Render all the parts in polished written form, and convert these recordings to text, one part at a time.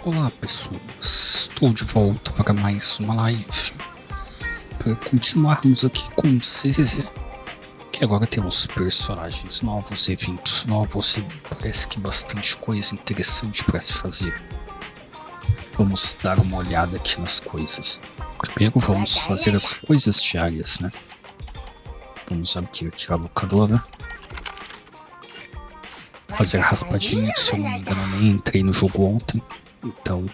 Olá pessoas, estou de volta para mais uma live para continuarmos aqui com ZZZ, que agora temos personagens novos, eventos novos e parece que bastante coisa interessante para se fazer. Vamos dar uma olhada aqui nas coisas. Primeiro vamos fazer as coisas diárias, né? Vamos abrir aqui a locadora. Fazer raspadinha, se eu não me engano eu nem entrei no jogo ontem. Então,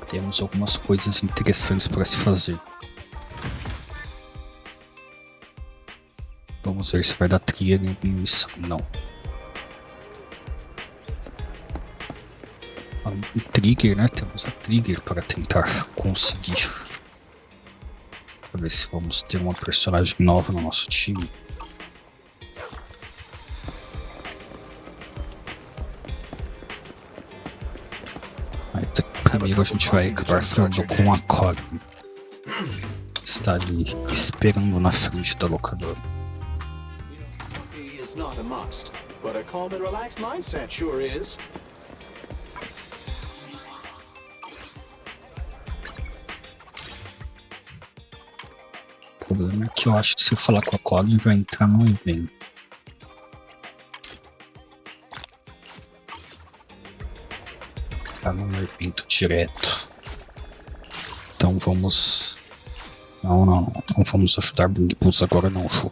temos algumas coisas interessantes para se fazer. Vamos ver se vai dar trilha em missão. Não. O trigger, né? Temos a trigger para tentar conseguir. Para ver se vamos ter uma personagem nova no nosso time. Primeiro a gente vai acabar falando com a Colin. Está ali esperando na frente da locadora. O problema é que eu acho que se eu falar com a Colin vai entrar no evento. Tá no evento direto. Então vamos... Não vamos ajudar Bling Bus agora não, show.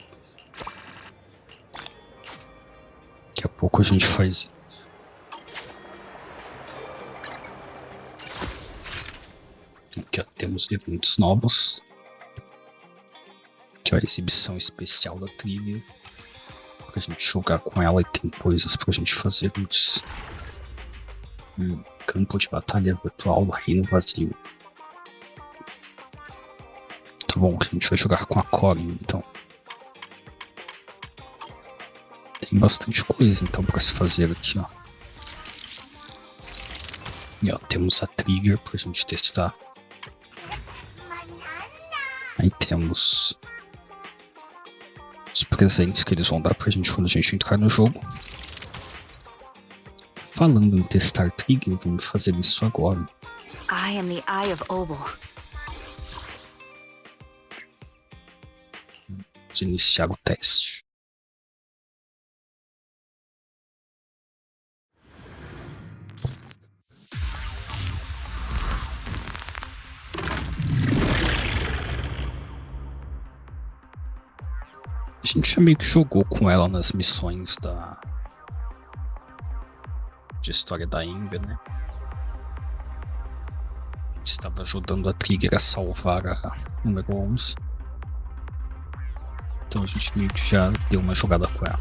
Daqui a pouco a gente faz isso. Aqui ó, temos eventos novos. Aqui ó, a exibição especial da trilha. Pra gente jogar com ela e tem coisas pra gente fazer antes. Campo de batalha virtual do Reino Vazio. Tá bom, a gente vai jogar com a Colin, então. Tem bastante coisa, então, pra se fazer aqui, ó. E, ó, temos a trigger pra gente testar. Aí temos os presentes que eles vão dar pra gente quando a gente entrar no jogo. Falando em testar trigger, vamos fazer isso agora. I am the Eye of Obel. Vamos iniciar o teste. A gente já meio que jogou com ela nas missões de história da Ember, né? Estava ajudando a Trigger a salvar a número 11. Então a gente meio que já deu uma jogada com ela.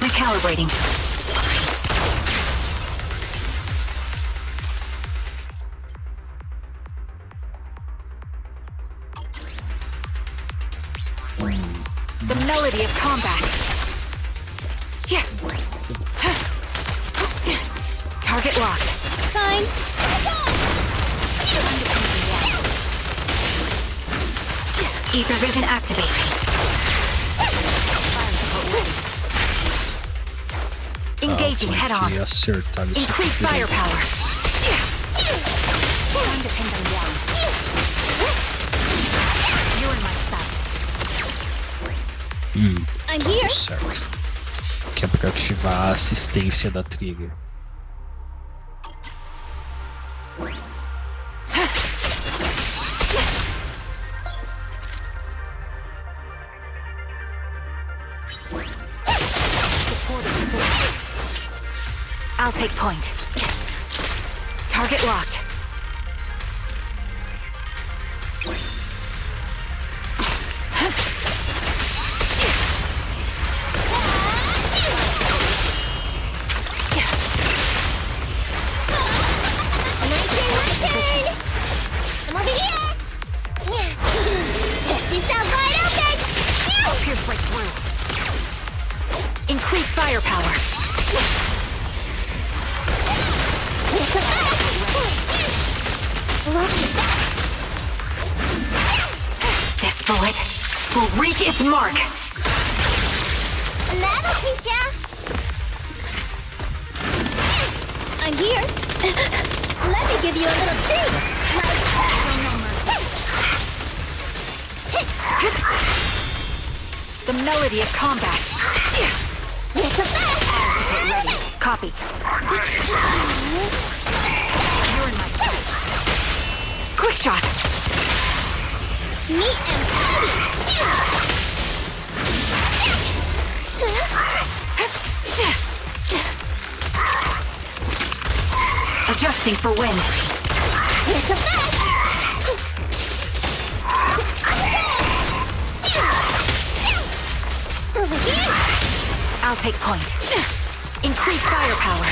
Recalibrating. The melody of combat. Yeah. Target locked. Fine. Ether vision activated. Engaging head on. Increase firepower. Time to pin them down. You're in my sight. I'm here. Certo. Que é para ativar a assistência da trigger. I'll take point. Target locked. I'm over here! Yourself wide open! I'll pierce right through. Increase firepower. This bullet will reach its mark. That'll teach ya! I'm here! Let me give you a little treat. The melody of combat. It's a fact. Okay, ready. Copy. You're in my sight. Quick shot. Neat and tidy. Adjusting for wind. It's a fact. Over here. I'll take point. Increase firepower.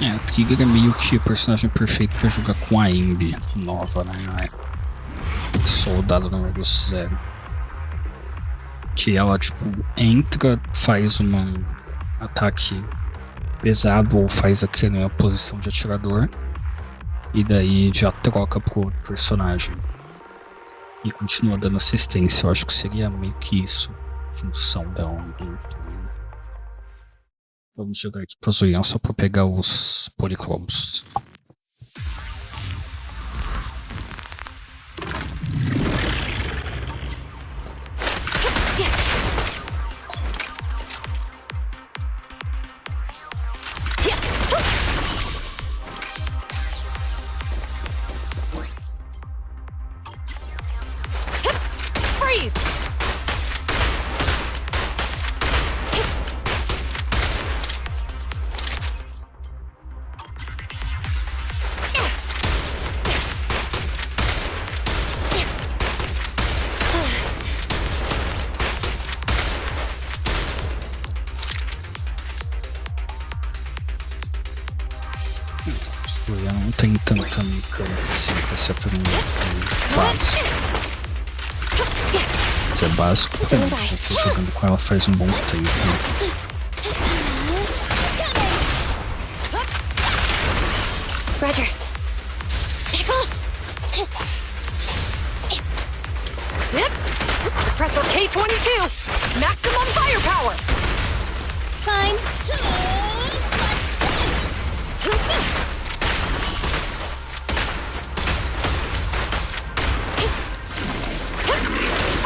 A Trigger é meio que o personagem perfeito pra jogar com a Embi nova, né? Soldado número 0. Que ela, tipo, entra, faz um ataque pesado ou faz aquela posição de atirador e daí já troca pro outro personagem e continua dando assistência. Eu acho que seria meio que isso a função dela no luto. Vamos jogar aqui pra zoiar só pra pegar os policromos. Freeze! Não tem tanta mecânica assim pra se aprender fácil. Mas é básico pra mim, já tô jogando com ela faz um bom tempo. Né? Roger. Suppressor K-22! Maximum firepower! Fine.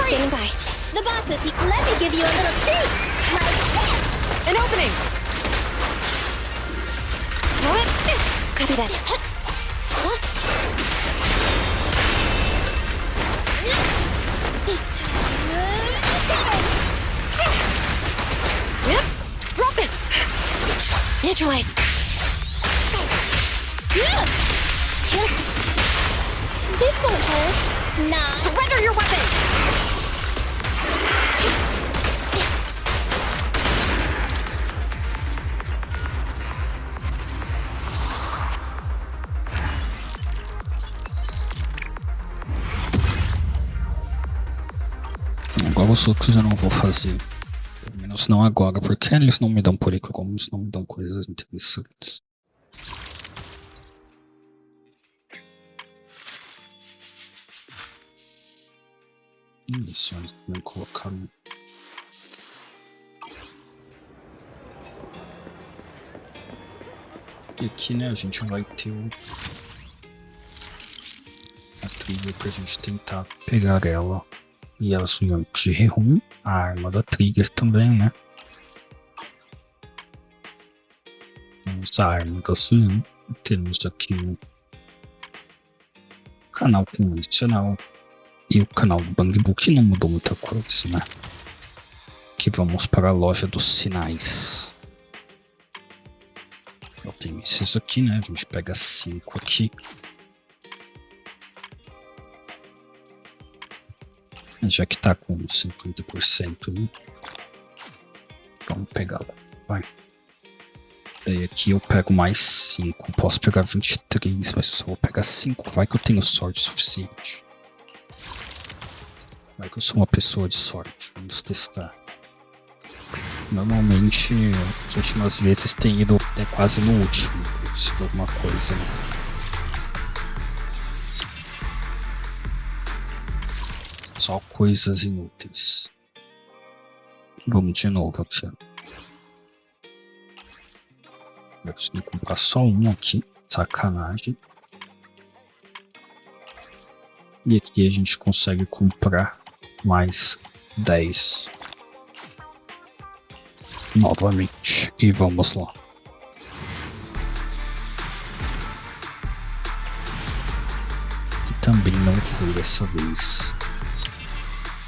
Standing by. The boss is here. Let me give you a little treat. Like this. An opening! Copy that. Drop it! Neutralize. This won't hurt. Nah. Surrender your weapon! Agora os outros eu não vou fazer. Pelo menos não agora, porque eles não me dão policromos, não me dão coisas interessantes. Isso, eles também colocaram. E aqui, né, a gente vai ter a trilha pra gente tentar pegar ela. E as unhas de Rehum, a arma da Trigger também, né? Temos a arma da Suyan. Temos aqui o canal convencional e o canal do Bang Book, que não mudou muita coisa, né? Aqui vamos para a loja dos sinais. Eu tenho esses aqui, né? A gente pega 5 aqui. Já que tá com 50%, né? Vamos pegar lá, vai. Daí aqui eu pego mais 5, posso pegar 23, mas só vou pegar 5, vai que eu tenho sorte suficiente. Vai que eu sou uma pessoa de sorte, vamos testar. Normalmente, as últimas vezes tem ido quase no último, se alguma coisa, né? Só coisas inúteis. Vamos de novo aqui. Eu consegui comprar só um aqui. Sacanagem. E aqui a gente consegue comprar mais 10. Novamente. E vamos lá. E também não foi dessa vez.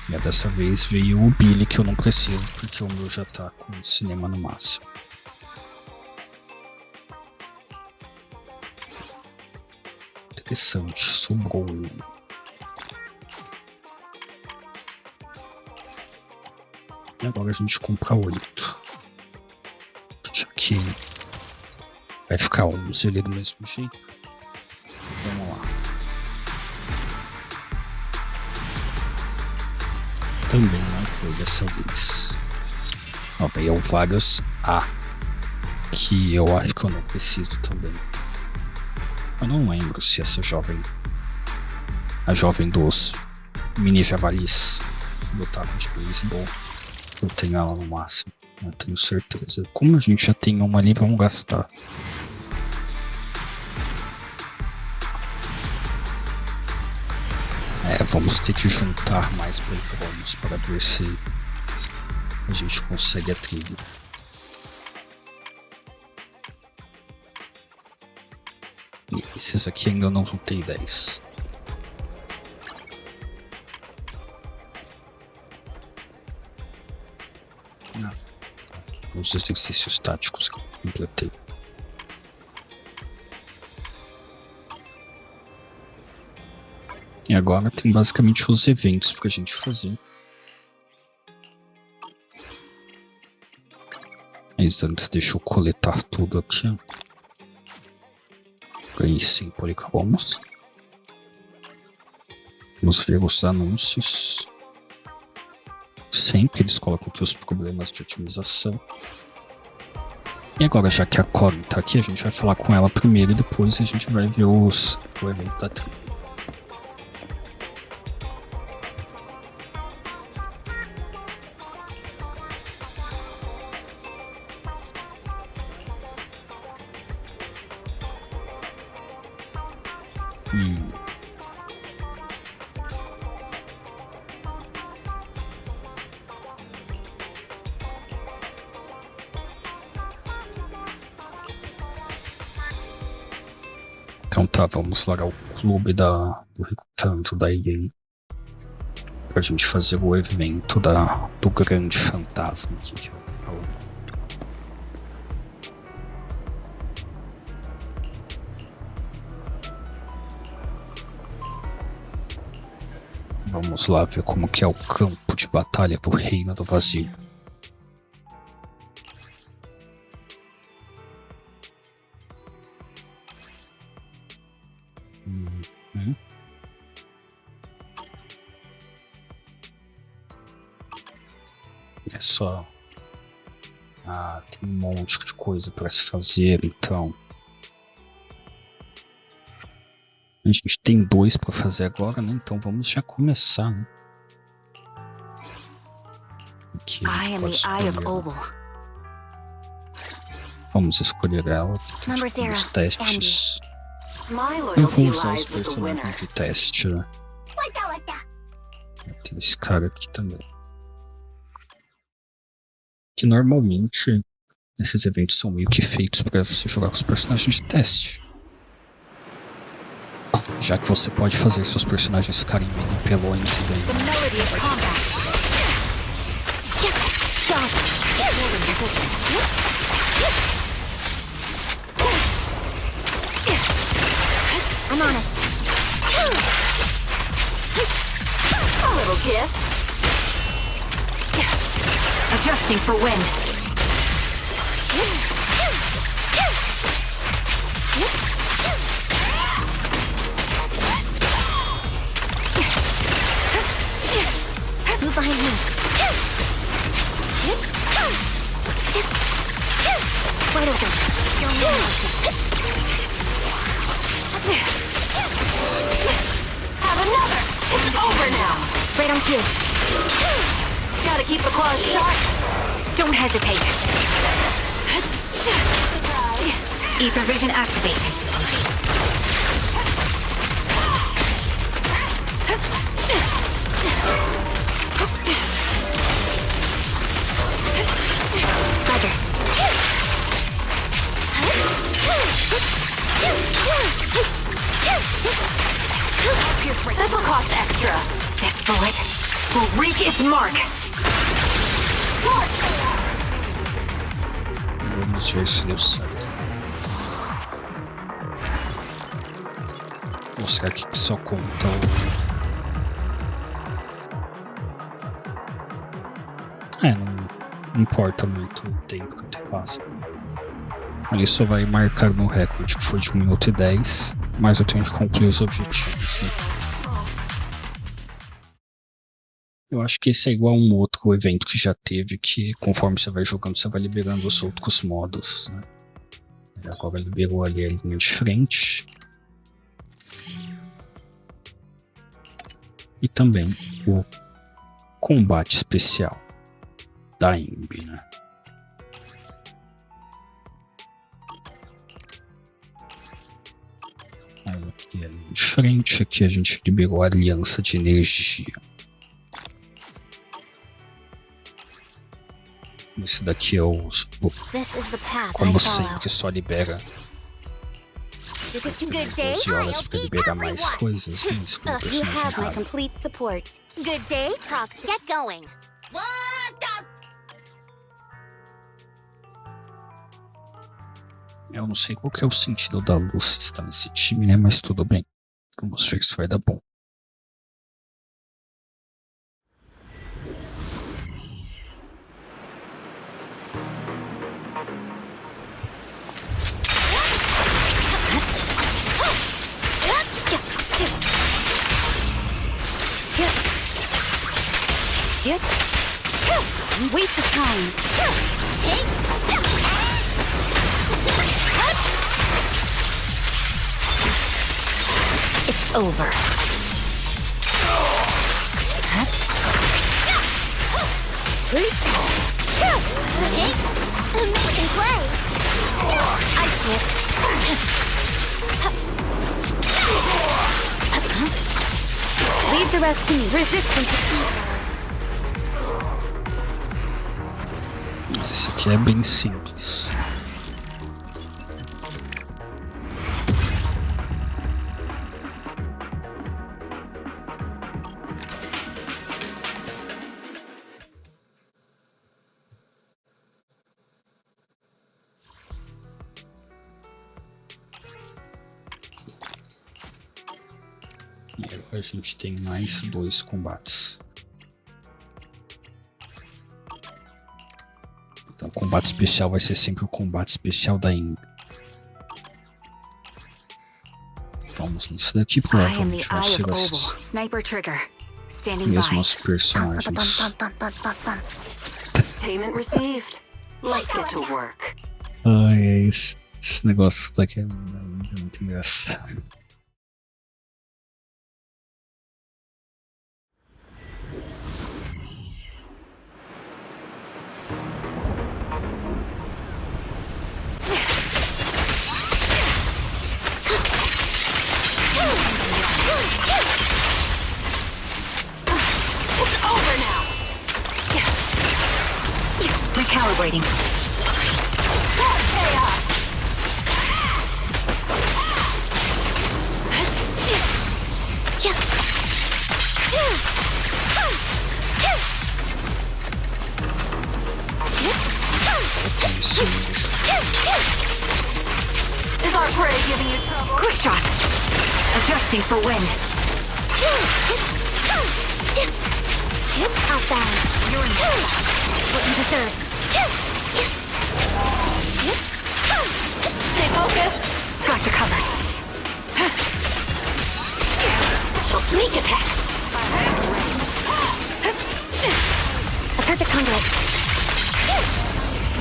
E dessa vez veio o Billy, que eu não preciso, porque o meu já tá com o cinema no máximo. Interessante, sobrou um. E agora a gente compra 8. Já que vai ficar 11 ali do mesmo jeito. Vamos lá. Também não foi dessa vez. Ó, veio vários A. Que eu acho que eu não preciso também. Eu não lembro se essa jovem... A jovem dos mini javalis do taco de beisebol. Eu tenho ela no máximo, eu tenho certeza. Como a gente já tem uma ali, vamos gastar. Vamos ter que juntar mais promos para ver se a gente consegue a trilha. E esses aqui ainda não juntei 10. Os exercícios táticos que eu completei. E agora tem basicamente os eventos pra gente fazer. Mas antes deixa eu coletar tudo aqui. Ganhei 100 policromos. Vamos ver os anúncios. Sempre eles colocam aqui os problemas de otimização. E agora, já que a Corin tá aqui, a gente vai falar com ela primeiro e depois a gente vai ver o evento da trilha. Então tá, vamos largar o clube do recrutamento da EA pra gente fazer o evento do grande fantasma aqui que eu tô falando. Vamos lá ver como que é o campo de batalha do Reino do Vazio. É só... tem um monte de coisa para se fazer, então... A gente tem 2 para fazer agora, né? Então vamos já começar, né? Aqui a gente pode escolher. Vamos escolher ela. Os testes. Eu vou usar os personagens de teste, né? Tem esse cara aqui também. Que normalmente esses eventos são meio que feitos para você jogar com os personagens de teste. Já que você pode fazer seus personagens ficarem bem pelões e daí I'm on it. A little gift. Adjusting for wind. Move behind me. Wide open. Have another. It's over now. Right on cue. Gotta keep the claws sharp. Don't hesitate. Ether vision activate. Roger. This will cost extra. This bullet will reach its mark. Vamos ver se deu certo. Ou será que só conta não importa muito o tempo que passa. Ele só vai marcar meu recorde, que foi de 1 minuto e 10, mas eu tenho que concluir os objetivos, né? Eu acho que esse é igual a um outro evento que já teve, que conforme você vai jogando, você vai liberando os outros modos, né? Agora liberou ali a linha de frente. E também o combate especial da IMB, né? Aí aqui a linha de frente, aqui a gente liberou a aliança de energia. Esse daqui é o como sempre, que só libera 12 horas para liberar mais coisas, né? Isso com o personagem raro. Good day, Prox. Get going. Eu não sei qual que é o sentido da luz estar nesse time, né? Mas tudo bem. Vamos ver se vai dar bom. Waste of time. It's over. Amazing play. I see it. Leave the rest to me. Resistance is futile. Esse aqui é bem simples. E agora a gente tem mais 2 combates. Então o combate especial vai ser sempre o combate especial da IMB. Vamos nisso daqui, provavelmente vão ser as mesmas personagens. Payment received. Let's get to work. Ai, esse negócio daqui é muito engraçado. Recalibrating. Is our prey giving you trouble? Quick shot. Adjusting for wind. Outbound. You're in What you deserve. Stay focused. Got you covered. Sneak attack. A perfect conduit.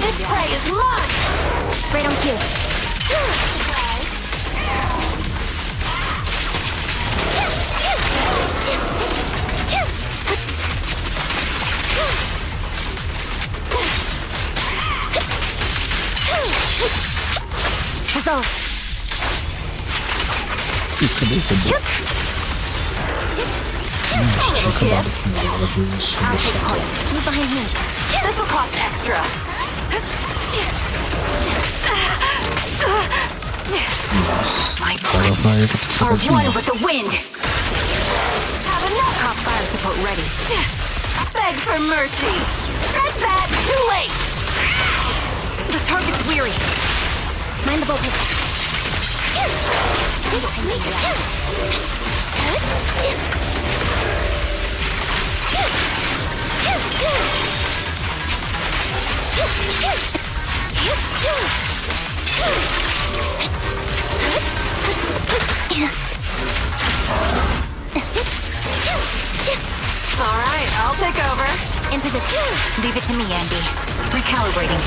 This prey is mine. Right on cue. Dazzle! Ih, cadê o robô? A gente tinha acabado com ele, ela deu uns robôs chato. Move behind me. This will cost extra. Nossa, agora vai ter que jogar de One novo. with the wind. Have enough hot fire support ready. Beg for mercy. That's that. Too late. The target's weary. Mind the voltage. All right, I'll take over. In position. Leave it to me, Andy. Recalibrating.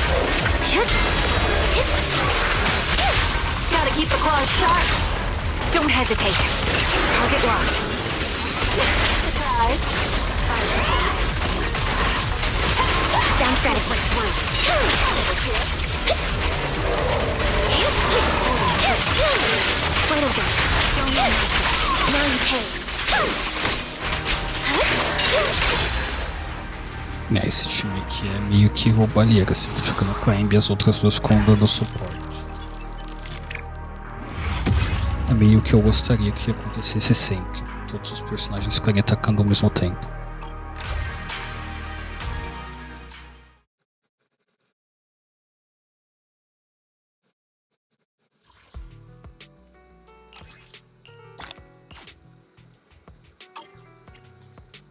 Gotta keep the claws sharp. Don't hesitate. Target locked. Surprise. Down strategy. Vital gun. Now you pay. Esse time aqui é meio que roubalheira, se fica jogando com a Amber e as outras duas ficam dando suporte. É meio que eu gostaria que acontecesse sempre, todos os personagens ficarem atacando ao mesmo tempo.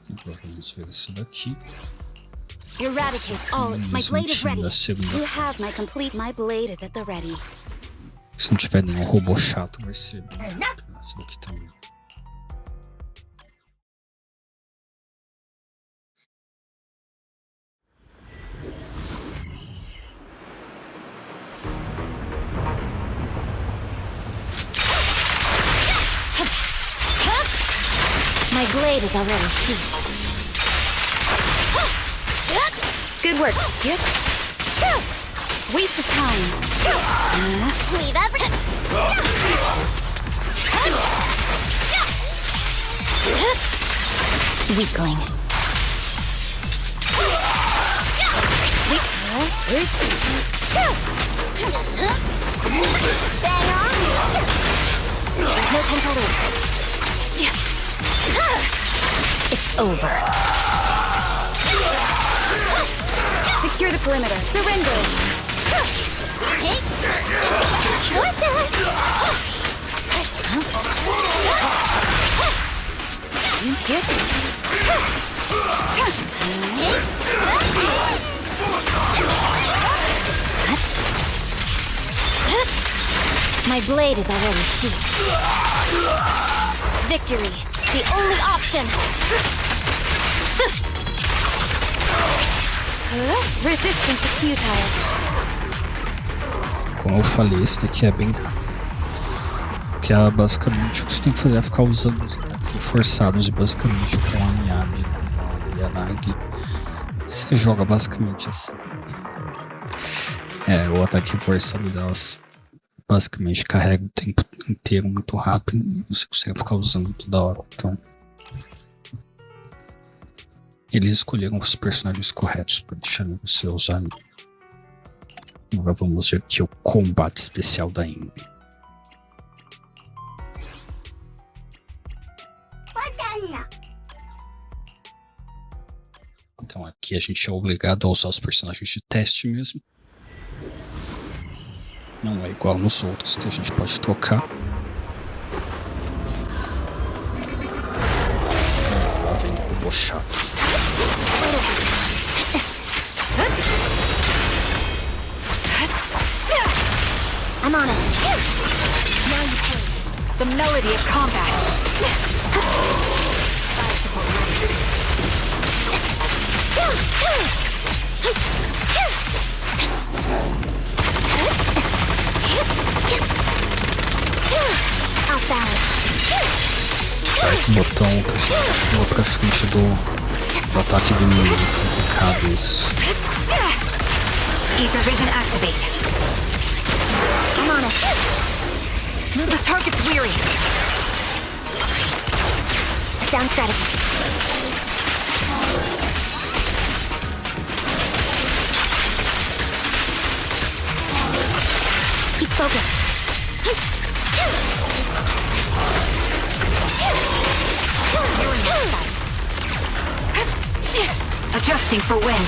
Agora vamos ver isso daqui. Eradicate all. My blade is ready. Da segunda. You have my complete. My blade is at the ready. Se não tiver nenhum robô chato, vai ser bem isso daqui também. My blade is already sheathed. Good work. Yep. Waste of time. Leave everything. Weakling. Bang on. There's no time to lose. It's over. Secure the perimeter. Surrender. Hey. What the heck? My blade is already sheathed. Victory. The only option. Resistance is futile. Como eu falei, esse daqui é bem... Que é basicamente o que você tem que fazer é ficar usando os ataques forçados e basicamente com a Miami e a Nagi. Você joga basicamente assim. O ataque forçado delas basicamente carrega o tempo inteiro muito rápido e você consegue ficar usando toda hora. Então, eles escolheram os personagens corretos para deixar você usar ali. Agora vamos ver aqui o combate especial da Amber. Então aqui a gente é obrigado a usar os personagens de teste mesmo. Não é igual nos outros que a gente pode trocar. Lá vem o robô chato. I'm on it. Now you pay. The melody of combat. Aperta o botão pra frente do ataque do inimigo. Complicado isso. Ether vision activate. I'm on on us. The target's weary. Down strategy. Keep focused. Adjusting for wind.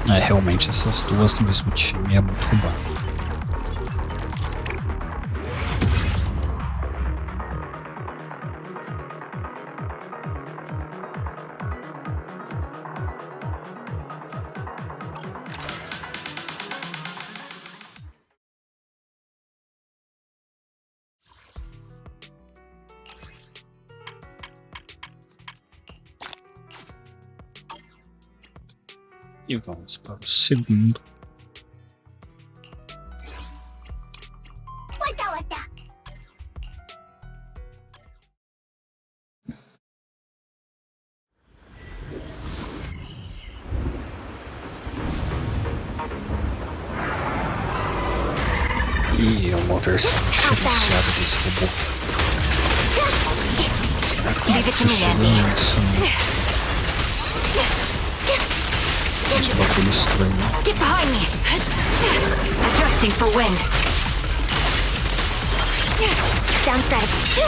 É, realmente essas duas no mesmo time é muito roubado. E vamos para o segundo. E é uma versão diferenciada desse robô. Uns bagulho estranho. Get behind me. Adjusting for wind. Down strategy.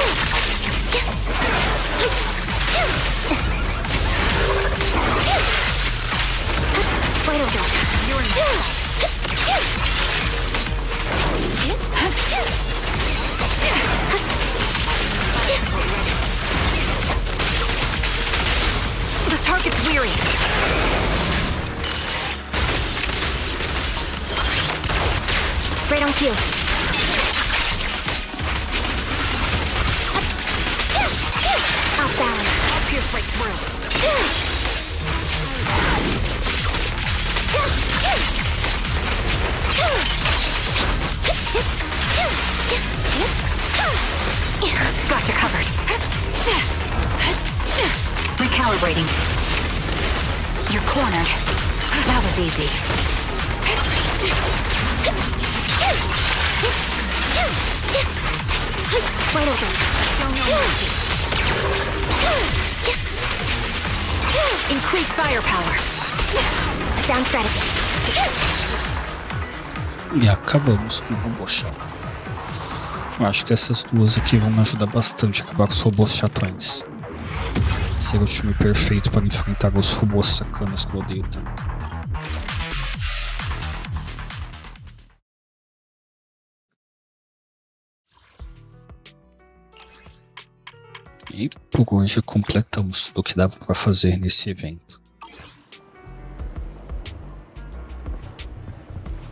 Vital drop. You're the target's weary. Right on cue. Off balance. I'll pierce right through. Gotcha covered. Recalibrating. You're cornered. That was easy. Right over. Increase firepower. Down strategy. E acabamos com o robô chato. Eu acho que essas duas aqui vão me ajudar bastante a acabar com os robôs chatões. Seria o time perfeito para enfrentar os robôs sacanas que eu odeio tanto. E por hoje completamos tudo o que dava para fazer nesse evento.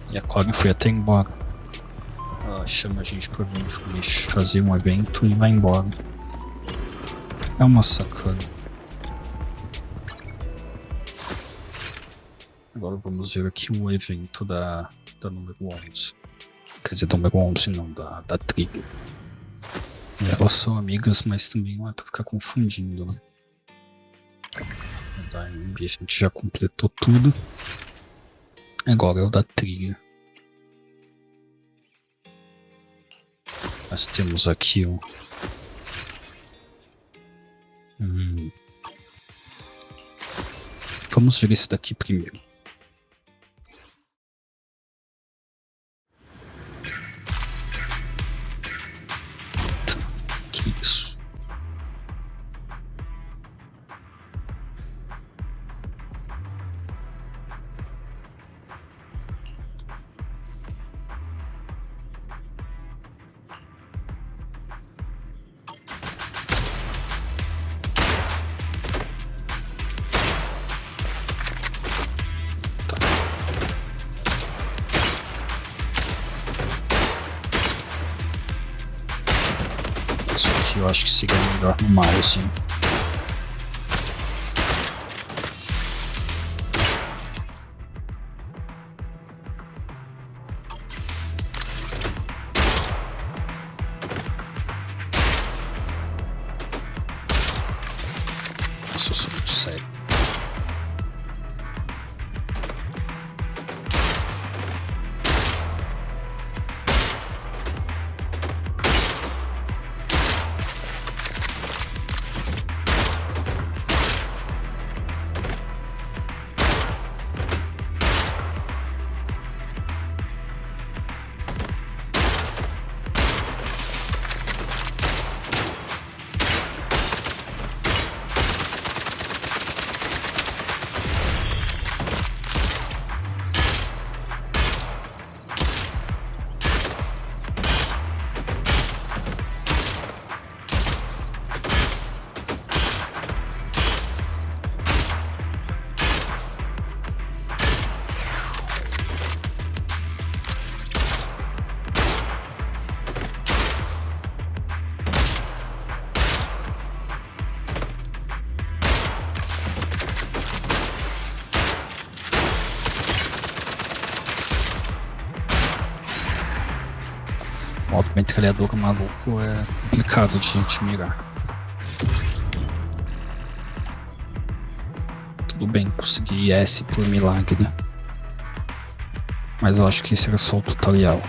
E a Colin foi até embora. Ela chama a gente para vir fazer um evento e vai embora. É uma sacana. Agora vamos ver aqui o evento da número 11. Quer dizer, da número 11 não, da trilha. Elas são amigas, mas também não é pra ficar confundindo, né? A gente já completou tudo. Agora é o da trilha. Nós temos aqui o... Vamos ver esse daqui primeiro. Que isso? Isso aqui eu acho que seria melhor no mouse, hein? sério. O modo metralhador maluco é complicado de gente mirar. Tudo bem, consegui S por milagre. Mas eu acho que esse era só o tutorial.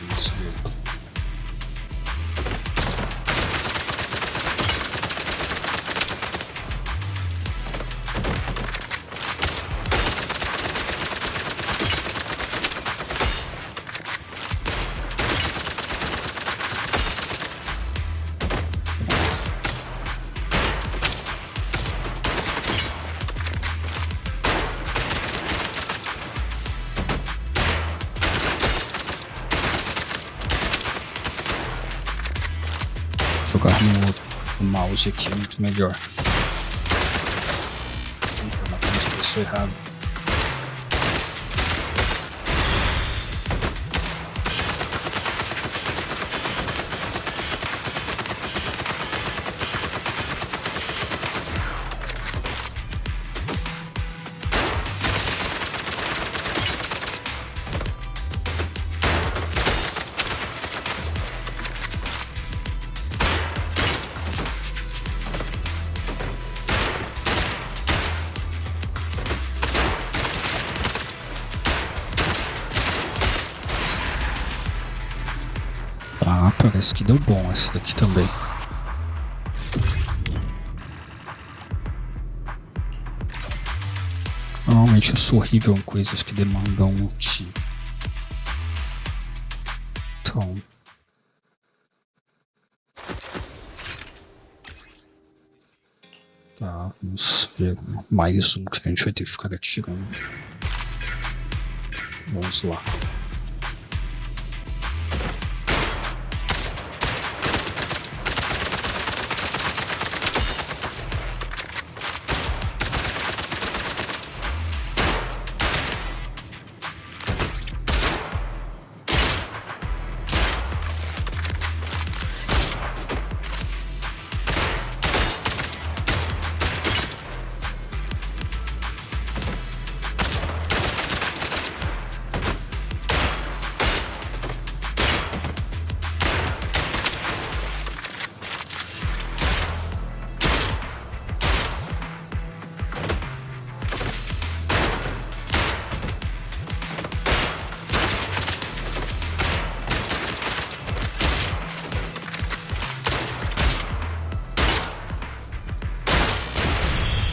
Vamos ver. Jogar no mouse aqui é muito melhor. Então, na frente eu sou errado. Ah, parece que deu bom esse daqui também. Normalmente eu sou horrível em coisas que demandam multi. Então... Tá, vamos ver mais um que a gente vai ter que ficar atirando. Vamos lá.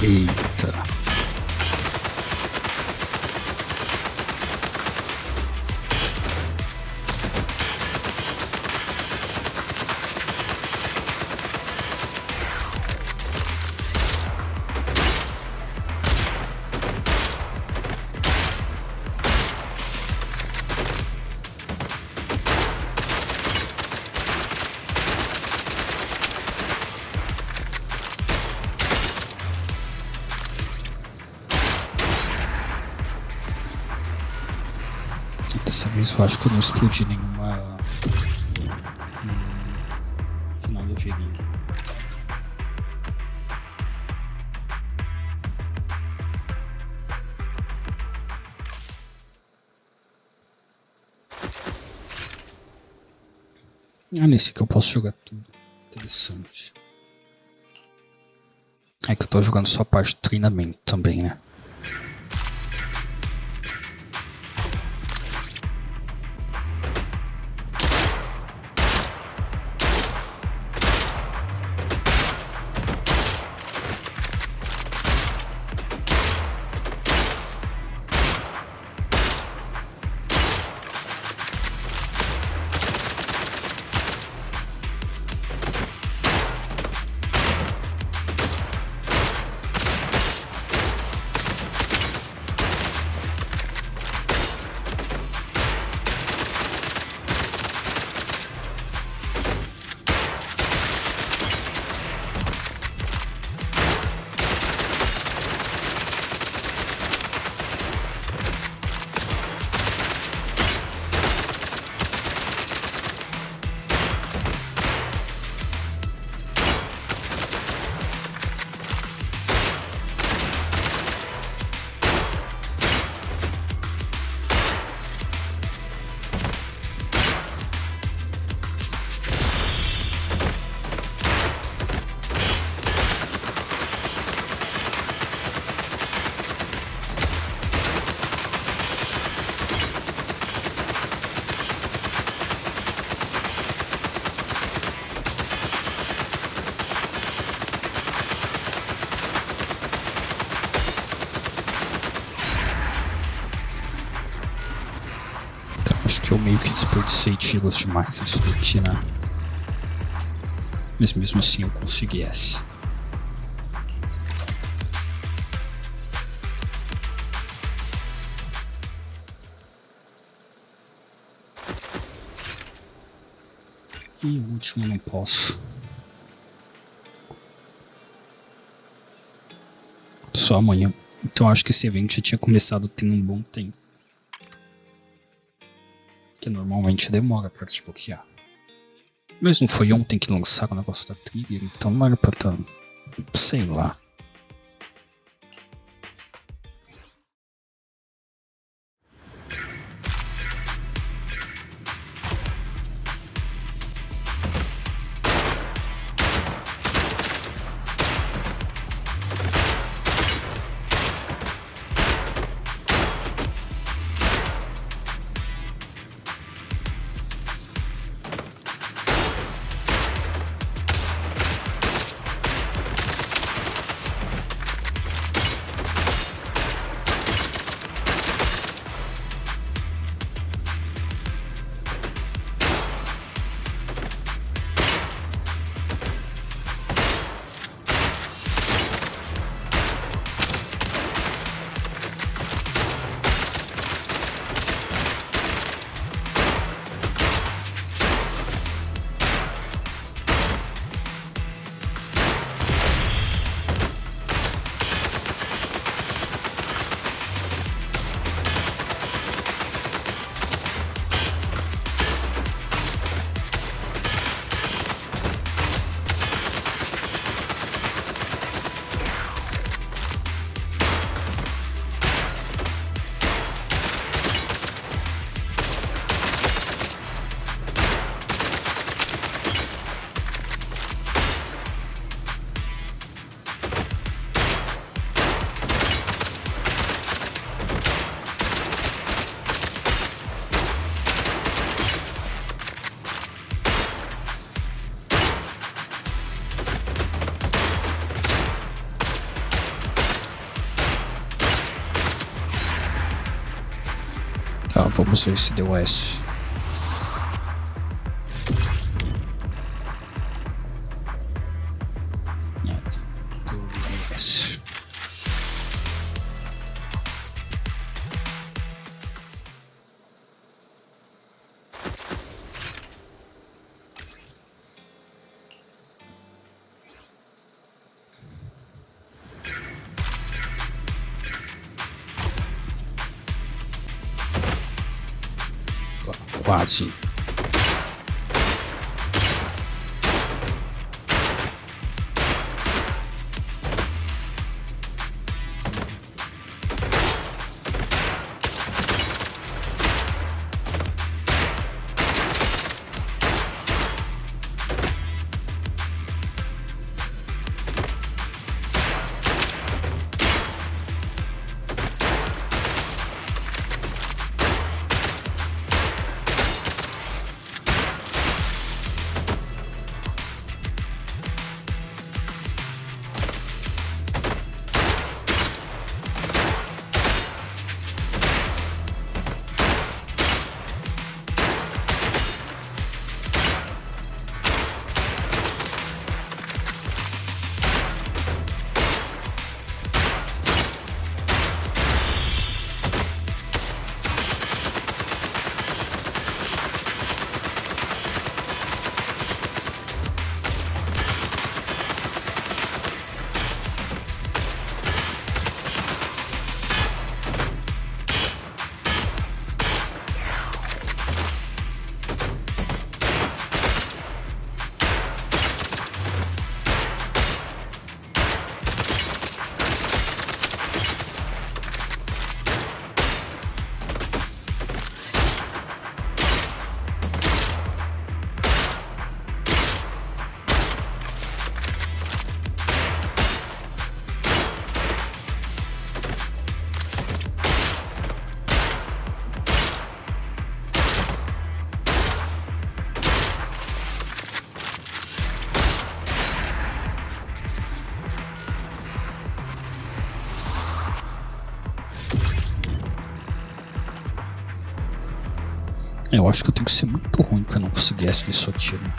Eita. Dessa vez eu acho que eu não explodi nenhuma que não deveria. Ah, nesse que eu posso jogar tudo. Interessante. É que eu tô jogando só a parte de treinamento também, né? Acho que eu meio que desperdicei tiros demais isso daqui, né? Mas mesmo assim eu consegui essa. E o último eu não posso. Só amanhã. Então acho que esse evento já tinha começado tem um bom tempo. Que normalmente demora pra desbloquear. Mas não foi ontem que lançaram o negócio da trigger, então não era pra estar. Sei lá. Tá, vamos ver se deu S. Deu S. Quase. Eu acho que eu tenho que ser muito ruim pra não conseguir essa nisso aqui, né?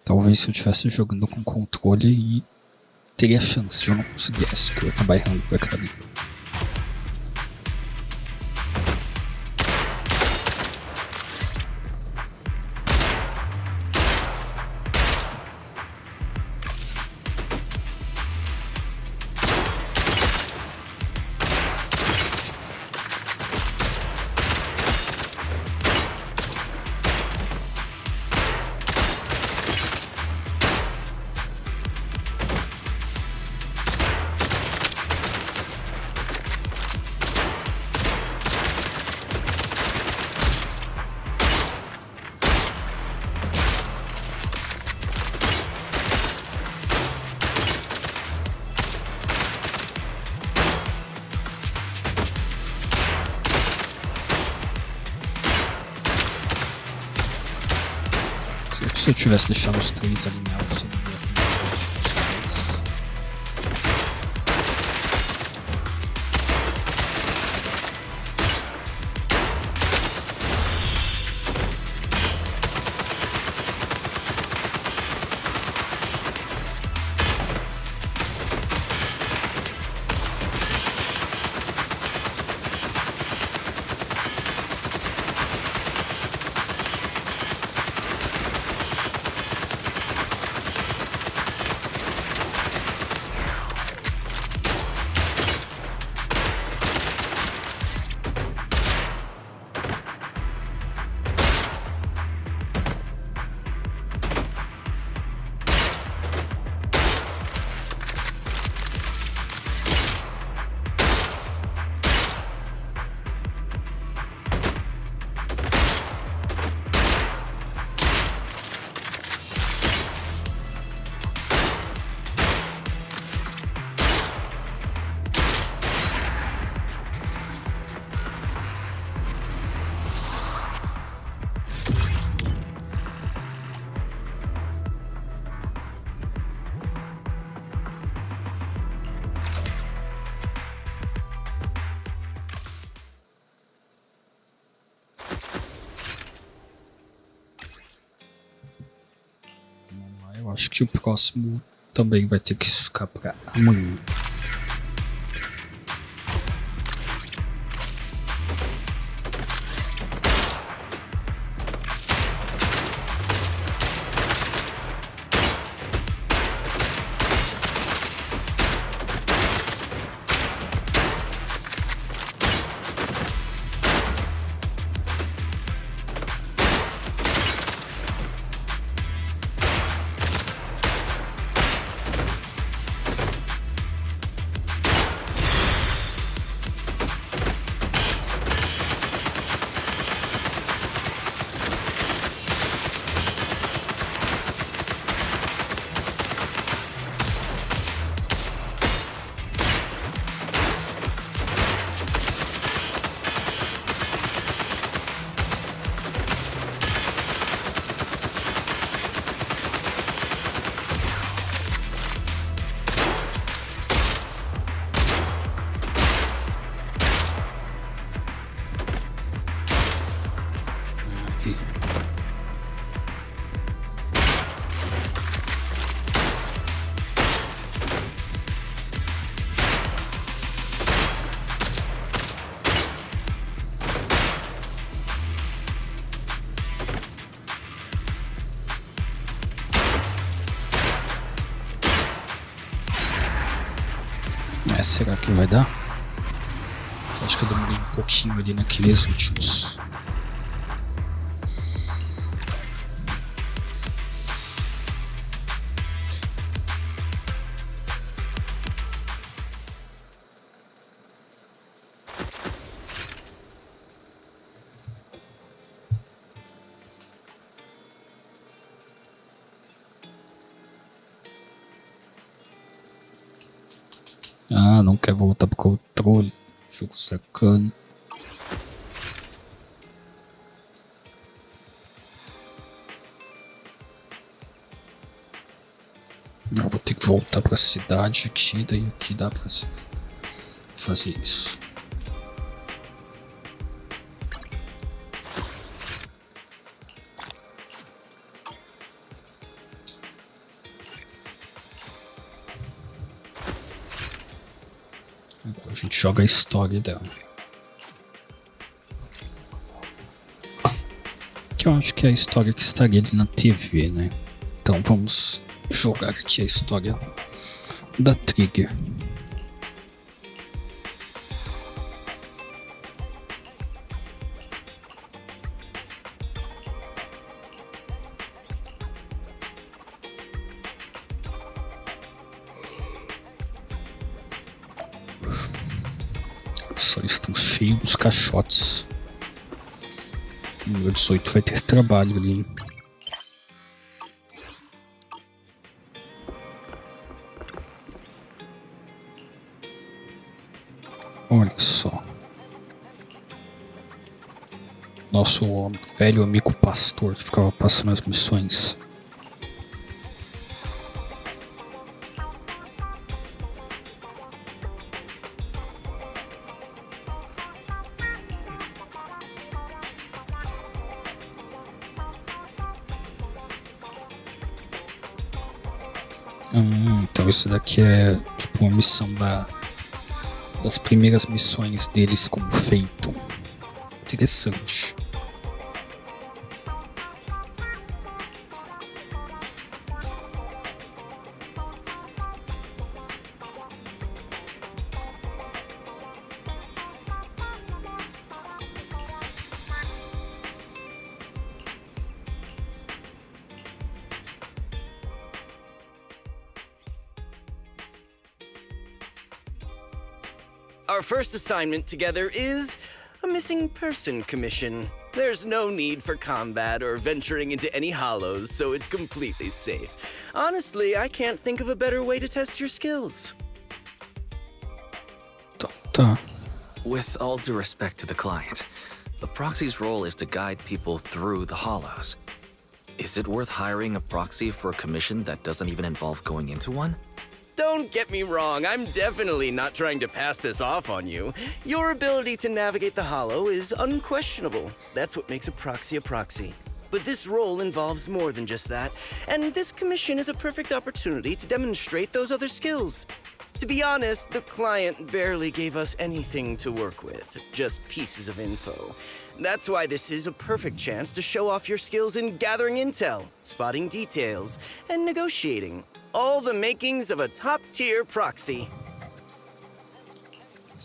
Talvez se eu estivesse jogando com controle e teria chance de eu não conseguir essa, que eu ia acabar errando por aquilo ali. Se eu tivesse deixado os 3 alinhados, eu não ia Eu acho que o próximo também vai ter que ficar pra amanhã. Será que vai dar? Acho que eu demorei um pouquinho ali naqueles últimos. Ah, não quer voltar pro controle. Jogo sacana. Eu vou ter que voltar pra cidade aqui, daí aqui dá pra fazer isso. Agora a gente joga a história dela. Que eu acho que é a história que estaria ali na TV, né? Então vamos jogar aqui a história da Trigger. Só estão cheios dos caixotes. Número 18 vai ter trabalho ali. Olha só. Nosso velho amigo pastor que ficava passando as missões. Então isso daqui é tipo uma missão das primeiras missões deles como feito. Interessante. Our first assignment together is a missing person commission. There's no need for combat or venturing into any hollows, so it's completely safe. Honestly, I can't think of a better way to test your skills. Tá. With all due respect to the client, the proxy's role is to guide people through the hollows. Is it worth hiring a proxy for a commission that doesn't even involve going into one? Don't get me wrong, I'm definitely not trying to pass this off on you. Your ability to navigate the hollow is unquestionable. That's what makes a proxy. But this role involves more than just that, and this commission is a perfect opportunity to demonstrate those other skills. To be honest, the client barely gave us anything to work with, just pieces of info. That's why this is a perfect chance to show off your skills in gathering intel, spotting details, and negotiating. All the makings of a top-tier proxy.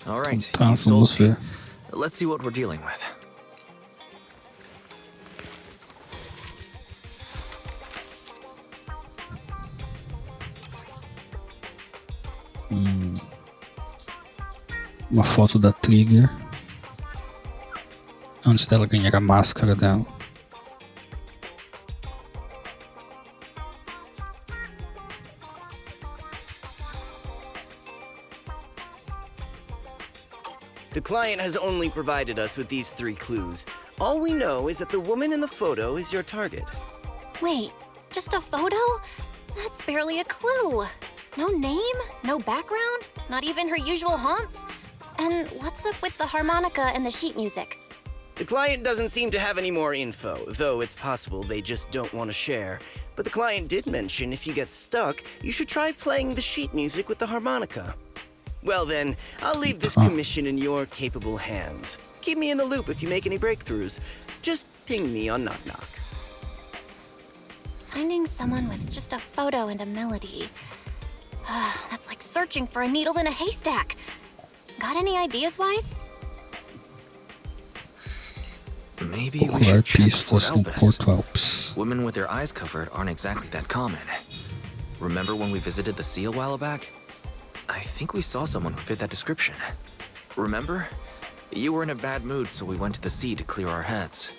All right, Tá, you've sold vamos me. ver. Let's see what we're dealing with. Uma foto da Trigger antes dela ganhar a máscara dela. The client has only provided us with these 3 clues. All we know is that the woman in the photo is your target. Wait, just a photo? That's barely a clue. No name, no background, not even her usual haunts? And what's up with the harmonica and the sheet music? The client doesn't seem to have any more info, though it's possible they just don't want to share. But the client did mention if you get stuck, you should try playing the sheet music with the harmonica. Well then, I'll leave this commission in your capable hands. Keep me in the loop if you make any breakthroughs. Just ping me on Knock Knock. Finding someone with just a photo and a melody. That's like searching for a needle in a haystack. Got any ideas, Wise? Maybe we Procurar should check pistas Fort no Elpis. Porto Alpes. Women with their eyes covered aren't exactly that common. Remember when we visited the sea a while back? I think we saw someone who fit that description. Remember? You were in a bad mood, so we went to the sea to clear our heads.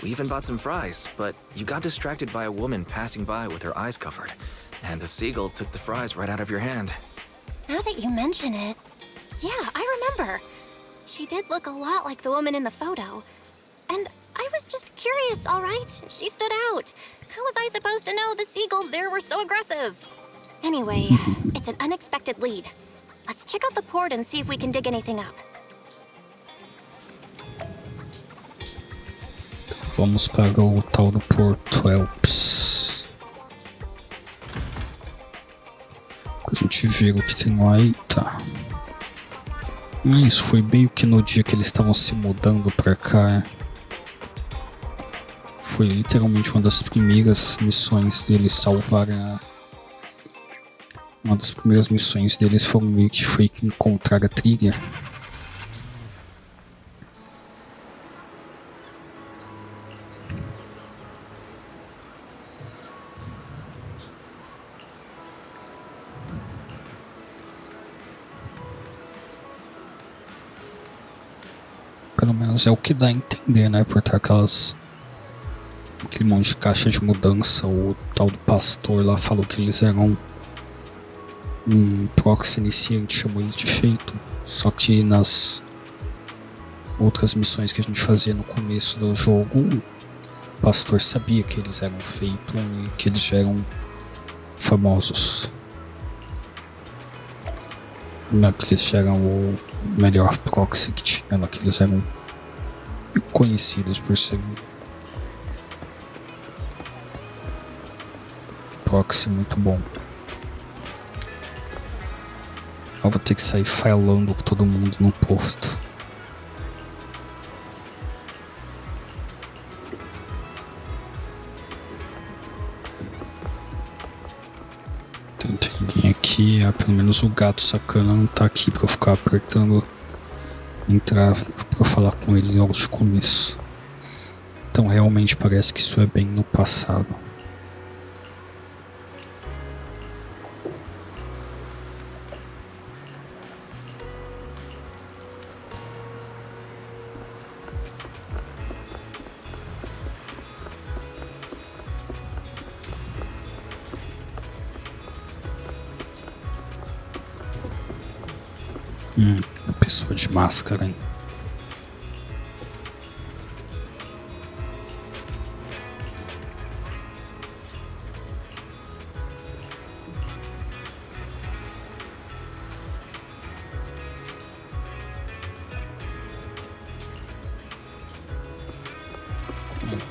We even bought some fries, but you got distracted by a woman passing by with her eyes covered, and the seagull took the fries right out of your hand. Now that you mention it, yeah, I remember. She did look a lot like the woman in the photo. And I was just curious, all right? She stood out. How was I supposed to know the seagulls there were so aggressive? Anyway, it's an unexpected lead. Let's check out the port and see if we can dig anything up. Vamos para o tal do Porto Elps. A gente vê o que tem lá e tá. Isso foi meio que no dia que eles estavam se mudando pra cá. Foi literalmente uma das primeiras missões deles salvarem a... Uma das primeiras missões deles foram meio que foi encontrar a trilha. Pelo menos é o que dá a entender, né? Por ter aquele monte de caixa de mudança. O tal do pastor lá falou que eles eram um proxy iniciante, chamou ele de feito. Só que nas outras missões que a gente fazia no começo do jogo, o pastor sabia que eles eram feito e que eles eram famosos. Não, que eles eram o melhor proxy que tinha lá, que eles eram conhecidos por ser proxy muito bom. Eu vou ter que sair falando com todo mundo no porto. Não tem ninguém aqui. Pelo menos o gato sacana não tá aqui pra eu ficar apertando entrar pra falar com ele logo de começo. Então realmente parece que isso é bem no passado. Uma pessoa de máscara, hein?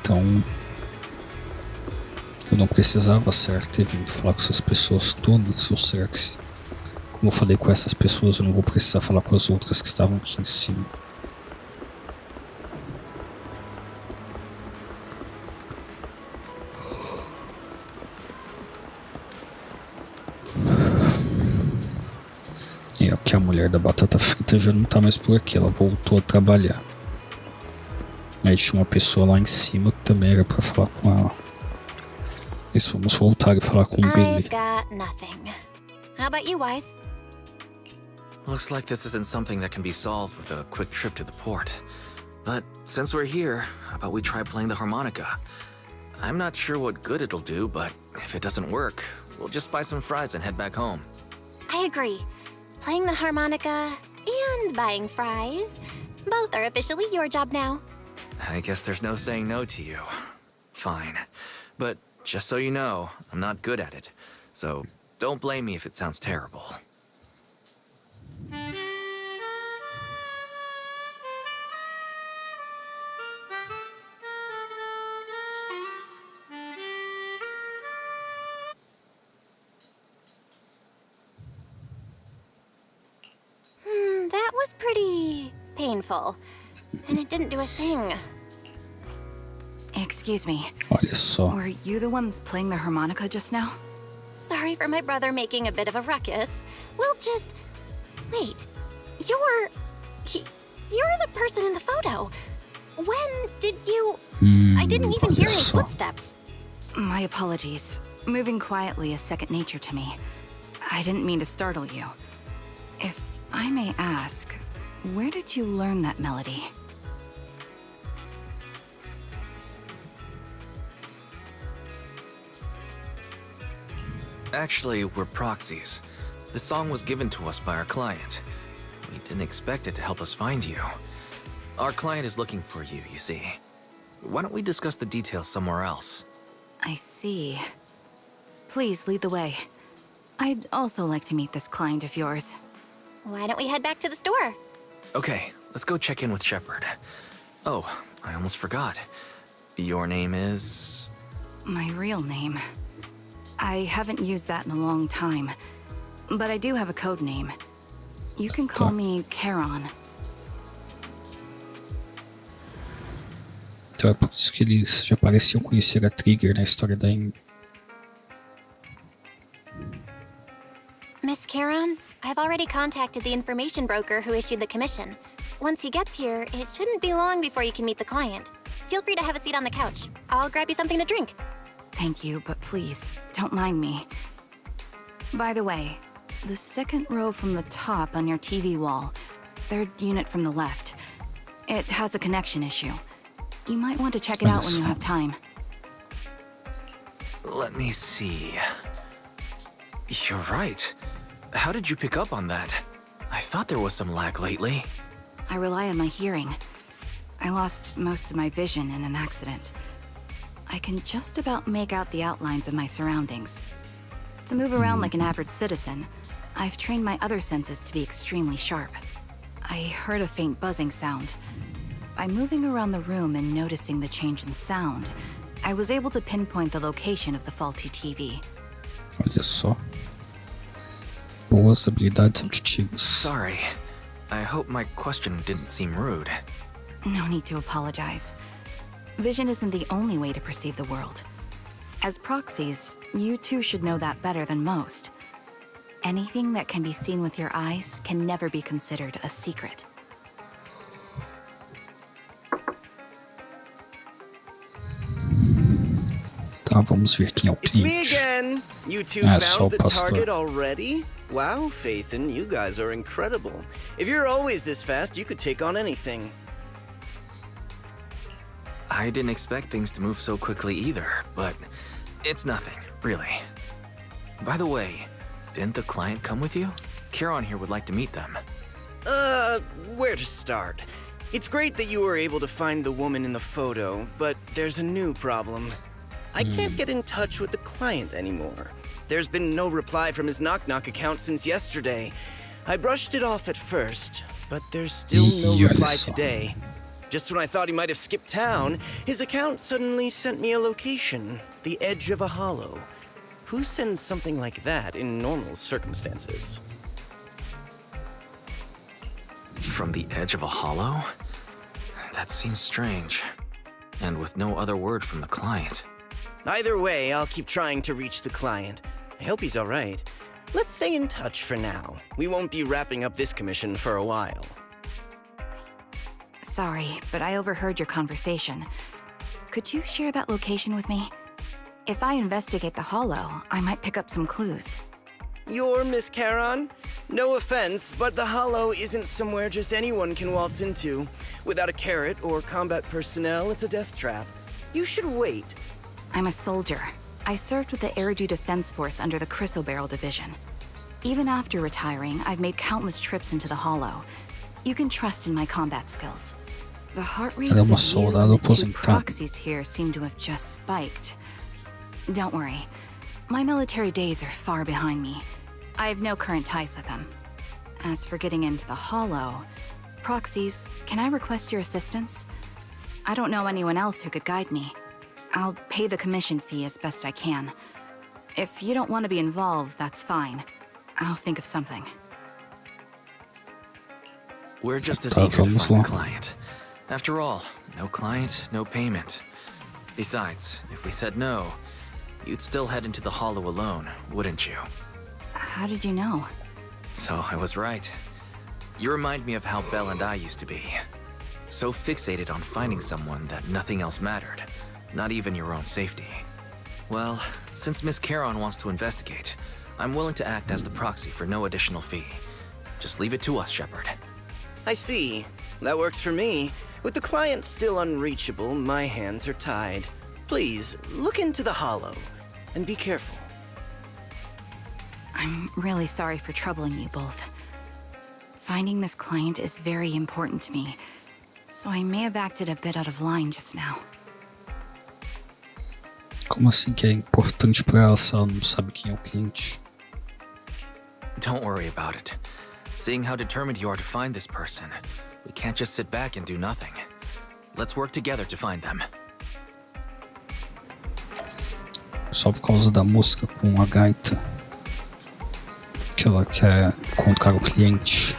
Então, eu não precisava, certo, ter vindo falar com essas pessoas todas, ou será que como eu falei com essas pessoas, eu não vou precisar falar com as outras que estavam aqui em cima. E é que a mulher da batata frita já não tá mais por aqui, ela voltou a trabalhar. Aí tinha uma pessoa lá em cima que também era pra falar com ela. Isso, vamos voltar e falar com o Billy. I've got nothing. How about you, Wise? Looks like this isn't something that can be solved with a quick trip to the port. But since we're here, how about we try playing the harmonica? I'm not sure what good it'll do, but if it doesn't work, we'll just buy some fries and head back home. I agree. Playing the harmonica and buying fries, both are officially your job now. I guess there's no saying no to you. Fine. But just so you know, I'm not good at it. So don't blame me if it sounds terrible. That was pretty painful. And it didn't do a thing. Excuse me. Olha só. Were you the ones playing the harmonica just now? Sorry for my brother making a bit of a ruckus. We'll just... Wait. You're the person in the photo. When did you... I didn't even hear any footsteps. My apologies. Moving quietly is second nature to me. I didn't mean to startle you. If I may ask, where did you learn that melody? Actually, we're proxies. The song was given to us by our client. We didn't expect it to help us find you. Our client is looking for you, you see. Why don't we discuss the details somewhere else? I see. Please lead the way. I'd also like to meet this client of yours. Why don't we head back to the store? Okay, let's go check in with Shepard. Oh, I almost forgot. Your name is... My real name. I haven't used that in a long time, but I do have a code name. You can call me Charon. Então é por isso que eles já pareciam conhecer a Trigger na história da Amy. Miss Charon, I've already contacted the information broker who issued the commission. Once he gets here, it shouldn't be long before you can meet the client. Feel free to have a seat on the couch. I'll grab you something to drink. Thank you, but please, don't mind me. By the way, the second row from the top on your TV wall, third unit from the left, it has a connection issue. You might want to check it out when you have time. Let me see. You're right. How did you pick up on that? I thought there was some lag lately. I rely on my hearing. I lost most of my vision in an accident. I can just about make out the outlines of my surroundings. To move around like an average citizen, I've trained my other senses to be extremely sharp. I heard a faint buzzing sound. By moving around the room and noticing the change in sound, I was able to pinpoint the location of the faulty TV. Olha só. Boas habilidades auditivas. Sorry. I hope my question didn't seem rude. No need to apologize. Vision isn't the only way to perceive the world. As proxies, you too should know that better than most. Anything that can be seen with your eyes can never be considered a secret. Tá, vamos ver quem é o It's me cliente. again. You two Só o found the pastor. target already? Wow, Phaethon, you guys are incredible. If you're always this fast, you could take on anything. I didn't expect things to move so quickly either, but it's nothing, really. By the way, didn't the client come with you? Charon here would like to meet them. Where to start? It's great that you were able to find the woman in the photo, but there's a new problem. I can't get in touch with the client anymore. There's been no reply from his knock-knock account since yesterday. I brushed it off at first, but there's still no reply today. Just when I thought he might have skipped town, his account suddenly sent me a location, the edge of a hollow. Who sends something like that in normal circumstances? From the edge of a hollow? That seems strange. And with no other word from the client. Either way, I'll keep trying to reach the client. I hope he's all right. Let's stay in touch for now. We won't be wrapping up this commission for a while. Sorry, but I overheard your conversation. Could you share that location with me? If I investigate the hollow, I might pick up some clues. You're Miss Charon? No offense, but the hollow isn't somewhere just anyone can waltz into. Without a carrot or combat personnel, it's a death trap. You should wait. I'm a soldier. I served with the Eridu Defense Force under the Chrysoberyl Division. Even after retiring, I've made countless trips into the hollow. You can trust in my combat skills. The heart rates of you and the two proxies here seem to have just spiked. Don't worry. My military days are far behind me. I have no current ties with them. As for getting into the hollow, proxies, can I request your assistance? I don't know anyone else who could guide me. I'll pay the commission fee as best I can. If you don't want to be involved, that's fine. I'll think of something. We're just as eager to find the client. After all, no client, no payment. Besides, if we said no, you'd still head into the hollow alone, wouldn't you? How did you know? So I was right. You remind me of how Belle and I used to be. So fixated on finding someone that nothing else mattered, not even your own safety. Well, since Miss Charon wants to investigate, I'm willing to act as the proxy for no additional fee. Just leave it to us, Shepard. I see. That works for me. With the client still unreachable, my hands are tied. Please, look into the hollow, and be careful. I'm really sorry for troubling you both. Finding this client is very important to me, so I may have acted a bit out of line just now. Como assim que é importante pra ela se ela não sabe quem é o cliente? Don't worry about it. Seeing how determined you are to find this person, we can't just sit back and do nothing. Let's work together to find them. Só por causa da música com a gaita. Que ela quer encontrar o cliente.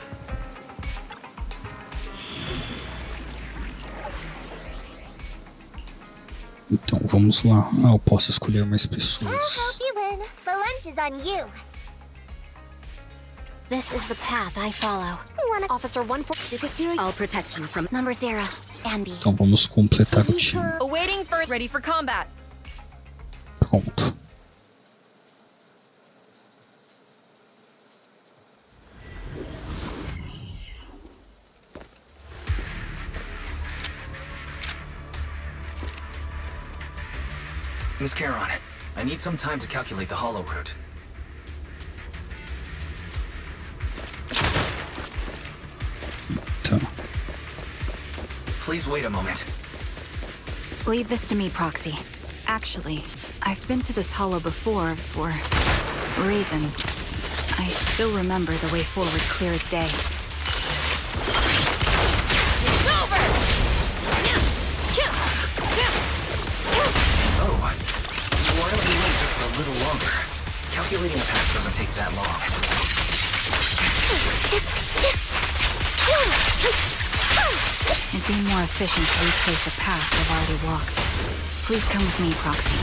Então vamos lá. Eu posso escolher mais pessoas. You win. The lunch is on you. This is the path I follow. Officer 142, I'll protect you from number 0 and B. Então vamos completar o time. Awaiting for ready for combat. Pronto. Miss Charon, I need some time to calculate the hollow route. Tá. Please wait a moment. Leave this to me, Proxy. Actually, I've been to this hollow before for reasons. I still remember the way forward clear as day. It's over! Oh, why don't we wait just a little longer? Calculating a path doesn't take that long. It'd be more efficient to retrace a path I've already walked. Please come with me, Proxy.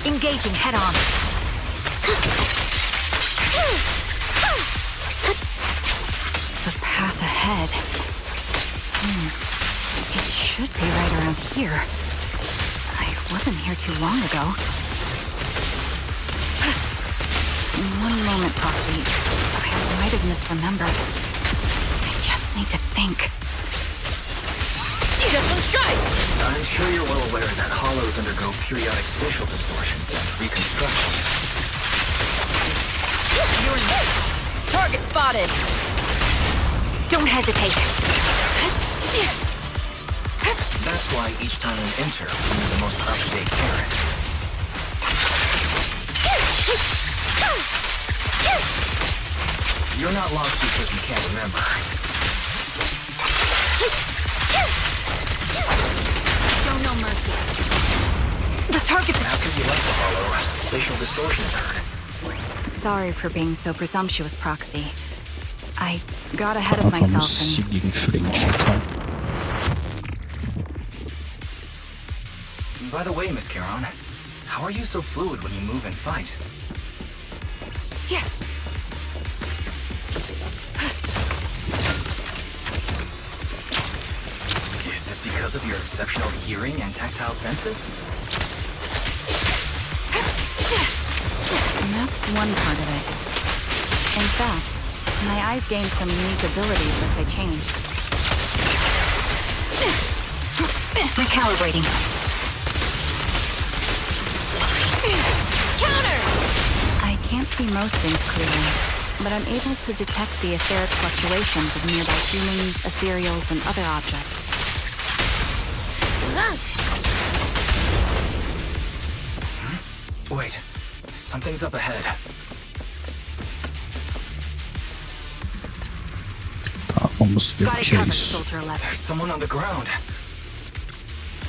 Engaging head-on. The path ahead. It should be right around here. I wasn't here too long ago. One moment, Proxy. I might have misremembered. I just need to think. Just one strike! I'm sure you're well aware that hollows undergo periodic spatial distortions and reconstruction. You're hit! Target spotted! Don't hesitate. That's why each time we enter, we need the most up-to-date care. You're not lost because you can't remember. Show no mercy. The target's... After you left the hollow, spatial distortion occurred. Sorry for being so presumptuous, Proxy. I got ahead of Vamos myself seguir em frente, então. By the way, Miss Charon, how are you so fluid when you move and fight? Yeah. Is it because of your exceptional hearing and tactile senses? And that's one part of it. In fact, my eyes gained some unique abilities as they changed. Recalibrating. Counter! I can't see most things clearly, but I'm able to detect the etheric fluctuations of nearby humans, ethereals, and other objects. Wait, something's up ahead. Tá, vamos ver o Got it que é covered, isso. Soldier 11. There's someone on the ground.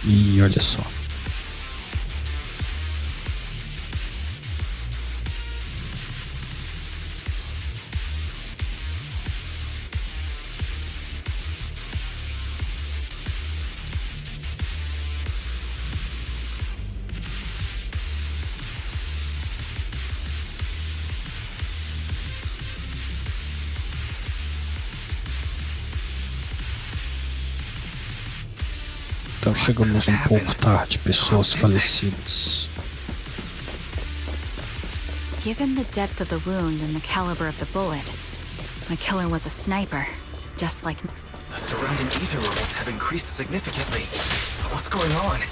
E olha só. Então chegamos um pouco tarde, pessoas falecidas. Given the depth of the wound and the caliber of the bullet, my killer was a sniper, just like me. The surrounding ether levels have increased significantly. What's going on?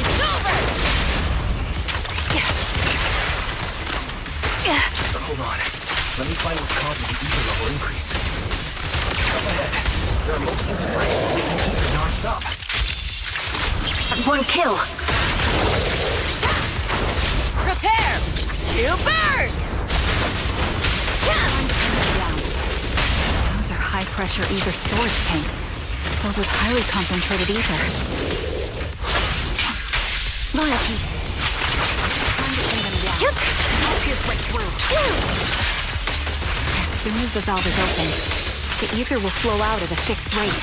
It's over! Hold on. Let me find what's causing the ether level increase. Up ahead, there are multiple devices making ether non-stop. One kill. Prepare to burn! Those are high-pressure ether storage tanks, filled with highly concentrated ether. Loyalty. I'll pierce right through. As soon as the valve is open, the ether will flow out at a fixed rate.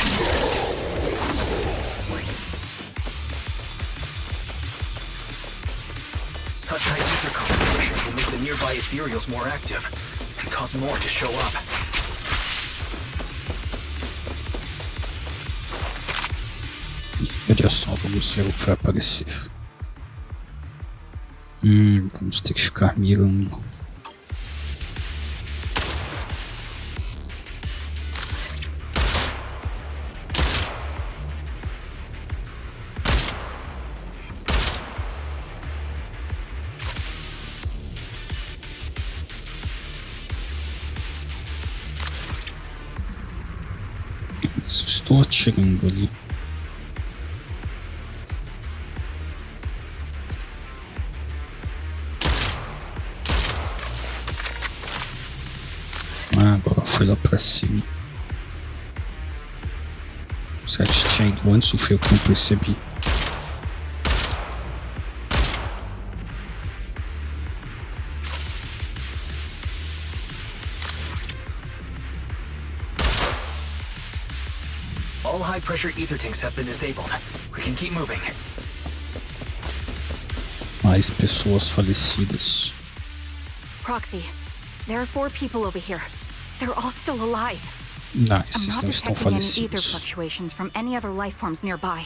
Such high ether concentrations will make the nearby ethereals more active and cause more to show up. Olha só, vamos ver o que vai aparecer. Vamos ter que ficar mirando. Estou atirando ali. Agora foi lá pra cima. Será que tinha ido antes ou foi eu que não percebi? All high-pressure ether tanks have been disabled. We can keep moving. Mais pessoas falecidas. Proxy, there are 4 people over here. They're all still alive. Não, I'm esses not não estão detecting any ether falecidos. fluctuations from any other life forms nearby.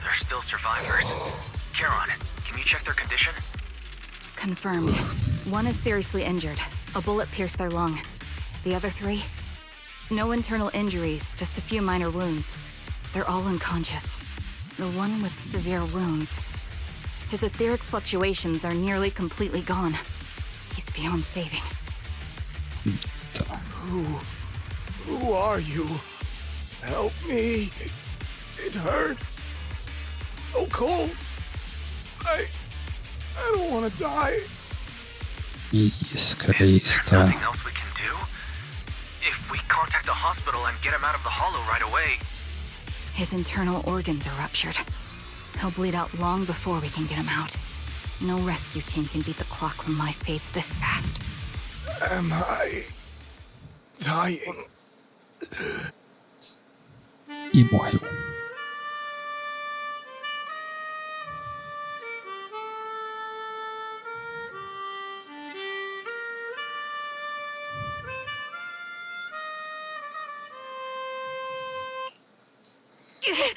They're still survivors. Charon, can you check their condition? Confirmed. 1 is seriously injured. A bullet pierced their lung. The other 3? No internal injuries, just a few minor wounds. They're all unconscious. The one with severe wounds. His etheric fluctuations are nearly completely gone. He's beyond saving. Who are you? Help me. It hurts. So cold. I don't want to die. Esse cara aí There's está. nothing else we can do? If we contact the hospital and get him out of the hollow right away. His internal organs are ruptured. He'll bleed out long before we can get him out. No rescue team can beat the clock when life fades this fast. Am I dying? E morreu.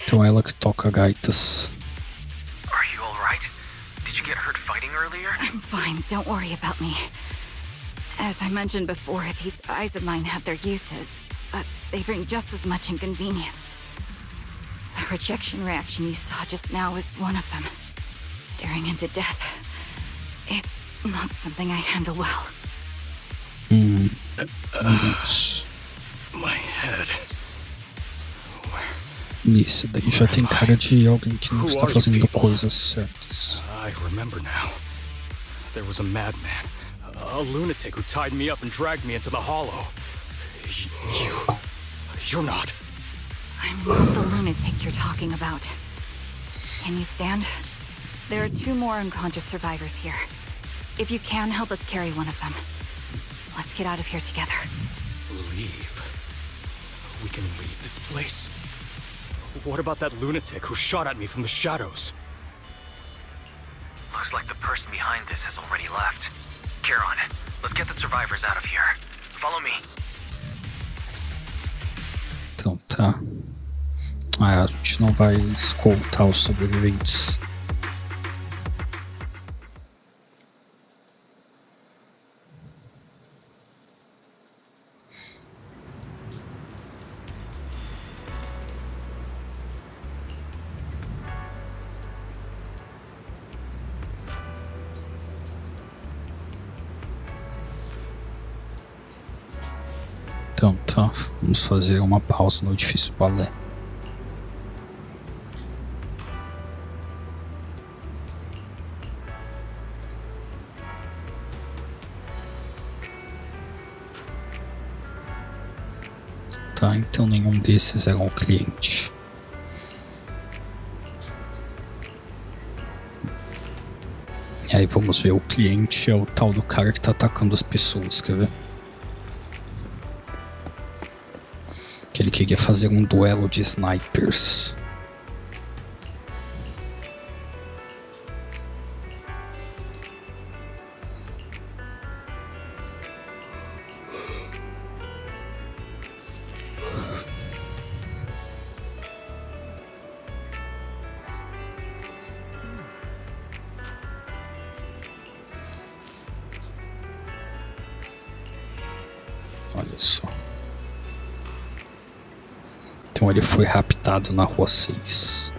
Então ela que toca gaitas. Are you alright? Did you get hurt fighting earlier? I'm fine, don't worry about me. As I mentioned before, these eyes of mine have their uses, but they bring just as much inconvenience. The rejection reaction you saw just now is one of them. Staring into death. It's not something I handle well. Vamos. My head. Isso daí já tem cara de alguém que não está fazendo coisas certas. I remember now. There was a madman, a lunatic who tied me up and dragged me into the hollow. You're not. I'm not the lunatic you're talking about. Can you stand? There are 2 more unconscious survivors here. If you can, help us carry one of them. Let's get out of here together. Leave. We can leave this place. What about that lunatic who shot at me from the shadows? Looks like the person behind this has already left. Charon, let's get the survivors out of here. Follow me. Então tá. A gente não vai escoltar os sobreviventes. Então tá, vamos fazer uma pausa no edifício balé. Tá, então nenhum desses era um cliente. E aí vamos ver, o cliente é o tal do cara que tá atacando as pessoas, quer ver? Que ele queria fazer um duelo de snipers. Olha só. Então ele foi raptado na rua 6.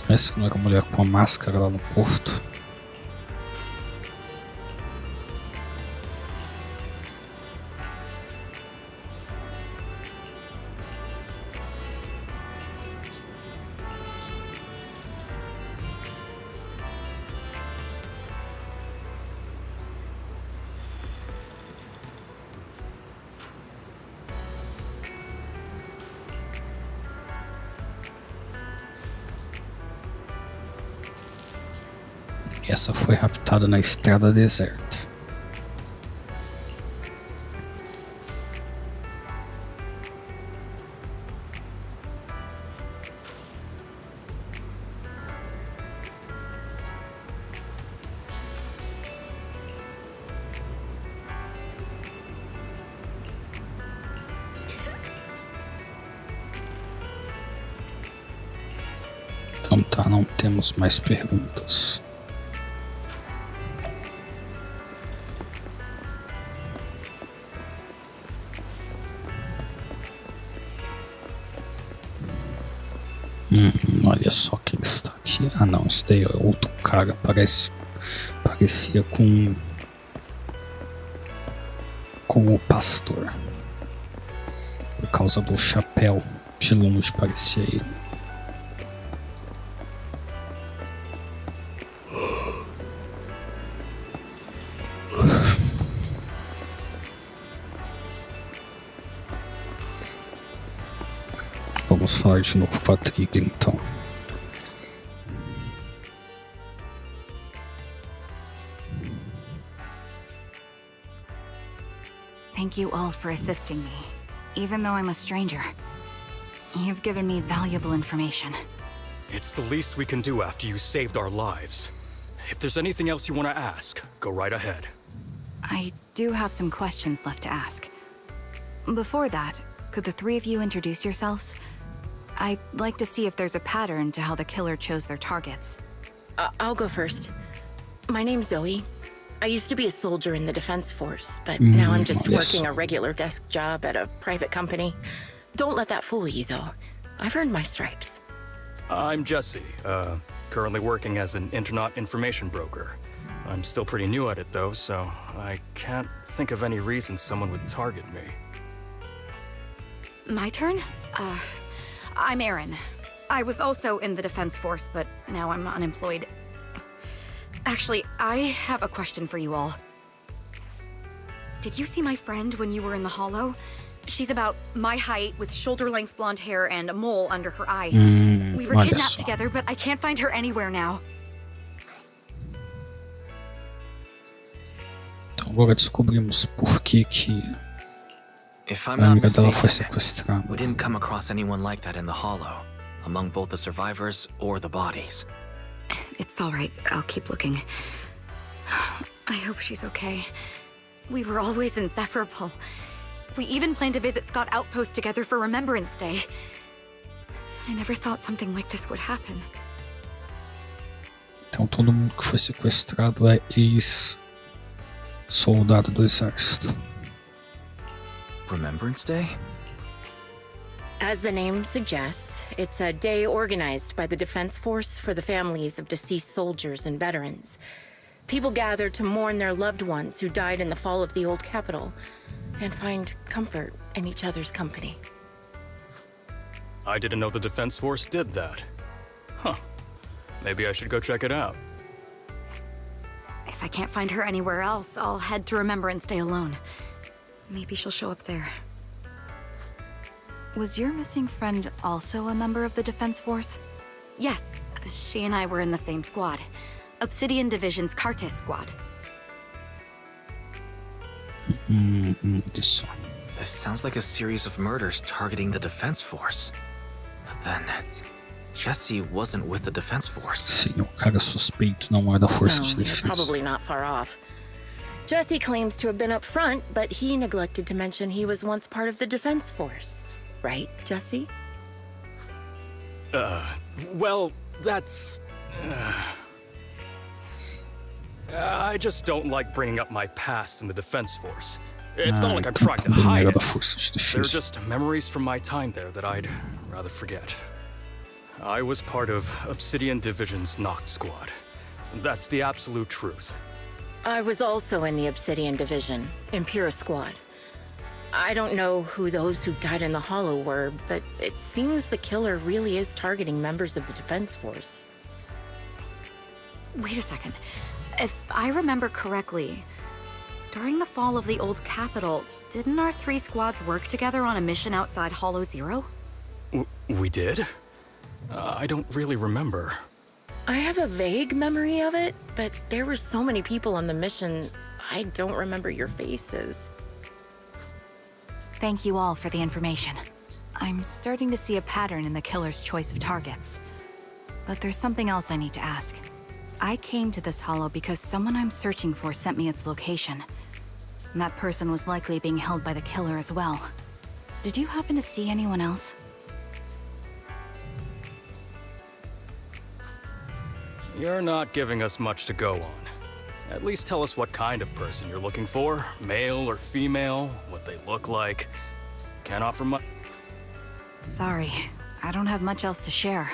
Essa não era a mulher com a máscara lá no porto? Essa foi raptada na estrada deserta. Então tá, não temos mais perguntas. Olha só quem está aqui. Ah não, esse daí é outro cara. Parecia com o pastor. Por causa do chapéu. De longe parecia ele. Vamos falar de novo com a Trigger, então. Thank you all for assisting me, even though I'm a stranger. You've given me valuable information. It's the least we can do after you saved our lives. If there's anything else you want to ask, go right ahead. I do have some questions left to ask. Before that, could the three of you introduce yourselves? I'd like to see if there's a pattern to how the killer chose their targets. I'll go first. My name's Zoe. I used to be a soldier in the Defense Force, but now I'm just working a regular desk job at a private company. Don't let that fool you, though. I've earned my stripes. I'm Jesse, currently working as an internet information broker. I'm still pretty new at it, though, so I can't think of any reason someone would target me. My turn? I'm Erin. I was also in the Defense Force, but now I'm unemployed. Actually, I have a question for you all. Did you see my friend when you were in the Hollow? She's about my height, with shoulder-length blonde hair and a mole under her eye. We were kidnapped together, but I can't find her anywhere now. Então agora descobrimos por que If I'm a not amiga dela foi mistaken, sequestrada. we didn't come across anyone like that in the Hollow, among both the survivors or the bodies. It's all right. I'll keep looking. I hope she's okay. We were always inseparable. We even planned to visit Scott Outpost together for Remembrance Day. I never thought something like this would happen. Então todo mundo que foi sequestrado é ex-soldado do exército. Remembrance Day? As the name suggests, it's a day organized by the Defense Force for the families of deceased soldiers and veterans. People gather to mourn their loved ones who died in the fall of the old capital and find comfort in each other's company. I didn't know the Defense Force did that. Huh. Maybe I should go check it out. If I can't find her anywhere else, I'll head to Remember and stay alone. Maybe she'll show up there. Was your missing friend also a member of the Defense Force? Yes, she and I were in the same squad. Obsidian Division's Cartis squad. This This sounds like a series of murders targeting the Defense Force. But then, Jesse wasn't with the Defense Force. Sim, o cara suspeito não é da Força de Oh, you're Defesa. probably not far off. Jesse claims to have been up front, but he neglected to mention he was once part of the Defense Force. Right, Jesse? Well, that's... I just don't like bringing up my past in the Defense Force. It's not like I'm trying to também hide era it. da Força de They're Defesa. just memories from my time there that I'd rather forget. I was part of Obsidian Division's Noct Squad. That's the absolute truth. I was also in the Obsidian Division, Impura Squad. I don't know who those who died in the Hollow were, but it seems the killer really is targeting members of the Defense Force. Wait a second. If I remember correctly, during the fall of the old capital, didn't our 3 squads work together on a mission outside Hollow Zero? We did? I don't really remember. I have a vague memory of it, but there were so many people on the mission, I don't remember your faces. Thank you all for the information. I'm starting to see a pattern in the killer's choice of targets. But there's something else I need to ask. I came to this hollow because someone I'm searching for sent me its location. And that person was likely being held by the killer as well. Did you happen to see anyone else? You're not giving us much to go on. At least tell us what kind of person you're looking for. Male or female, what they look like. Can't offer much. Sorry, I don't have much else to share.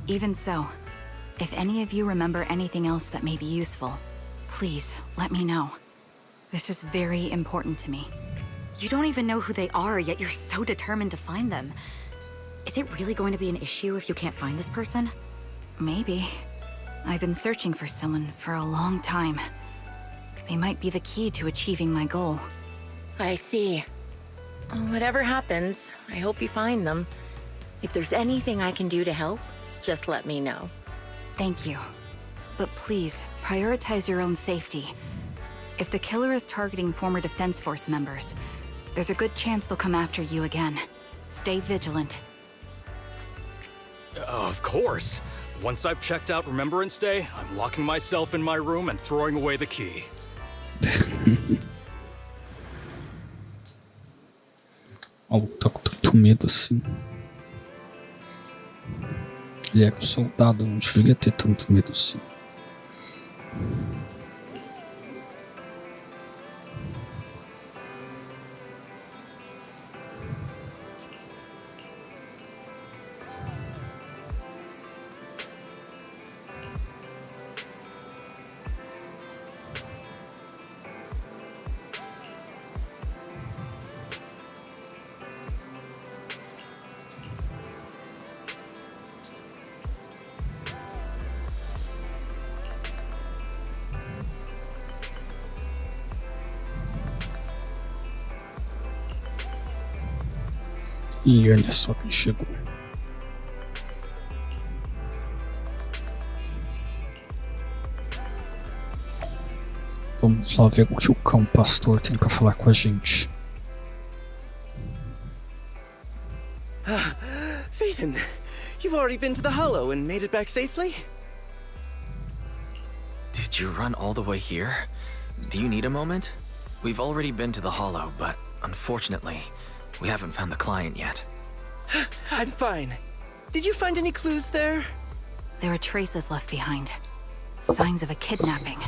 Even so, if any of you remember anything else that may be useful, please let me know. This is very important to me. You don't even know who they are, yet you're so determined to find them. Is it really going to be an issue if you can't find this person? Maybe. I've been searching for someone for a long time. They might be the key to achieving my goal. I see. Whatever happens, I hope you find them. If there's anything I can do to help, just let me know. Thank you. But please, prioritize your own safety. If the killer is targeting former Defense Force members, there's a good chance they'll come after you again. Stay vigilant. Of course. Once I've checked out Remembrance Day, I'm locking myself in my room and throwing away the key. Olha, tá com tanto medo assim. Ele era um soldado, não deveria ter tanto medo assim. E olha só quem chegou. Vamos lá ver o que o cão pastor tem pra falar com a gente. Phaethon, you've already been to the Hollow and made it back safely? Did you run all the way here? Do you need a moment? We've already been to the Hollow, but unfortunately, we haven't found the client yet. I'm fine. Did you find any clues there? There are traces left behind. Signs of a kidnapping.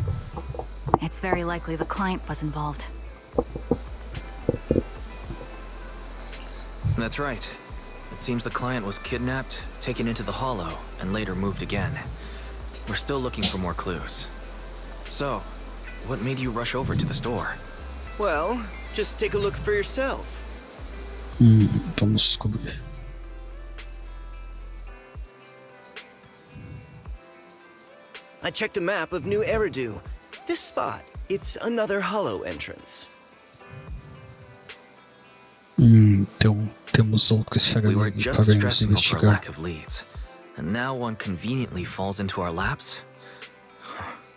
It's very likely the client was involved. That's right. It seems the client was kidnapped, taken into the Hollow, and later moved again. We're still looking for more clues. So, what made you rush over to the store? Well, just take a look for yourself. Vamos descobrir. I checked a map of New Eridu. This spot, it's another Hollow entrance. Então temos outras We were ferramentas just para nos stressing over a investigar. lack of leads, and now one conveniently falls into our laps?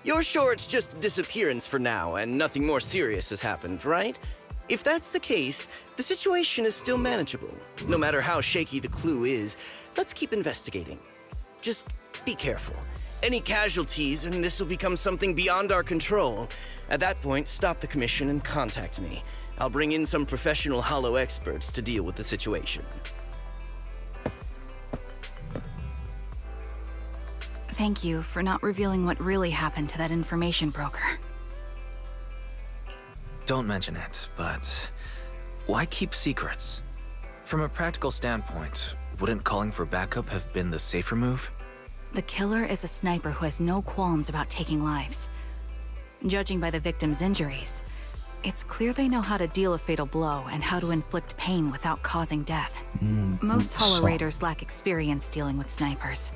You're sure it's just a disappearance for now and nothing more serious has happened, right? If that's the case, the situation is still manageable. No matter how shaky the clue is, let's keep investigating. Just be careful. Any casualties and this will become something beyond our control. At that point, stop the commission and contact me. I'll bring in some professional Hollow experts to deal with the situation. Thank you for not revealing what really happened to that information broker. Don't mention it, but why keep secrets? From a practical standpoint, wouldn't calling for backup have been the safer move? The killer is a sniper who has no qualms about taking lives. Judging by the victim's injuries, it's clear they know how to deal a fatal blow and how to inflict pain without causing death. Most Hollow Raiders lack experience dealing with snipers.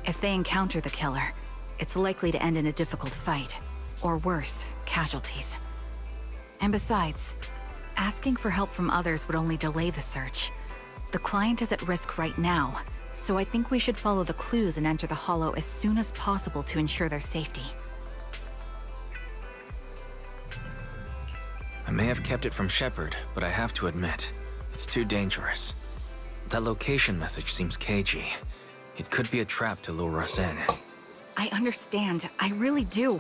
If they encounter the killer, it's likely to end in a difficult fight, or worse, casualties. And besides, asking for help from others would only delay the search. The client is at risk right now, so I think we should follow the clues and enter the Hollow as soon as possible to ensure their safety. I may have kept it from Shepard, but I have to admit, it's too dangerous. That location message seems cagey. It could be a trap to lure us in. I understand, I really do.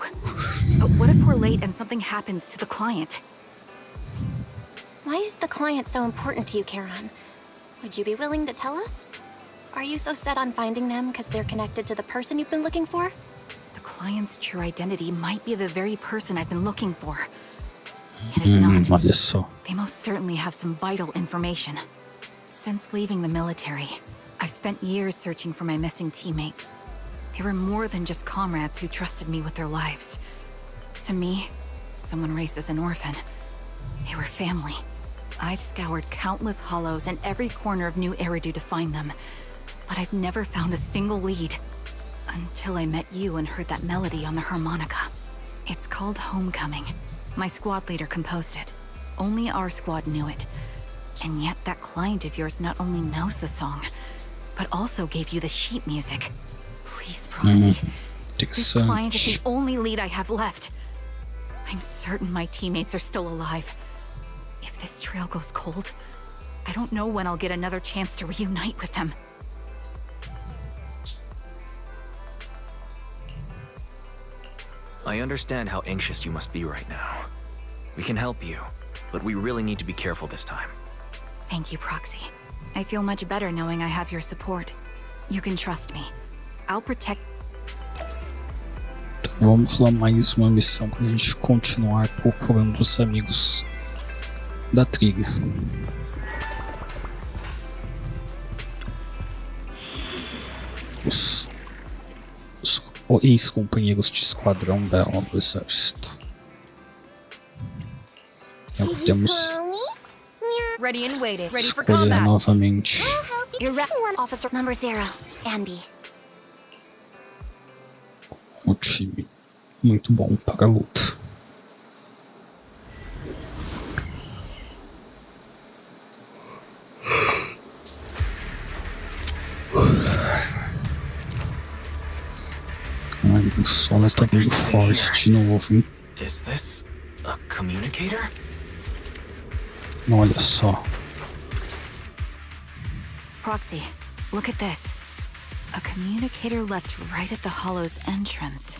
But what if we're late and something happens to the client? Why is the client so important to you, Charon? Would you be willing to tell us? Are you so set on finding them because they're connected to the person you've been looking for? The client's true identity might be the very person I've been looking for. And if not, Olha só. they most certainly have some vital information. Since leaving the military, I've spent years searching for my missing teammates. They were more than just comrades who trusted me with their lives. To me, someone raised as an orphan, they were family. I've scoured countless hollows and every corner of New Eridu to find them, but I've never found a single lead. Until I met you and heard that melody on the harmonica. It's called Homecoming. My squad leader composed it. Only our squad knew it. And yet that client of yours not only knows the song, but also gave you the sheet music. Please, Proxy. This client is the only lead I have left. I'm certain my teammates are still alive. If this trail goes cold, I don't know when I'll get another chance to reunite with them. I understand how anxious you must be right now. We can help you, but we really need to be careful this time. Thank you, Proxy. I feel much better knowing I have your support. You can trust me. I'll protect... Então vamos lá, mais uma missão pra gente continuar procurando os amigos da trilha. Os ex-companheiros de esquadrão dela do exército. Agora temos Ready and waiting. Ready for escolher combat. novamente You're right, Officer Number 0, Anby. o time muito bom para a luta. Ai, o solo tá bem forte de novo, hein? Is this a communicator? Olha só. Proxy, look at this. A communicator left right at the Hollow's entrance.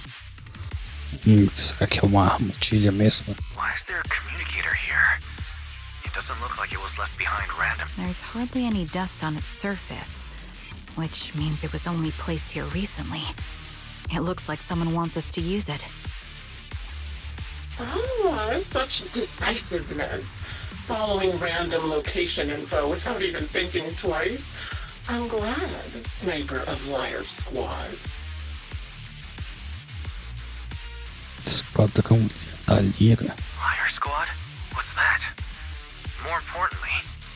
Será que é uma armadilha mesmo? Why is there a communicator here? It doesn't look like it was left behind random. There's hardly any dust on its surface, which means it was only placed here recently. It looks like someone wants us to use it. Oh, such decisiveness. following random location info without even thinking twice. I'm glad, Sniper of Liar Squad. Esquadrão Talheira. Liar Squad? What's that? More importantly,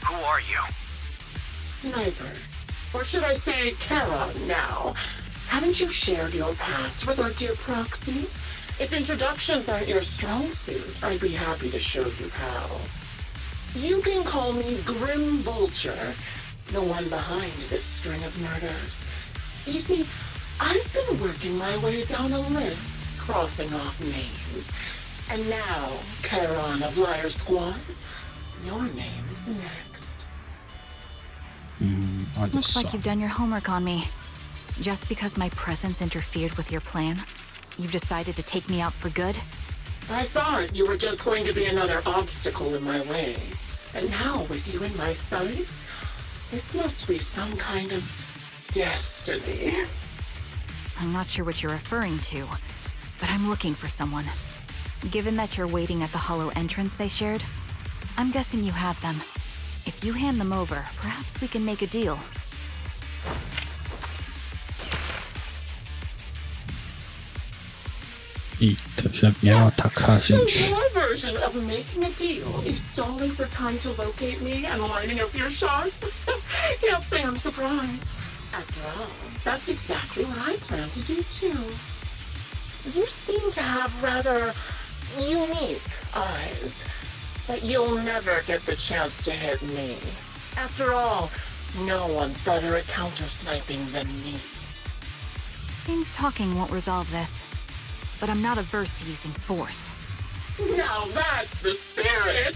who are you? Sniper. Or should I say Charon now? Haven't you shared your past with our dear Proxy? If introductions aren't your strong suit, I'd be happy to show you how. You can call me Grim Vulture, the one behind this string of murders. You see, I've been working my way down a list, crossing off names. And now, Charon of Liar Squad, your name is next. Looks like you've done your homework on me. Just because my presence interfered with your plan, you've decided to take me out for good? I thought you were just going to be another obstacle in my way. And now, with you in my sights, this must be some kind of destiny. I'm not sure what you're referring to, but I'm looking for someone. Given that you're waiting at the hollow entrance they shared, I'm guessing you have them. If you hand them over, perhaps we can make a deal. Eita, já vieram atacar a gente. So your version of making a deal is stalling for time to locate me and lining up your shot? Can't say I'm surprised. After all, that's exactly what I plan to do too. You seem to have rather unique eyes, but you'll never get the chance to hit me. After all, no one's better at counter-sniping than me. Seems talking won't resolve this, but I'm not averse to using force. Now that's the spirit!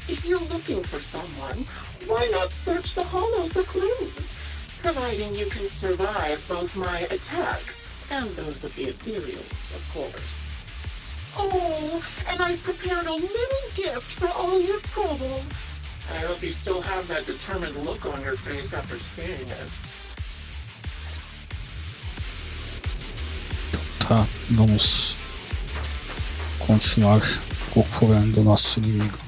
If you're looking for someone, why not search the hollow for clues? Providing you can survive both my attacks and those of the ethereals, of course. Oh, and I've prepared a little gift for all your trouble. I hope you still have that determined look on your face after seeing it. Tá, vamos continuar procurando o nosso inimigo.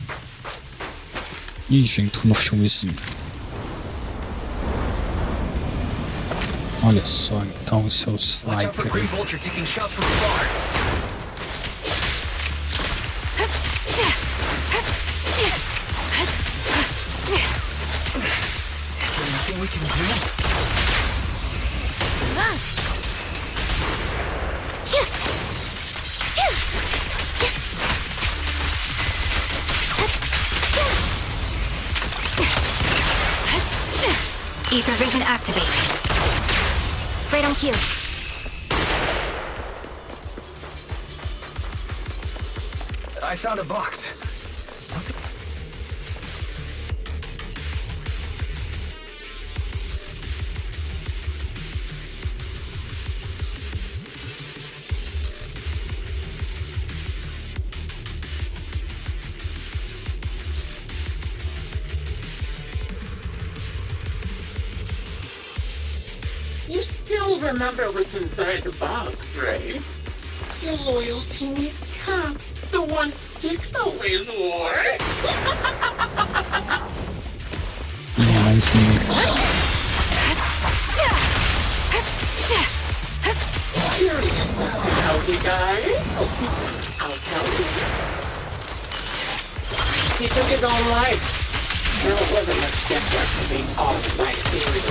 Ih, gente, no filmezinho. Olha só, então esse é o sniper. Ether vision activate. Right on cue. I found a box. Something. You still remember what's inside the box, right? Your loyal teammate's cap, the one Styx always wore. Yeah, nice mix. Curious to tell you guys? I'll tell you. He took his own life. Well, it wasn't much different from being off by theory.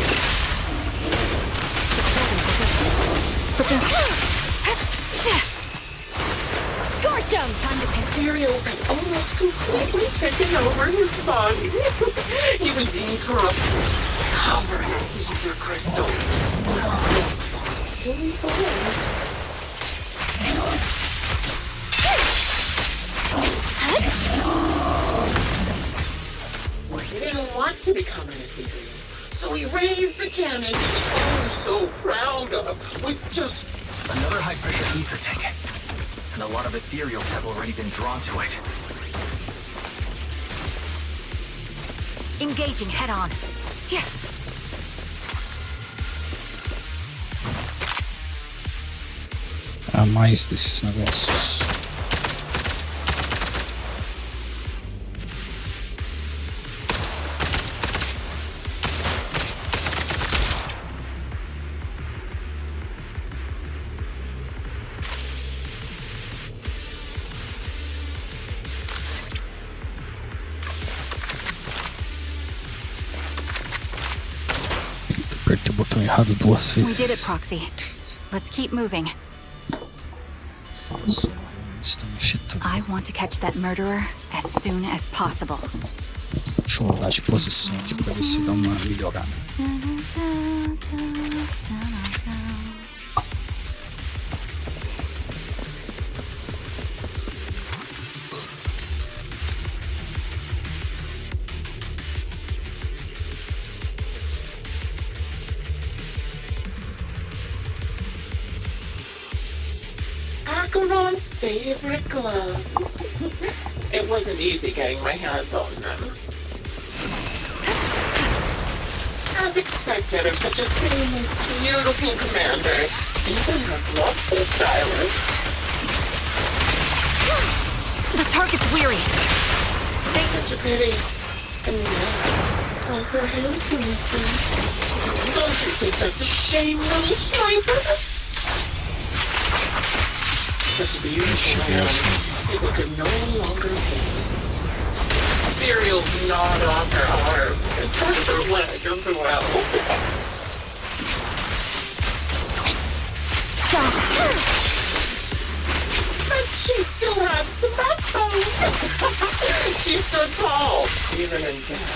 Scorch him! Time to pick. Ethereals had almost completely taken over his body. He was being corrupted, covered in ether crystal. He didn't want to become an ethereal. So he raised the cannon he was so proud of with just Another high-pressure ether tank. And a lot of ethereals have already been drawn to it. Engaging head-on. Yeah. Há mais desses negócios. botão errado 2 We did it, vezes. Proxy. Let's keep moving. Os estão me afetando. I want to catch that murderer as soon as possible. Deixa eu mudar de posição aqui pra ver se dá uma melhorada. Acheron's favorite gloves. It wasn't easy getting my hands on them. As expected of such a famous, beautiful commander, even her gloves so stylish. The target's weary. Such a pity. And now, both her hands were missing. Don't you think that's a shame, little sniper? Such a beautiful man, people could no longer face. Muriel's gnawed off her arm and turned her leg as well. But she still had some backbone. She stood tall, even in death.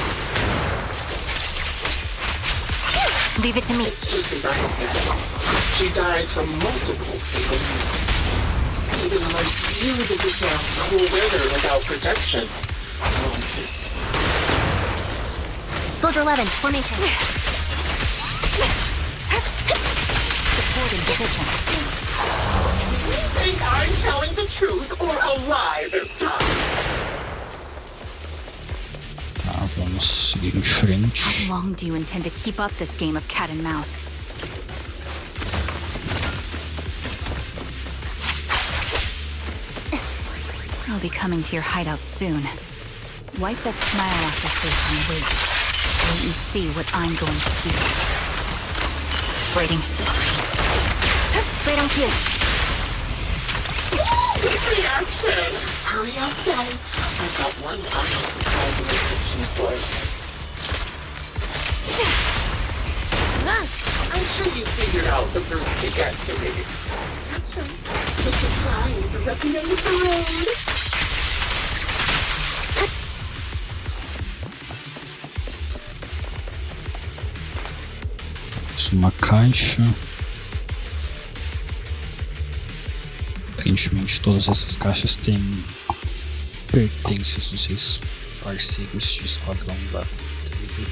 Leave it to me. It's just as I said. She died from multiple fatal wounds. Even the most beautiful camps will wither without protection. Soldier 11, formation. Supporting position. You think I'm telling the truth or a lie this time? Tá, vamos seguir em frente. How long do you intend to keep up this game of cat and mouse? I'll be coming to your hideout soon. Wipe that smile off your face and wait. Wait and see what I'm going to do. Waiting. Right on cue. Quick reaction! Hurry up, then. I've got one final surprise in the kitchen for you. I'm sure you figured out the route to get to me. That's right. The surprise is at the end of the road. Uma caixa. Aparentemente todas essas caixas têm pertences dos seus parceiros de esquadrão da TV.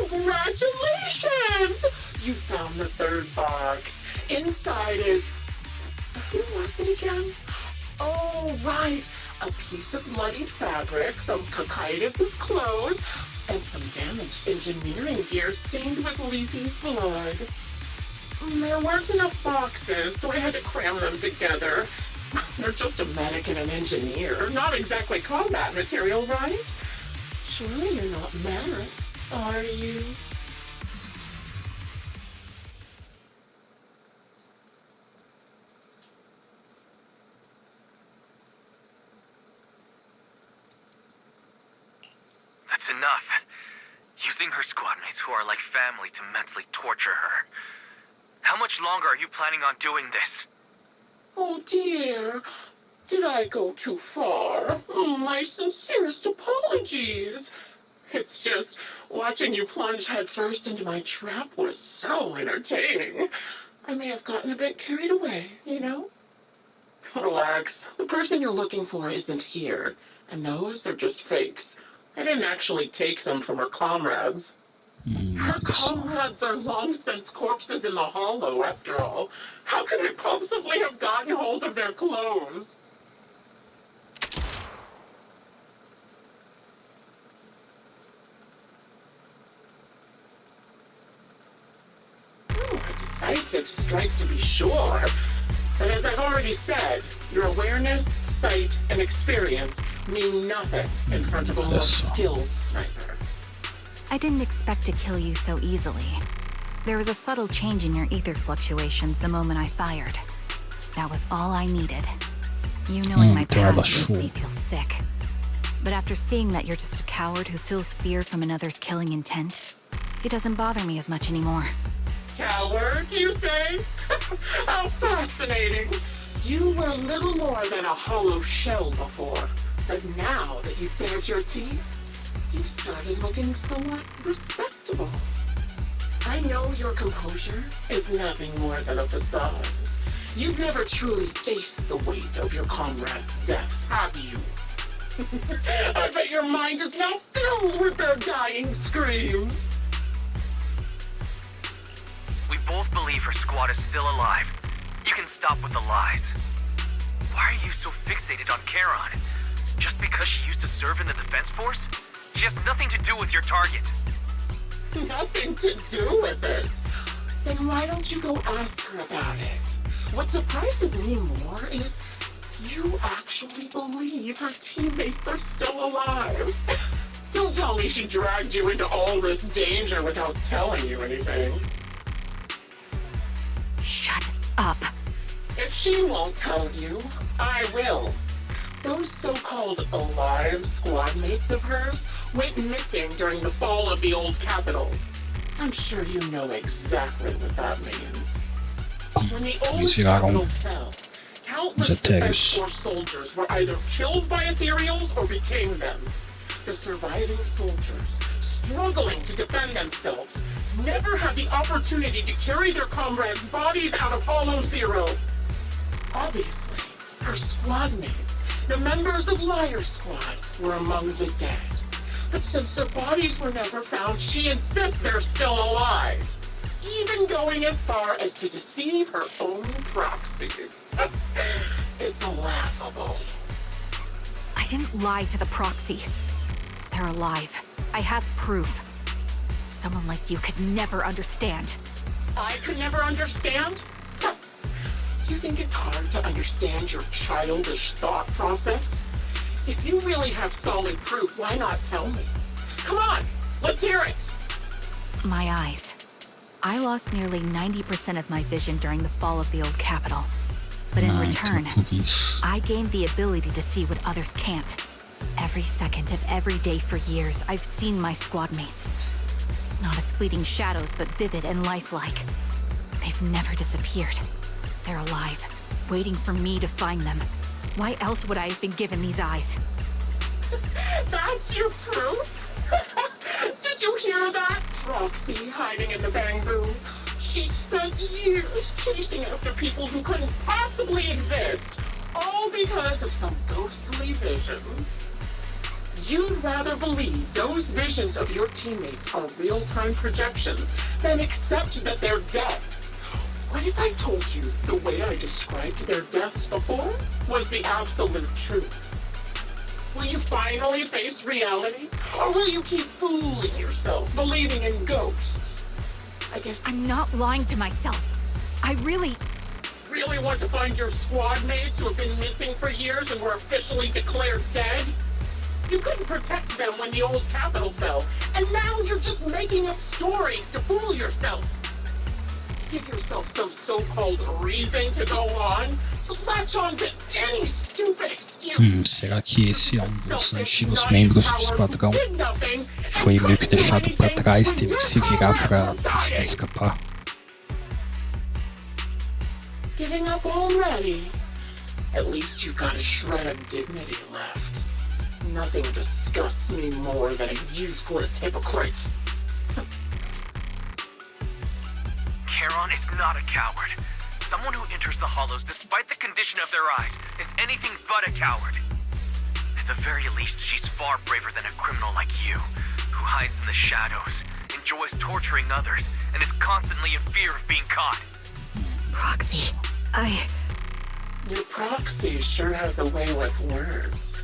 Congratulations! You found the third box. Inside is... Who was it again? Oh, right. A piece of bloodied fabric from Cocytus's clothes and some damaged engineering gear stained with Leafy's blood. There weren't enough boxes, so I had to cram them together. They're just a medic and an engineer, not exactly combat material, right? Surely you're not mad, are you? That's enough. Using her squadmates who are like family to mentally torture her. How much longer are you planning on doing this? Oh dear. Did I go too far? My sincerest apologies. It's just, watching you plunge headfirst into my trap was so entertaining. I may have gotten a bit carried away, you know? Relax. The person you're looking for isn't here. And those are just fakes. I didn't actually take them from her comrades. Her comrades are long since corpses in the hollow, after all. How could I possibly have gotten hold of their clothes? A decisive strike to be sure. But as I've already said, your awareness, sight, and experience mean nothing in front of a more skilled sniper. I didn't expect to kill you so easily. There was a subtle change in your ether fluctuations the moment I fired. That was all I needed. You knowing my past makes me feel sick. But after seeing that you're just a coward who feels fear from another's killing intent, it doesn't bother me as much anymore. Coward, you say? How fascinating. You were little more than a hollow shell before. But now that you've bared your teeth, you've started looking somewhat respectable. I know your composure is nothing more than a facade. You've never truly faced the weight of your comrades' deaths, have you? I bet your mind is now filled with their dying screams. We both believe her squad is still alive. You can stop with the lies. Why are you so fixated on Charon? Just because she used to serve in the defense force? She has nothing to do with your target. Nothing to do with it? Then why don't you go ask her about it? What surprises me more is you actually believe her teammates are still alive. Don't tell me she dragged you into all this danger without telling you anything. Shut up. If she won't tell you, I will. Those so-called alive squad mates of hers went missing during the fall of the old capital. I'm sure you know exactly what that means. When the old capital fell, countless Defense Force soldiers were either killed by ethereals or became them. The surviving soldiers, struggling to defend themselves, never had the opportunity to carry their comrades' bodies out of Hollow Zero. Obviously, her squad mates, the members of Liar Squad, were among the dead. But since their bodies were never found, she insists they're still alive. Even going as far as to deceive her own proxy. It's laughable. I didn't lie to the proxy. They're alive. I have proof. Someone like you could never understand. I could never understand? You think it's hard to understand your childish thought process? If you really have solid proof, why not tell me? Come on, let's hear it! My eyes. I lost nearly 90% of my vision during the fall of the old capital. But in return, I gained the ability to see what others can't. Every second of every day for years, I've seen my squad mates. Not as fleeting shadows, but vivid and lifelike. They've never disappeared. They're alive, waiting for me to find them. Why else would I have been given these eyes? That's your proof? Did you hear that? Proxy hiding in the bamboo. She spent years chasing after people who couldn't possibly exist, all because of some ghostly visions. You'd rather believe those visions of your teammates are real-time projections than accept that they're dead. What if I told you the way I described their deaths before was the absolute truth? Will you finally face reality? Or will you keep fooling yourself, believing in ghosts? I guess I'm not lying to myself. I really want to find your squad mates who have been missing for years and were officially declared dead? You couldn't protect them when the old capital fell, and now you're just making up stories to fool yourself. Give yourself some so-called reason to go on, to latch on to any stupid excuse. Será que esse é um dos antigos membros do esquadrão? Foi meio que deixado para trás, teve que se virar para escapar. Giving up already? At least you've got a shred of dignity left. Nothing disgusts me more than a useless hypocrite. Charon is not a coward. Someone who enters the Hollows despite the condition of their eyes is anything but a coward. At the very least, she's far braver than a criminal like you, who hides in the shadows, enjoys torturing others, and is constantly in fear of being caught. Proxy, Your proxy sure has a way with words.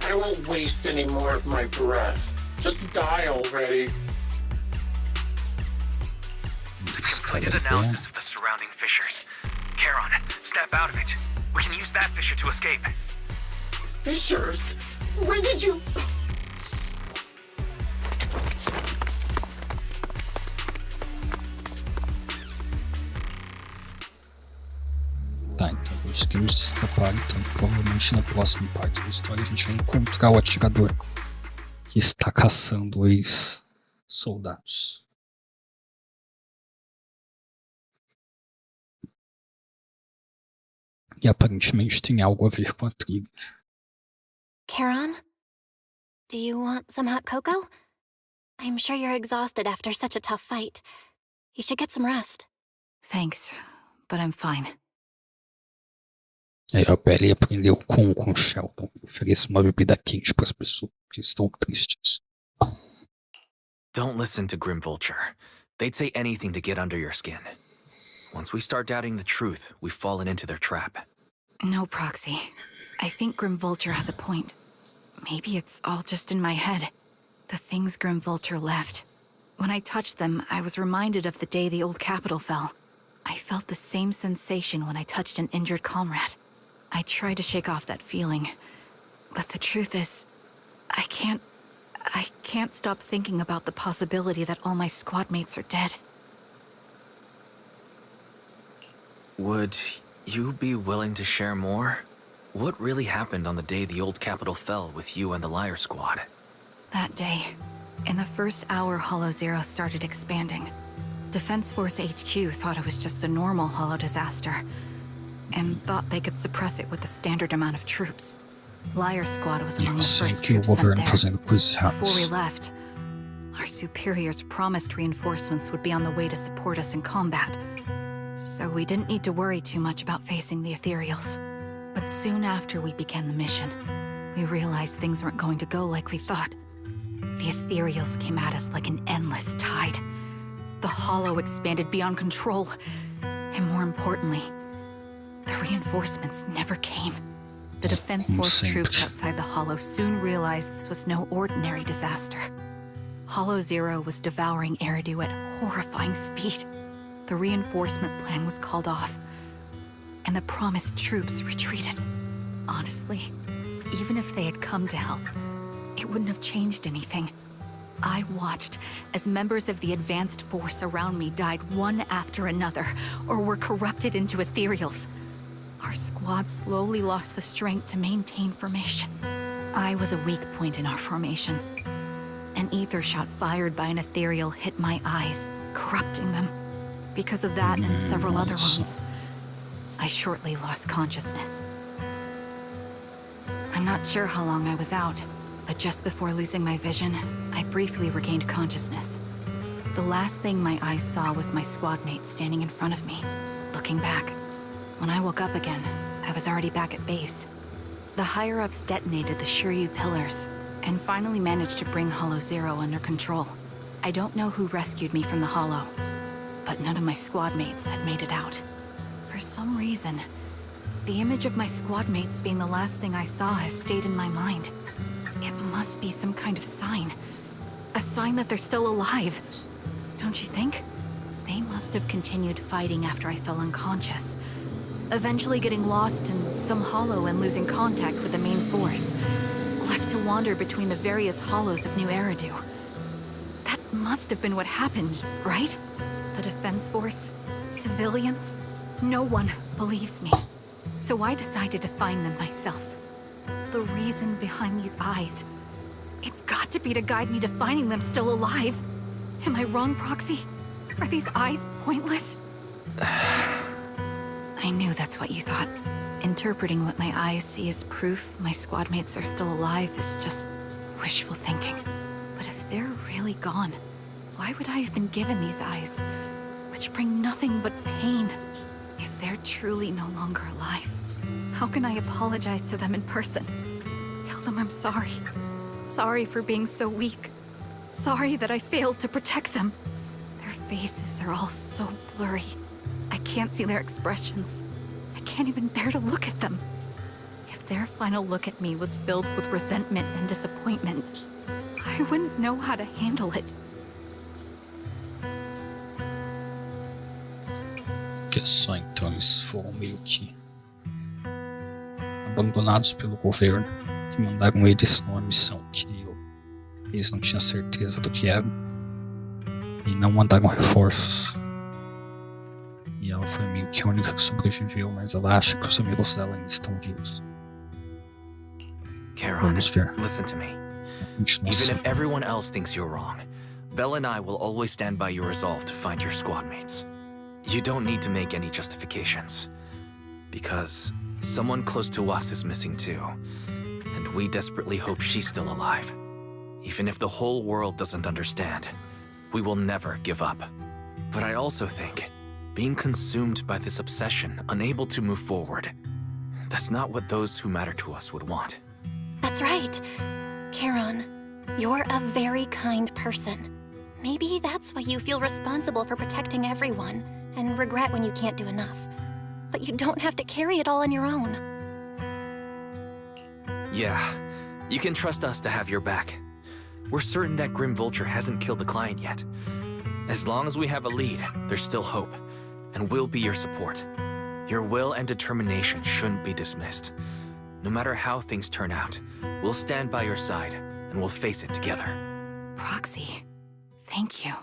I won't waste any more of my breath. Just die already. Completed analysis of the surrounding fissures. Charon, snap out of it. We can use that fissure to escape. Fissures? When did you... Tá, então conseguimos escapar, então provavelmente na próxima parte da história a gente vai encontrar o atirador que está caçando ex-soldados. E aparentemente tem algo a ver com a tribo. Charon? Do you want some hot cocoa? I'm sure you're exhausted after such a tough fight. You should get some rest. Thanks, but I'm fine. Aí a Belly aprendeu com o Sheldon. Ofereça uma bebida quente para as pessoas que estão tristes. Don't listen to Grim Vulture. They'd say anything to get under your skin. Once we start doubting the truth, we've fallen into their trap. No, Proxy. I think Grim Vulture has a point. Maybe it's all just in my head. The things Grim Vulture left. When I touched them, I was reminded of the day the old capital fell. I felt the same sensation when I touched an injured comrade. I tried to shake off that feeling, but the truth is, I can't stop thinking about the possibility that all my squad mates are dead. Would you be willing to share more? What really happened on the day the old capital fell with you and the Liar Squad? That day, in the first hour Hollow Zero started expanding. Defense Force HQ thought it was just a normal Hollow disaster, and thought they could suppress it with a standard amount of troops. Liar Squad was among the first troops sent there. Before we left, our superiors promised reinforcements would be on the way to support us in combat, so we didn't need to worry too much about facing the Ethereals. But soon after we began the mission, we realized things weren't going to go like we thought. The Ethereals came at us like an endless tide. The Hollow expanded beyond control, and more importantly, the reinforcements never came. The Defense Force troops outside the Hollow soon realized this was no ordinary disaster. Hollow Zero was devouring Eridu at horrifying speed. The reinforcement plan was called off, and the promised troops retreated. Honestly, even if they had come to help, it wouldn't have changed anything. I watched as members of the advanced force around me died one after another, or were corrupted into ethereals. Our squad slowly lost the strength to maintain formation. I was a weak point in our formation. An ether shot fired by an ethereal hit my eyes, corrupting them. Because of that and several other wounds, I shortly lost consciousness. I'm not sure how long I was out, but just before losing my vision, I briefly regained consciousness. The last thing my eyes saw was my squad mate standing in front of me, looking back. When I woke up again, I was already back at base. The higher-ups detonated the Shiryu pillars, and finally managed to bring Hollow Zero under control. I don't know who rescued me from the Hollow, but none of my squad mates had made it out. For some reason, the image of my squad mates being the last thing I saw has stayed in my mind. It must be some kind of sign. A sign that they're still alive. Don't you think? They must have continued fighting after I fell unconscious, eventually getting lost in some hollow and losing contact with the main force, left to wander between the various hollows of New Eridu. That must have been what happened, right? The Defense Force? Civilians? No one believes me. So I decided to find them myself. The reason behind these eyes. It's got to be to guide me to finding them still alive. Am I wrong, Proxy? Are these eyes pointless? I knew that's what you thought. Interpreting what my eyes see as proof my squad mates are still alive is just wishful thinking. But if they're really gone, why would I have been given these eyes, which bring nothing but pain? If they're truly no longer alive, how can I apologize to them in person? Tell them I'm sorry. Sorry for being so weak. Sorry that I failed to protect them. Their faces are all so blurry. I can't see their expressions. I can't even bear to look at them. If their final look at me was filled with resentment and disappointment, I wouldn't know how to handle it. Que só então eles foram meio que abandonados pelo governo, que mandaram eles numa missão que eles não tinham certeza do que era, e não mandaram reforços. E ela ela foi meio que a única que sobreviveu, mas ela acha que os amigos dela ainda estão vivos. Charon, Vamos ver. listen to me. Even Continuação. if everyone else thinks you're wrong, Belle and I will always stand by your resolve to find your squad mates. You don't need to make any justifications. Because someone close to us is missing too. And we desperately hope she's still alive. Even if the whole world doesn't understand, we will never give up. But I also think, being consumed by this obsession, unable to move forward, that's not what those who matter to us would want. That's right. Charon, you're a very kind person. Maybe that's why you feel responsible for protecting everyone, and regret when you can't do enough. But you don't have to carry it all on your own. Yeah, you can trust us to have your back. We're certain that Grim Vulture hasn't killed the client yet. As long as we have a lead, there's still hope, and we'll be your support. Your will and determination shouldn't be dismissed. No matter how things turn out, we'll stand by your side, and we'll face it together. Proxy, thank you.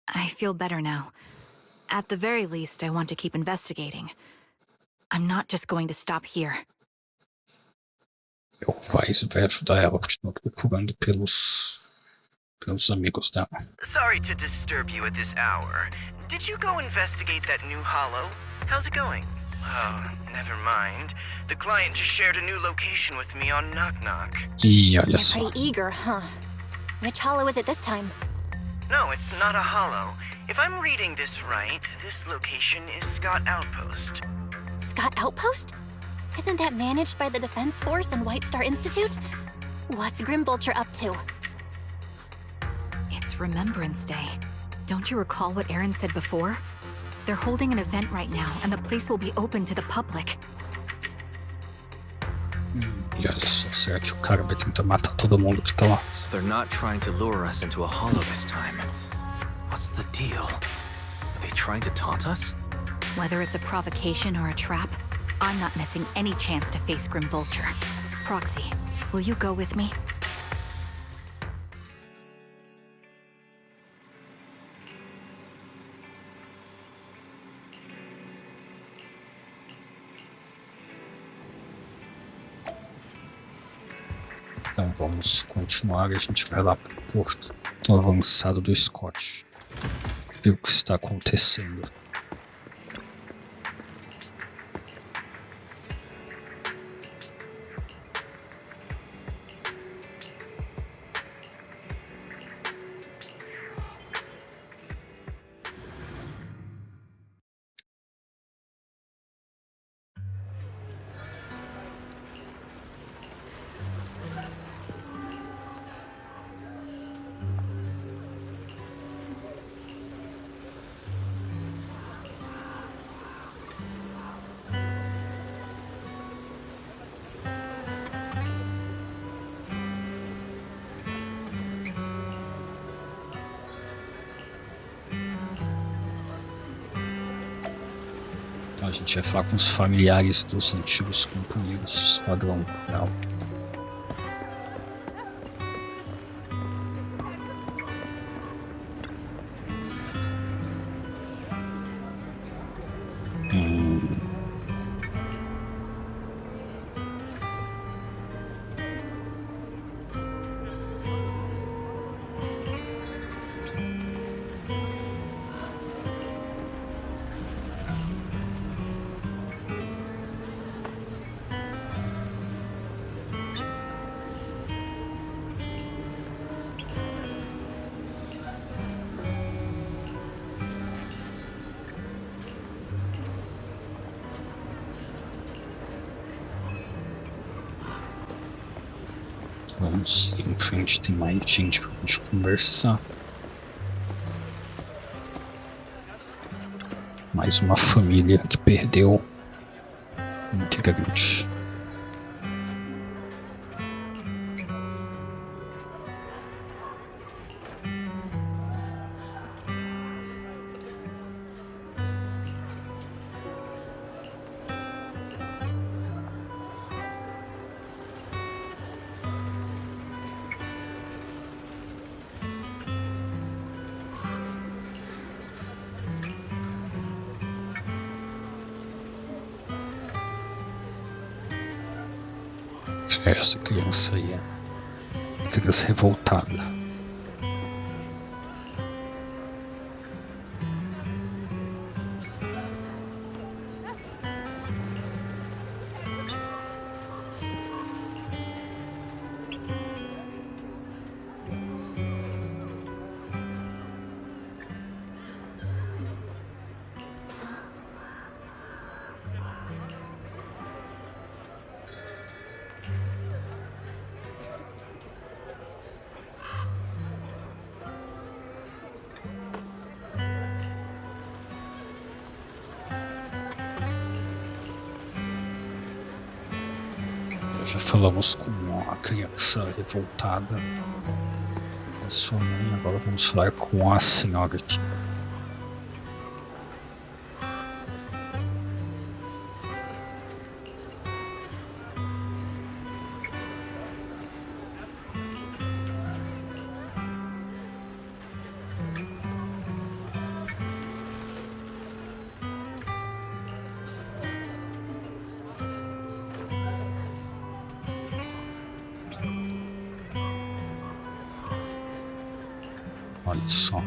I feel better now. At the very least, I want to keep investigating. I'm not just going to stop here. Eu vai ajudar ela a continuar procurando pelos amigos dela. Sorry to disturb you at this hour. Did you go investigate that new hollow? How's it going? Oh, never mind. The client just shared a new location with me on Knock Knock. E olha You're só. pretty eager, huh? Which hollow is it this time? No, it's not a hollow. If I'm reading this right, this location is Scott Outpost. Scott Outpost? Isn't that managed by the Defense Force and White Star Institute? What's Grim Vulture up to? It's Remembrance Day. Don't you recall what Aaron said before? They're holding an event right now, and the place will be open to the public. E olha só, será que o cara vai tentar matar todo mundo que tá lá? So they're not trying to lure us into a hollow this time. What's the deal? Are they trying to taunt us? Whether it's a provocation or a trap, I'm not missing any chance to face Grim Vulture. Proxy, will you go with me? Então vamos continuar e a gente vai lá pro porto do avançado do Scott. Ver o que está acontecendo. Então a gente vai falar com os familiares dos antigos companheiros de esquadrão. Não. Vamos ir em frente, tem mais gente pra gente conversar. Mais uma família que perdeu um integrante. Essa criança aí é criança revoltada. Já falamos com a criança revoltada, a sua mãe, agora vamos falar com a senhora aqui. Olha só.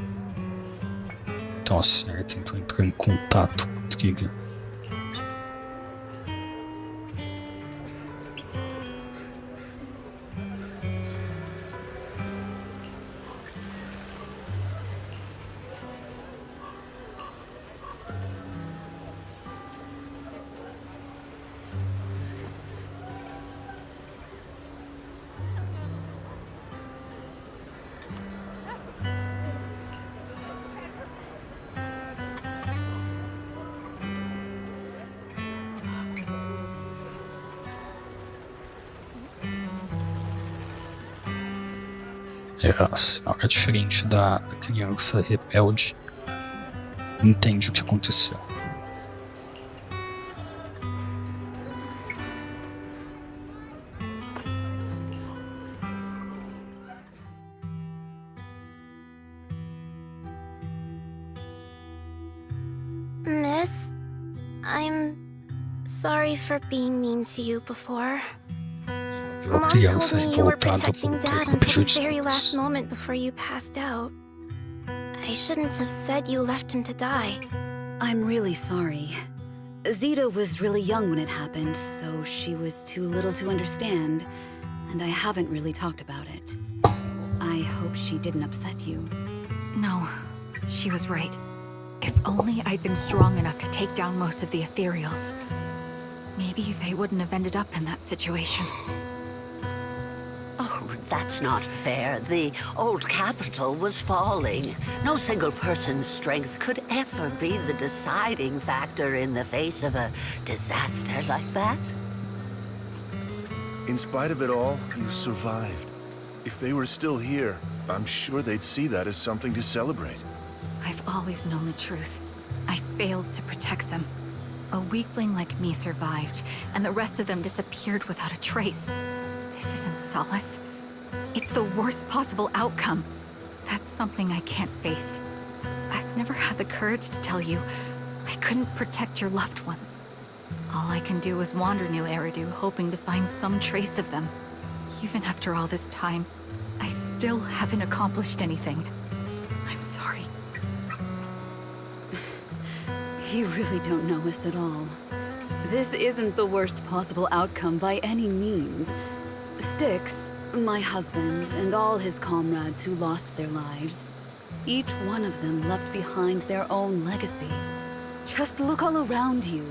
Então a senhora tentou entrar em contato com o Trigger. A senhora, diferente da criança rebelde, entende o que aconteceu. Miss, I'm sorry for being mean to you before. A criança revoltada protecting voltou Dad e until pediu the very last desculpas. moment before you passed out. I shouldn't have said you left him to die. I'm really sorry. Zeta was really young when it happened, so she was too little to understand, and I haven't really talked about it. I hope she didn't upset you. No, she was right. If only I'd been strong enough to take down most of the ethereals. Maybe they wouldn't have ended up in that situation. Oh, that's not fair. The old capital was falling. No single person's strength could ever be the deciding factor in the face of a disaster like that. In spite of it all, you survived. If they were still here, I'm sure they'd see that as something to celebrate. I've always known the truth. I failed to protect them. A weakling like me survived, and the rest of them disappeared without a trace. This isn't solace. It's the worst possible outcome. That's something I can't face. I've never had the courage to tell you I couldn't protect your loved ones. All I can do is wander New Eridu, hoping to find some trace of them. Even after all this time, I still haven't accomplished anything. I'm sorry. You really don't know us at all. This isn't the worst possible outcome by any means. Styx, my husband, and all his comrades who lost their lives, each one of them left behind their own legacy. Just look all around you.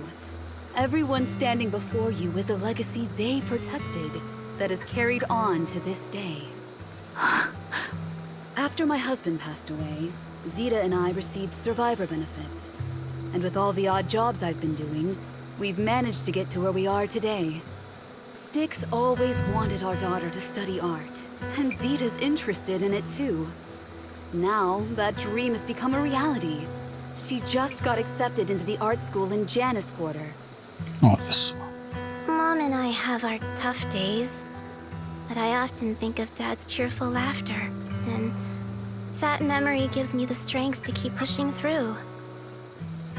Everyone standing before you is a legacy they protected that is carried on to this day. After my husband passed away, Zeta and I received survivor benefits. And with all the odd jobs I've been doing, we've managed to get to where we are today. Styx always wanted our daughter to study art, and Zeta's interested in it too. Now, that dream has become a reality. She just got accepted into the art school in Janus Quarter. Olha só. Mom and I have our tough days, but I often think of Dad's cheerful laughter, and that memory gives me the strength to keep pushing through.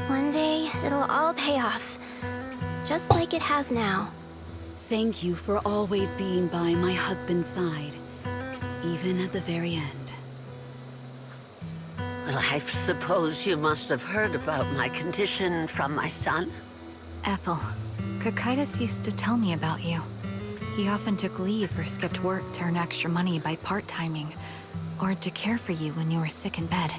One day, it'll all pay off, just like it has now. Thank you for always being by my husband's side, even at the very end. Well, I suppose you must have heard about my condition from my son. Ethel, Kakaitis used to tell me about you. He often took leave or skipped work to earn extra money by part-timing, or to care for you when you were sick in bed.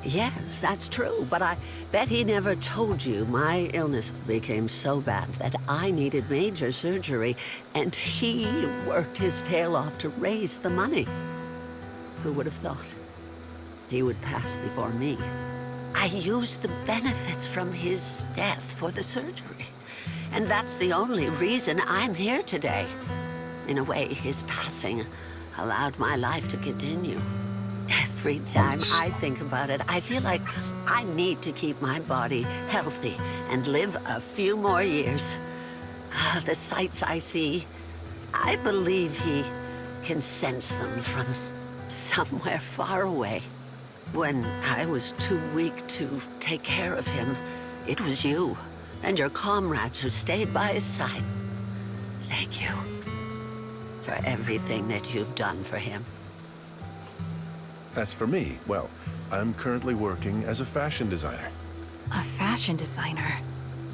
Yes, that's true, but I bet he never told you my illness became so bad that I needed major surgery, and he worked his tail off to raise the money. Who would have thought he would pass before me? I used the benefits from his death for the surgery, and that's the only reason I'm here today. In a way, his passing allowed my life to continue. Every time I think about it, I feel like I need to keep my body healthy and live a few more years. The sights I see, I believe he can sense them from somewhere far away. When I was too weak to take care of him, it was you and your comrades who stayed by his side. Thank you for everything that you've done for him. As for me, well, I'm currently working as a fashion designer. A fashion designer?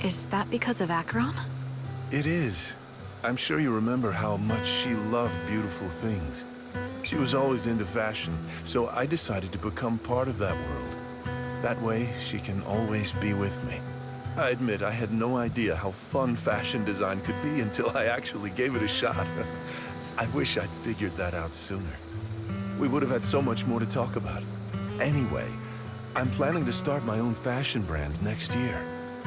Is that because of Acheron? It is. I'm sure you remember how much she loved beautiful things. She was always into fashion, so I decided to become part of that world. That way, she can always be with me. I admit I had no idea how fun fashion design could be until I actually gave it a shot. I wish I'd figured that out sooner. We would have had so much more to talk about. Anyway, I'm planning to start my own fashion brand next year.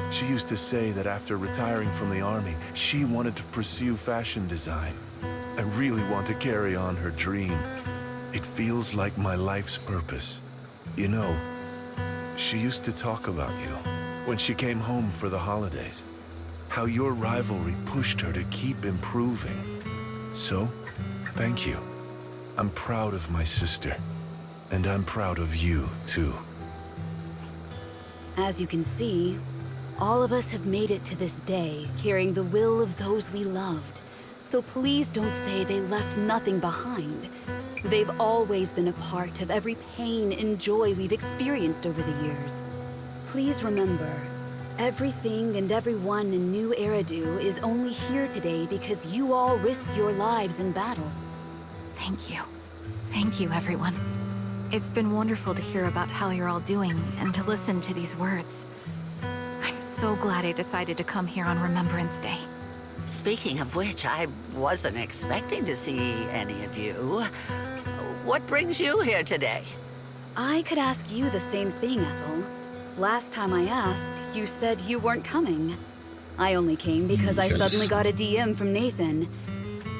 She used to say that after retiring from the army, she wanted to pursue fashion design. I really want to carry on her dream. It feels like my life's purpose. You know, she used to talk about you when she came home for the holidays. How your rivalry pushed her to keep improving. So, thank you. I'm proud of my sister. And I'm proud of you, too. As you can see, all of us have made it to this day, carrying the will of those we loved. So please don't say they left nothing behind. They've always been a part of every pain and joy we've experienced over the years. Please remember, everything and everyone in New Eridu is only here today because you all risked your lives in battle. Thank you. Thank you, everyone. It's been wonderful to hear about how you're all doing and to listen to these words. I'm so glad I decided to come here on Remembrance Day. Speaking of which, I wasn't expecting to see any of you. What brings you here today? I could ask you the same thing, Ethel. Last time I asked, you said you weren't coming. I only came because I suddenly got a DM from Nathan.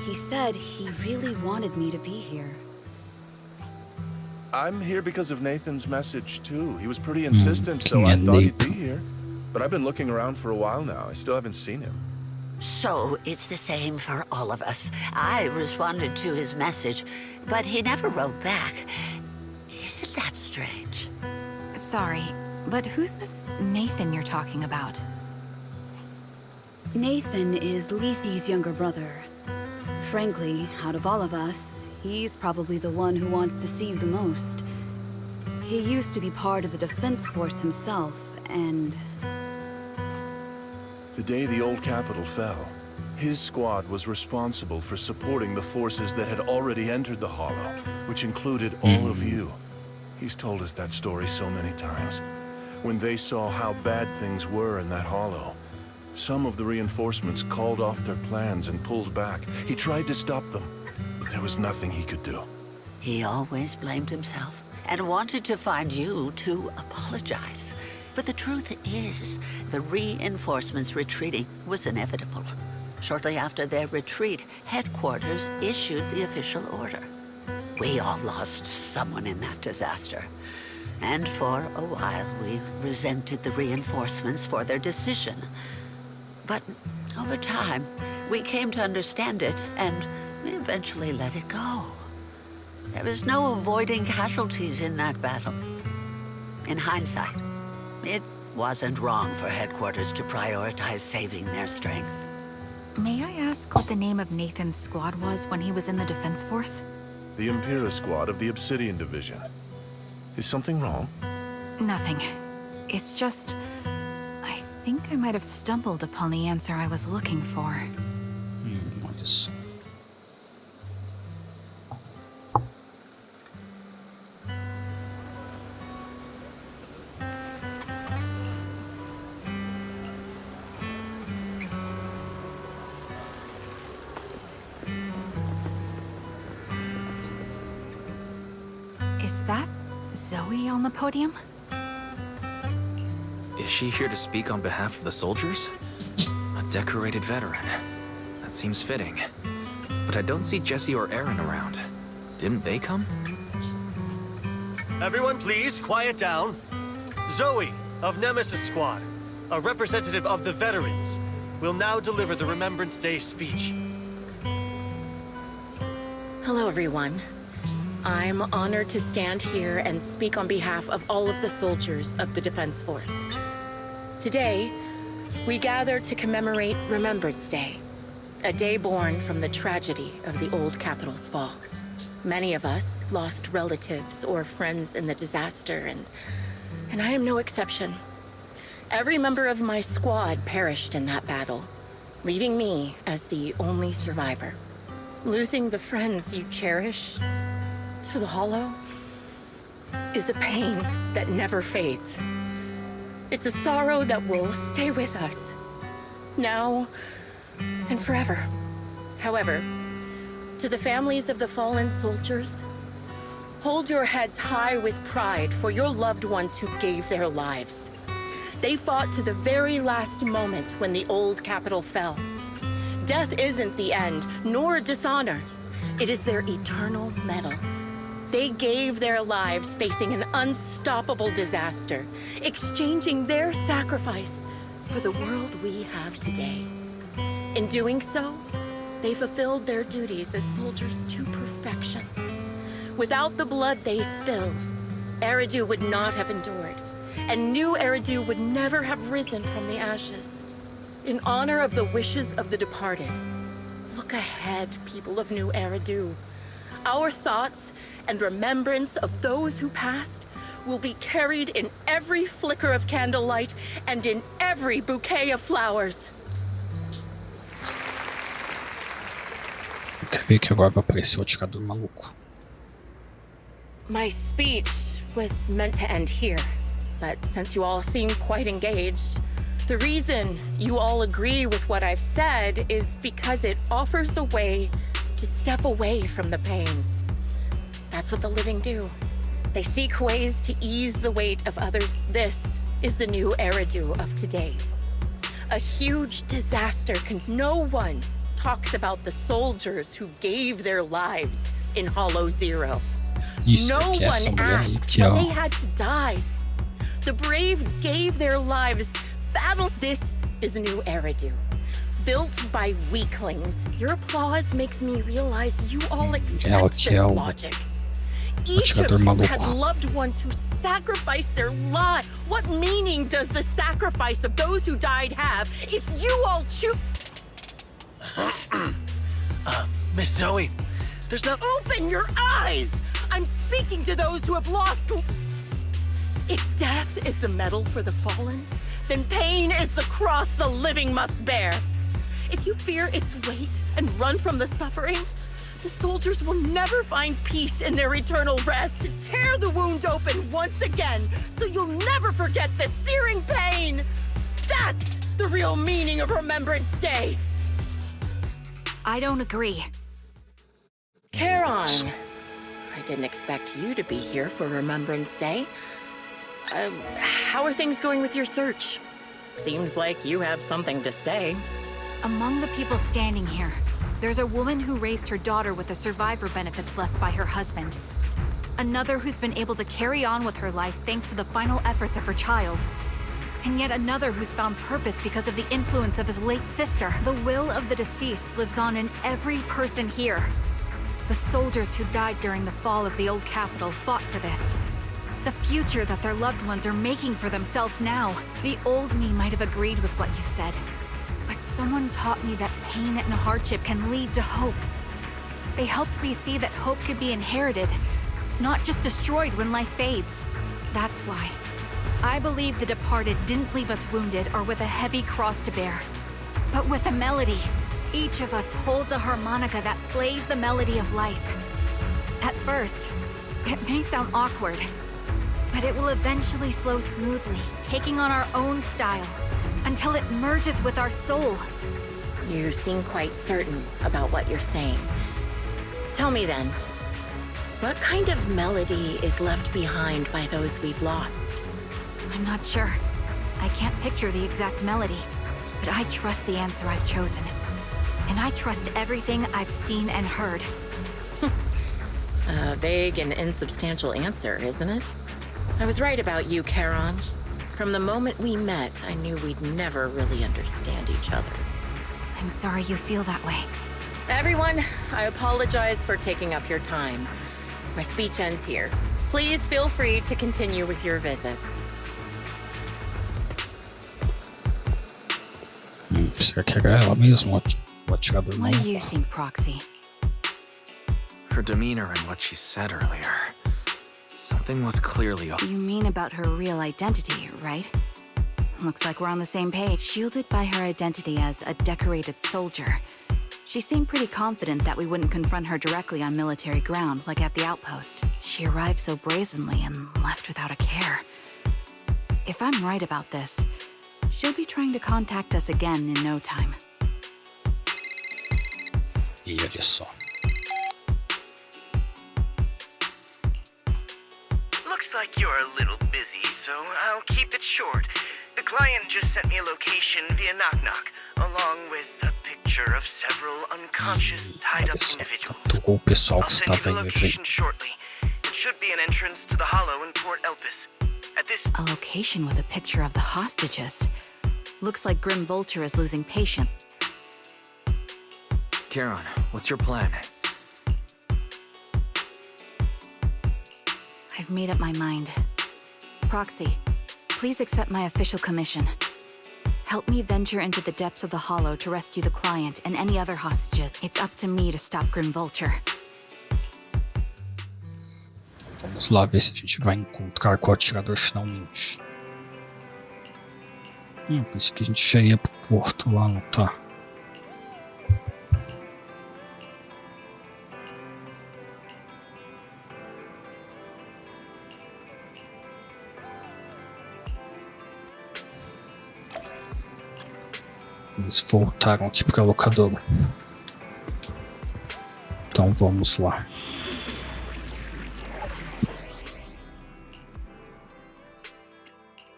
He said he really wanted me to be here. I'm here because of Nathan's message, too. He was pretty insistent, so I thought he'd be here. But I've been looking around for a while now. I still haven't seen him. So, it's the same for all of us. I responded to his message, but he never wrote back. Isn't that strange? Sorry, but who's this Nathan you're talking about? Nathan is Lethe's younger brother. Frankly, out of all of us, he's probably the one who wants to see you the most. He used to be part of the defense force himself, and... The day the old capital fell, his squad was responsible for supporting the forces that had already entered the Hollow, which included all of you. He's told us that story so many times. When they saw how bad things were in that Hollow, some of the reinforcements called off their plans and pulled back. He tried to stop them, but there was nothing he could do. He always blamed himself and wanted to find you to apologize. But the truth is, the reinforcements retreating was inevitable. Shortly after their retreat, headquarters issued the official order. We all lost someone in that disaster. And for a while, we resented the reinforcements for their decision. But over time, we came to understand it, and we eventually let it go. There was no avoiding casualties in that battle. In hindsight, it wasn't wrong for headquarters to prioritize saving their strength. May I ask what the name of Nathan's squad was when he was in the Defense Force? The Impera squad of the Obsidian Division. Is something wrong? Nothing. It's just... I think I might have stumbled upon the answer I was looking for. Olha. Is that Zoe on the podium? Is she here to speak on behalf of the soldiers? A decorated veteran. That seems fitting. But I don't see Jesse or Aaron around. Didn't they come? Everyone please, quiet down. Zoe, of Nemesis Squad, a representative of the veterans, will now deliver the Remembrance Day speech. Hello, everyone. I'm honored to stand here and speak on behalf of all of the soldiers of the Defense Force. Today, we gather to commemorate Remembrance Day, a day born from the tragedy of the old capital's fall. Many of us lost relatives or friends in the disaster, and I am no exception. Every member of my squad perished in that battle, leaving me as the only survivor. Losing the friends you cherish to the Hollow is a pain that never fades. It's a sorrow that will stay with us, now and forever. However, to the families of the fallen soldiers, hold your heads high with pride for your loved ones who gave their lives. They fought to the very last moment when the old capital fell. Death isn't the end, nor dishonor. It is their eternal medal. They gave their lives facing an unstoppable disaster, exchanging their sacrifice for the world we have today. In doing so, they fulfilled their duties as soldiers to perfection. Without the blood they spilled, Eridu would not have endured, and new Eridu would never have risen from the ashes. In honor of the wishes of the departed, look ahead, people of New Eridu. Our thoughts and remembrance of those who passed will be carried in every flicker of candlelight and in every bouquet of flowers. Quer ver que agora vai aparecer o atirador maluco. My speech was meant to end here, but since you all seem quite engaged, the reason you all agree with what I've said is because it offers a way to step away from the pain. That's what the living do. They seek ways to ease the weight of others. This is the new Eridu of today. A huge disaster no one talks about the soldiers who gave their lives in Hollow Zero. No one asked why they had to die. The brave gave their lives. Battle. This is a new Eridu, built by weaklings. Your applause makes me realize you all accept this logic. Each of you had loved ones who sacrificed their lives. What meaning does the sacrifice of those who died have if you all choose? Miss Zoe, there's not— Open your eyes! I'm speaking to those who have lost. If death is the medal for the fallen, then pain is the cross the living must bear. If you fear its weight and run from the suffering, the soldiers will never find peace in their eternal rest. Tear the wound open once again, so you'll never forget the searing pain. That's the real meaning of Remembrance Day. I don't agree. Charon, I didn't expect you to be here for Remembrance Day. How are things going with your search? Seems like you have something to say. Among the people standing here, there's a woman who raised her daughter with the survivor benefits left by her husband. Another who's been able to carry on with her life thanks to the final efforts of her child. And yet another who's found purpose because of the influence of his late sister. The will of the deceased lives on in every person here. The soldiers who died during the fall of the old capital fought for this. The future that their loved ones are making for themselves now. The old me might have agreed with what you said, but Someone taught me that pain and hardship can lead to hope. They helped me see that hope could be inherited, not just destroyed when life fades. That's why I believe the departed didn't leave us wounded or with a heavy cross to bear, but with a melody. Each of us holds a harmonica that plays the melody of life. At first, it may sound awkward, but it will eventually flow smoothly, taking on our own style, until it merges with our soul. You seem quite certain about what you're saying. Tell me then, what kind of melody is left behind by those we've lost? I'm not sure. I can't picture the exact melody, but I trust the answer I've chosen. And I trust everything I've seen and heard. A vague and insubstantial answer, isn't it? I was right about you, Charon. From the moment we met, I knew we'd never really understand each other. I'm sorry you feel that way. Everyone, I apologize for taking up your time. My speech ends here. Please feel free to continue with your visit. Será que era ela mesma? O atirador What não? do you think, Proxy? Her demeanor and what she said earlier. Something was clearly off. You mean about her real identity, right? Looks like we're on the same page. Shielded by her identity as a decorated soldier, she seemed pretty confident that we wouldn't confront her directly on military ground, like at the outpost. She arrived so brazenly and left without a care. If I'm right about this, she'll be trying to contact us again in no time. E olha só. Looks like you're a little busy, so I'll keep it short. The client just sent me a location via knock-knock, along with a picture of several unconscious, tied-up individuals. Capturou o pessoal I'll que send you estava the aí, location shortly. It should be an entrance to the hollow in Port Elpis. At this... A location with a picture of the hostages. Looks like Grim Vulture is losing patience. Charon, what's your plan? I've made up my mind. Proxy, please accept my official commission. Help me venture into the depths of the Hollow to rescue the client and any other hostages. It's up to me to stop Grim Vulture. Vamos lá ver se a gente vai encontrar com o atirador finalmente. Pensei que a gente já ia pro porto lá, não tá? Eles voltaram aqui para a locadora. Então vamos lá.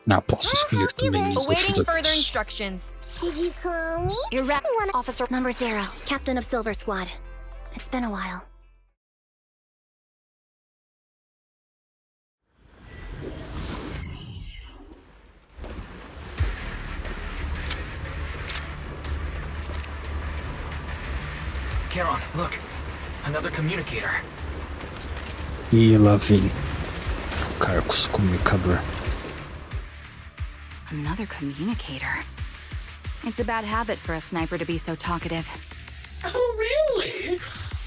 Não, posso escolher também minhas Awaiting atiradores. further instructions. Did you call me? You're Officer Number 0, Captain of Silver Squad. It's been a while. Charon, look. Another communicator. E lá vem o cara com o comunicador. Another communicator. It's a bad habit for a sniper to be so talkative. Oh, really?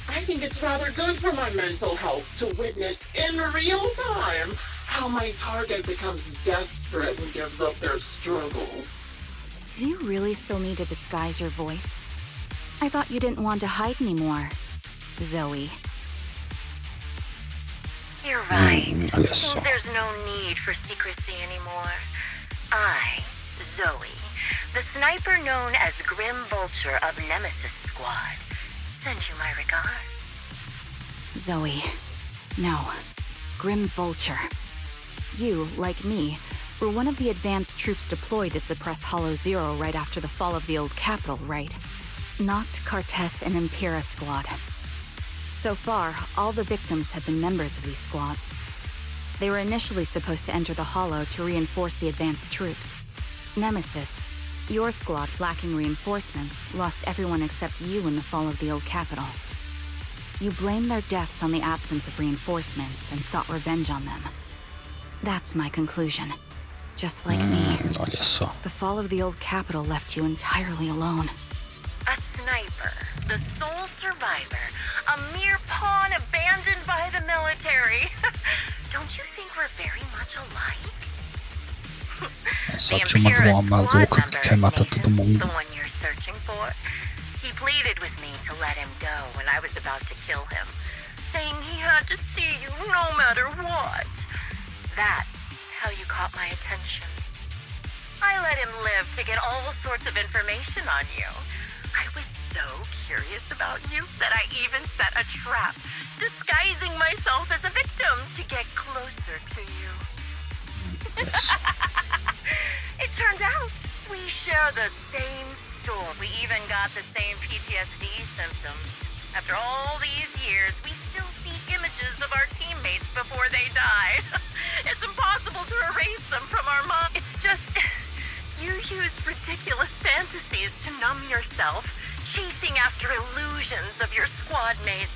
I think it's rather good for my mental health to witness in real time how my target becomes desperate and gives up their struggle. Do you really still need to disguise your voice? I thought you didn't want to hide anymore, Zoe. You're right. Olha só. There's no need for secrecy anymore. I, Zoe, the sniper known as Grim Vulture of Nemesis Squad, send you my regards. Zoe. No. Grim Vulture. You, like me, were one of the advanced troops deployed to suppress Hollow Zero right after the fall of the old capital, right? Noct, Cartes, and Impera Squad. So far, all the victims have been members of these squads. They were initially supposed to enter the Hollow to reinforce the advanced troops. Nemesis, your squad, lacking reinforcements, lost everyone except you in the fall of the old capital. You blamed their deaths on the absence of reinforcements and sought revenge on them. That's my conclusion. Just like me. Olha só. The fall of the old capital left you entirely alone. A sniper, the sole survivor, a mere pawn abandoned by the military. Don't you think we're very much alike? Só que uma uma maluca que quer matar todo mundo. The one you're searching for. He pleaded with me to let him go when I was about to kill him, saying he had to see you no matter what. That's how you caught my attention. I let him live to get all sorts of information on you. I was so curious about you that I even set a trap, disguising myself as a victim to get closer to you. It turned out we share the same store. We even got the same PTSD symptoms. After all these years, we still see images of our teammates before they died. It's impossible to erase them from our minds. It's just, you use ridiculous fantasies to numb yourself, chasing after illusions of your squad mates.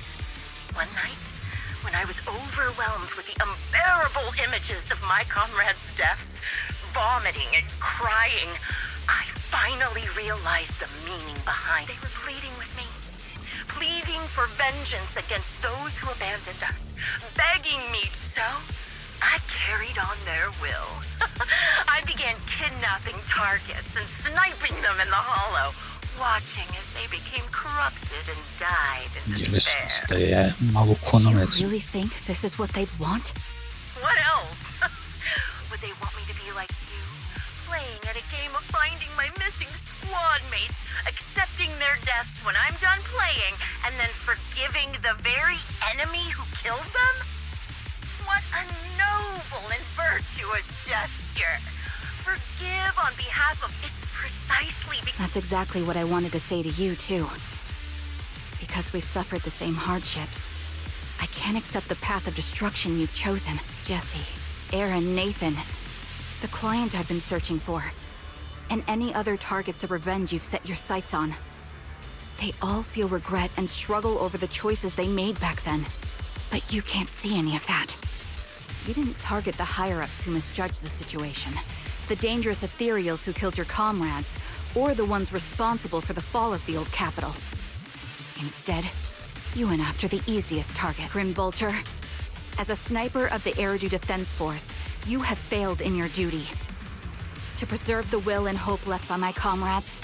One night, when I was overwhelmed with the unbearable images of my comrades' deaths, vomiting and crying, I finally realized the meaning behind it. They were pleading with me, pleading for vengeance against those who abandoned us, begging me so. I carried on their will. I began kidnapping targets and sniping them in the hollow, watching as they became corrupted and died in despair. You really think this is what they'd want? What else? Would they want me to be like you, playing at a game of finding my missing squad mates, accepting their deaths when I'm done playing, and then forgiving the very enemy who killed them? What a noble and virtuous gesture. Forgive on behalf of it's precisely because... That's exactly what I wanted to say to you, too. Because we've suffered the same hardships, I can't accept the path of destruction you've chosen. Jesse, Aaron, Nathan, the client I've been searching for, and any other targets of revenge you've set your sights on. They all feel regret and struggle over the choices they made back then. But you can't see any of that. You didn't target the higher-ups who misjudged the situation, the dangerous ethereals who killed your comrades, or the ones responsible for the fall of the old capital. Instead, you went after the easiest target, Grim Vulture. As a sniper of the Eridu Defense Force, you have failed in your duty. To preserve the will and hope left by my comrades,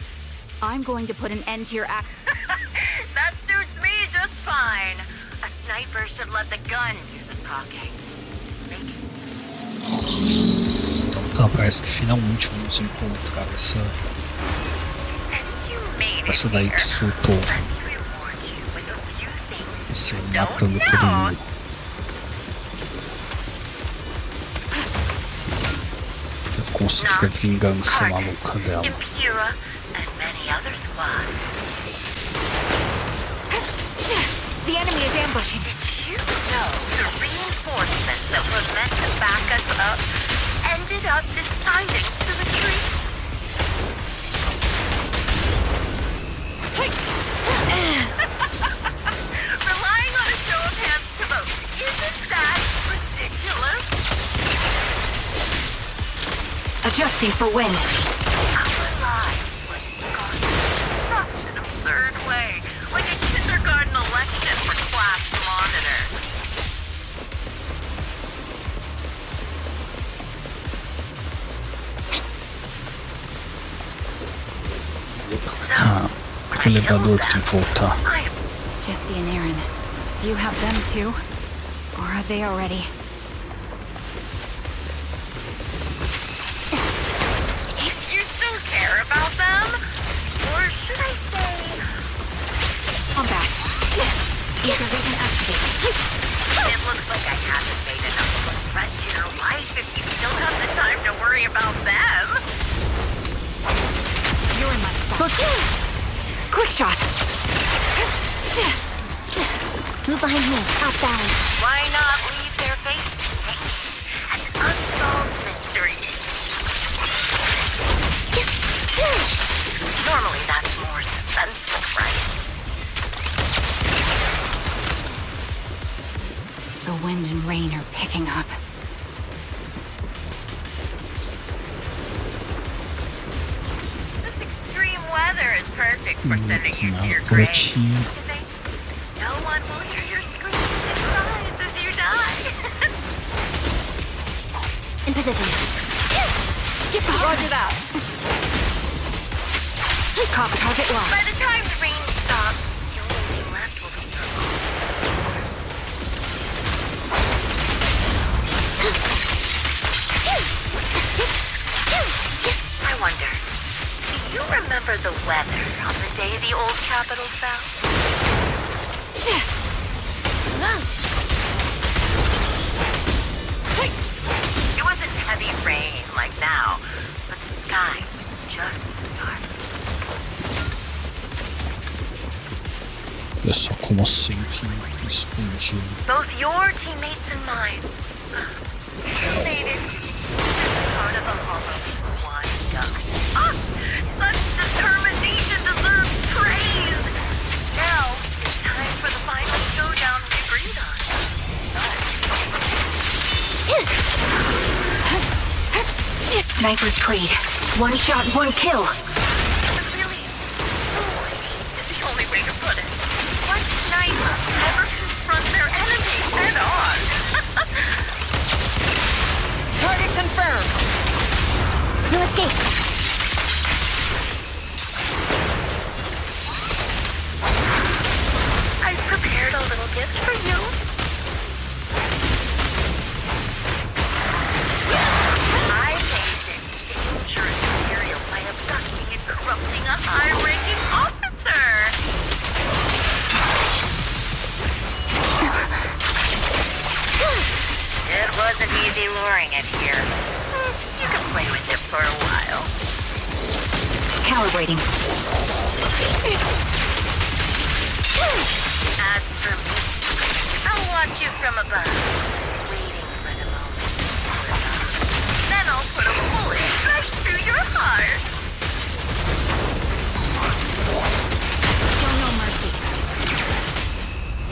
I'm going to put an end to your act. That suits me just fine. A sniper should let the gun do the talking. Então tá, parece que finalmente vamos encontrar essa daí que surtou. Esse matando todo mundo. Eu consegui a vingança maluca dela. The enemy is ambushing. Did you know the reinforcements that were meant to back us up ended up deciding to retreat? Relying on a show of hands to vote. Isn't that ridiculous? Adjusting for wind. Our lives were scarred in such an absurd way. Like a kindergarten election for class monitor. O elevador que tem que voltar. Jesse and Aaron, do you have them too? Or are they already? You still care about them? Or should I say... I'm back. Activation activated. It looks like I haven't made enough of a threat to your life if you still have the time to worry about them. You're in my sight. Quick shot! Move behind me, outbound. Why not leave their faces an unsolved mystery? Normally that's more suspenseful, right? The wind and rain are picking up. tactic for sending you to your grave. 그렇지. No one will hear your screams and cries as you die. In position. Get the Roger that. Copy target locked. By the time the rain stops, the only thing left will be your I wonder, do you remember the weather on the day the old capital fell? It wasn't heavy rain like now, but the sky was just dark. Olha só como sempre escondido. Both your teammates and mine. You made it part of a hollow a while ago. Ah! Such determination deserves praise! Now, it's time for the final showdown we agreed on. Sniper's Creed. One shot, one kill. Really, is the only way to put it. What sniper ever confront their enemy head on? Target confirmed. No escape. I've prepared a little gift for you. I made this dangerous material by abducting and corrupting a high-ranking officer. It wasn't easy luring it here. You can play with it for a while. Calibrating. As for me, I'll watch you from above, waiting for the moment. Then I'll put a bullet right through your heart. Show no mercy.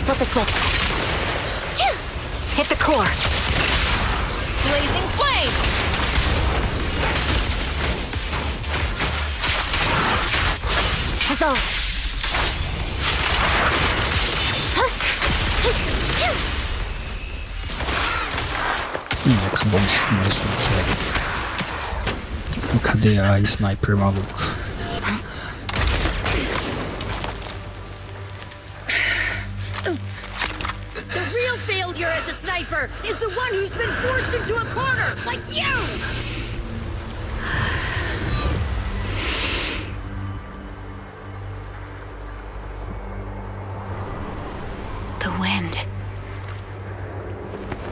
Flip the switch. Hit the core. Blazing flame. Resolve. Acabamos com mais um tag. Cadê a sniper maluco? The real failure as a sniper is the one who's been forced into a corner, like you! The wind.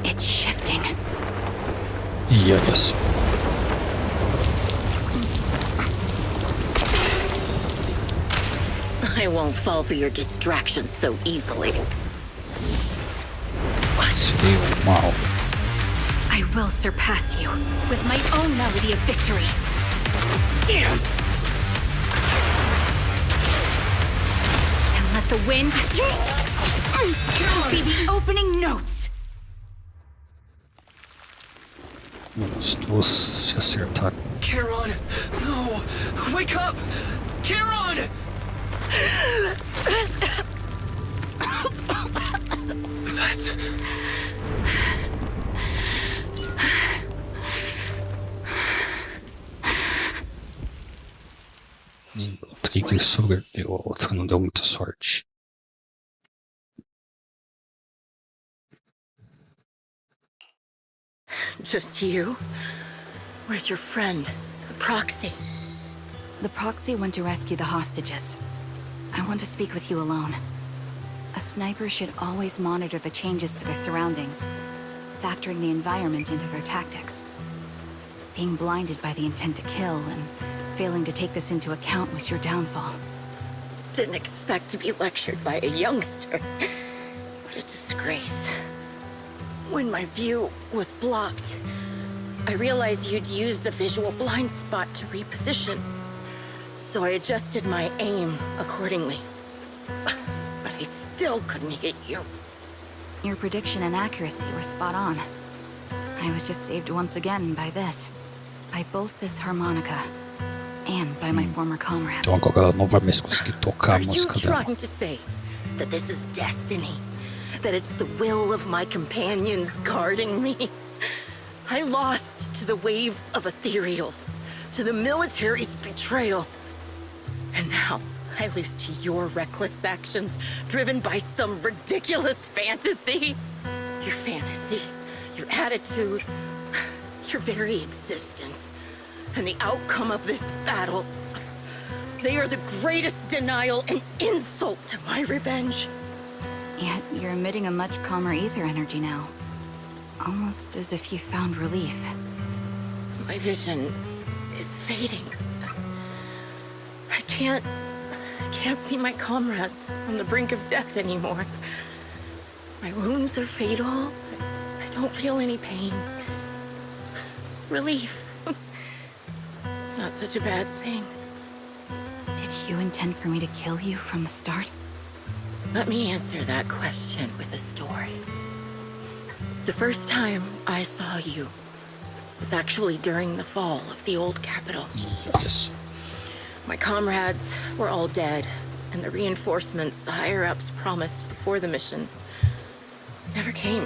It's shifting. E olha só. I won't fall for your distractions so easily. Se deu mal. I will surpass you with my own melody of victory. Damn! And let the wind be the opening notes. Os dois se acertaram. Charon! No! Wake up! Charon! That's... O Trigger sobreviveu, a outra não deu muita sorte. Just you? Where's your friend, the proxy? The proxy went to rescue the hostages. I want to speak with you alone. A sniper should always monitor the changes to their surroundings, factoring the environment into their tactics. Being blinded by the intent to kill and failing to take this into account was your downfall. Didn't expect to be lectured by a youngster. What a disgrace. When my view was blocked, I realized you'd used the visual blind spot to reposition. So I adjusted my aim accordingly. But I still couldn't hit you. Your prediction and accuracy were spot on. I was just saved once again by this. By both this harmonica can by my former comrades. Então agora ela não vai mais conseguir tocar a Are you música dela. trying to say that this is destiny? That it's the will of my companions guarding me? I lost to the wave of ethereals, to the military's betrayal. And now I lose to your reckless actions, driven by some ridiculous fantasy. Your fantasy, your attitude, your very existence, and the outcome of this battle. They are the greatest denial and insult to my revenge. Yet you're emitting a much calmer ether energy now. Almost as if you found relief. My vision is fading. I can't see my comrades on the brink of death anymore. My wounds are fatal. I don't feel any pain. Relief. It's not such a bad thing. Did you intend for me to kill you from the start? Let me answer that question with a story. The first time I saw you was actually during the fall of the old capital. Yes. My comrades were all dead, and the reinforcements the higher-ups promised before the mission never came.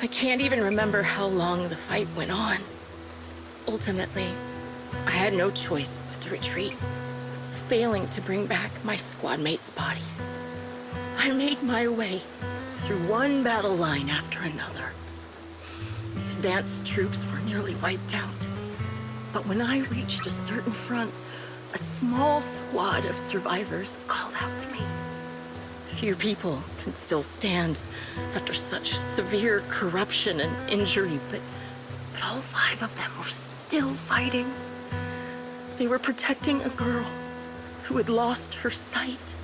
I can't even remember how long the fight went on. Ultimately, I had no choice but to retreat, failing to bring back my squad mates' bodies. I made my way through one battle line after another. The advanced troops were nearly wiped out. But when I reached a certain front, a small squad of survivors called out to me. Few people can still stand after such severe corruption and injury, but all 5 of them were still fighting. They were protecting a girl who had lost her sight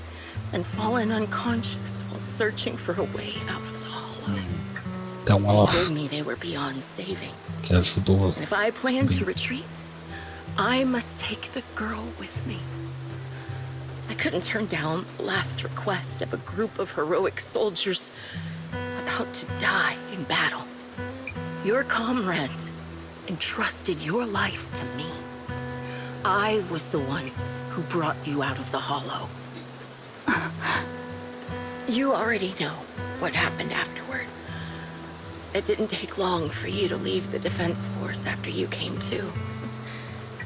and fallen unconscious while searching for a way out of the hollow. Então ela They told me they were beyond saving. que ajudou. And if I plan to retreat, I must take the girl with me. I couldn't turn down the last request of a group of heroic soldiers about to die in battle. Your comrades entrusted your life to me. I was the one who brought you out of the hollow. You already know what happened afterward. It didn't take long for you to leave the Defense Force after you came to.